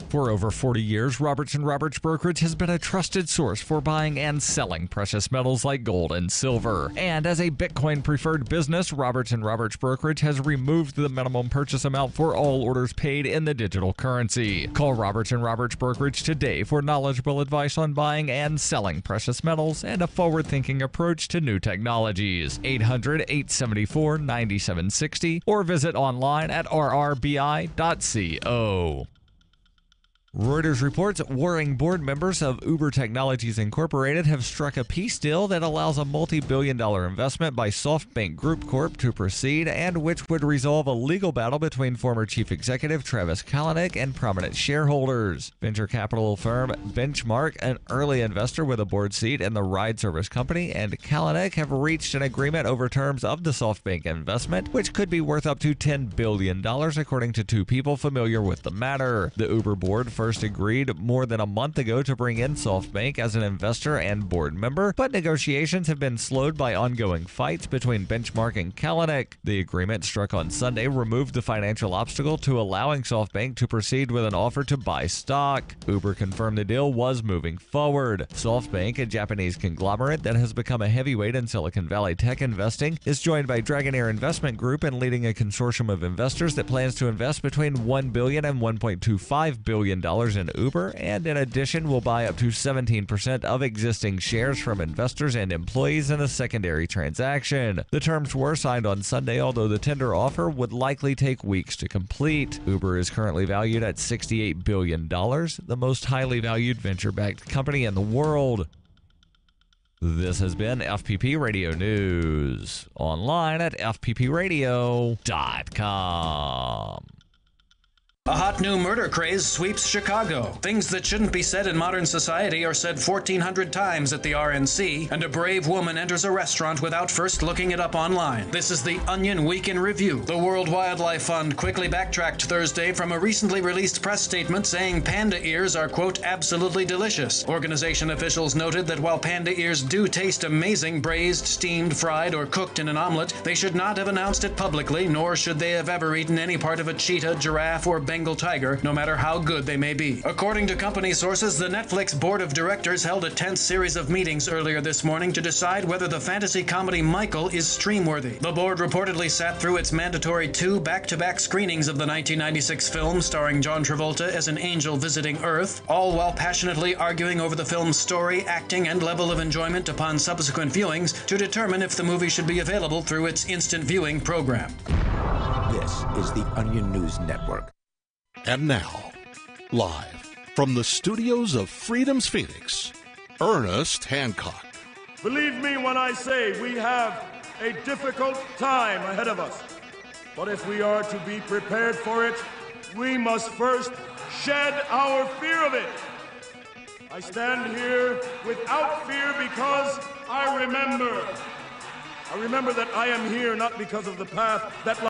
For over 40 years, Roberts & Roberts Brokerage has been a trusted source for buying and selling precious metals like gold and silver. And as a Bitcoin-preferred business, Roberts & Roberts Brokerage has removed the minimum purchase amount for all orders paid in the digital currency. Call Roberts & Roberts Brokerage today for knowledgeable advice on buying and selling precious metals and a forward-thinking approach to new technologies. 800-874-9760 or visit online at rrbi.co. Reuters reports worrying board members of Uber Technologies Incorporated have struck a peace deal that allows a multi-billion-dollar investment by SoftBank Group Corp to proceed and which would resolve a legal battle between former chief executive Travis Kalanick and prominent shareholders. Venture capital firm Benchmark, an early investor with a board seat in the ride service company, and Kalanick have reached an agreement over terms of the SoftBank investment, which could be worth up to $10 billion, according to two people familiar with the matter. The Uber board first agreed more than a month ago to bring in SoftBank as an investor and board member, but negotiations have been slowed by ongoing fights between Benchmark and Kalanick. The agreement struck on Sunday removed the financial obstacle to allowing SoftBank to proceed with an offer to buy stock. Uber confirmed the deal was moving forward. SoftBank, a Japanese conglomerate that has become a heavyweight in Silicon Valley tech investing, is joined by Dragonair Investment Group and leading a consortium of investors that plans to invest between $1 billion and $1.25 billion in Uber, and in addition will buy up to 17% of existing shares from investors and employees in a secondary transaction. The terms were signed on Sunday, although the tender offer would likely take weeks to complete. Uber is currently valued at $68 billion, the most highly valued venture-backed company in the world. This has been FPP Radio News, online at fppradio.com. A hot new murder craze sweeps Chicago. Things that shouldn't be said in modern society are said 1,400 times at the RNC, and a brave woman enters a restaurant without first looking it up online. This is the Onion Week in Review. The World Wildlife Fund quickly backtracked Thursday from a recently released press statement saying panda ears are, quote, absolutely delicious. Organization officials noted that while panda ears do taste amazing braised, steamed, fried, or cooked in an omelet, they should not have announced it publicly, nor should they have ever eaten any part of a cheetah, giraffe, or Bengal tiger, no matter how good they may be. According to company sources, the Netflix board of directors held a tense series of meetings earlier this morning to decide whether the fantasy comedy Michael is stream-worthy. The board reportedly sat through its mandatory 2 back-to-back screenings of the 1996 film starring John Travolta as an angel visiting Earth, all while passionately arguing over the film's story, acting, and level of enjoyment upon subsequent viewings to determine if the movie should be available through its instant viewing program. This is the Onion News Network. And now, live from the studios of Freedom's Phoenix, Ernest Hancock. Believe me when I say we have a difficult time ahead of us. But if we are to be prepared for it, we must first shed our fear of it. I stand here without fear because I remember that I am here not because of the path that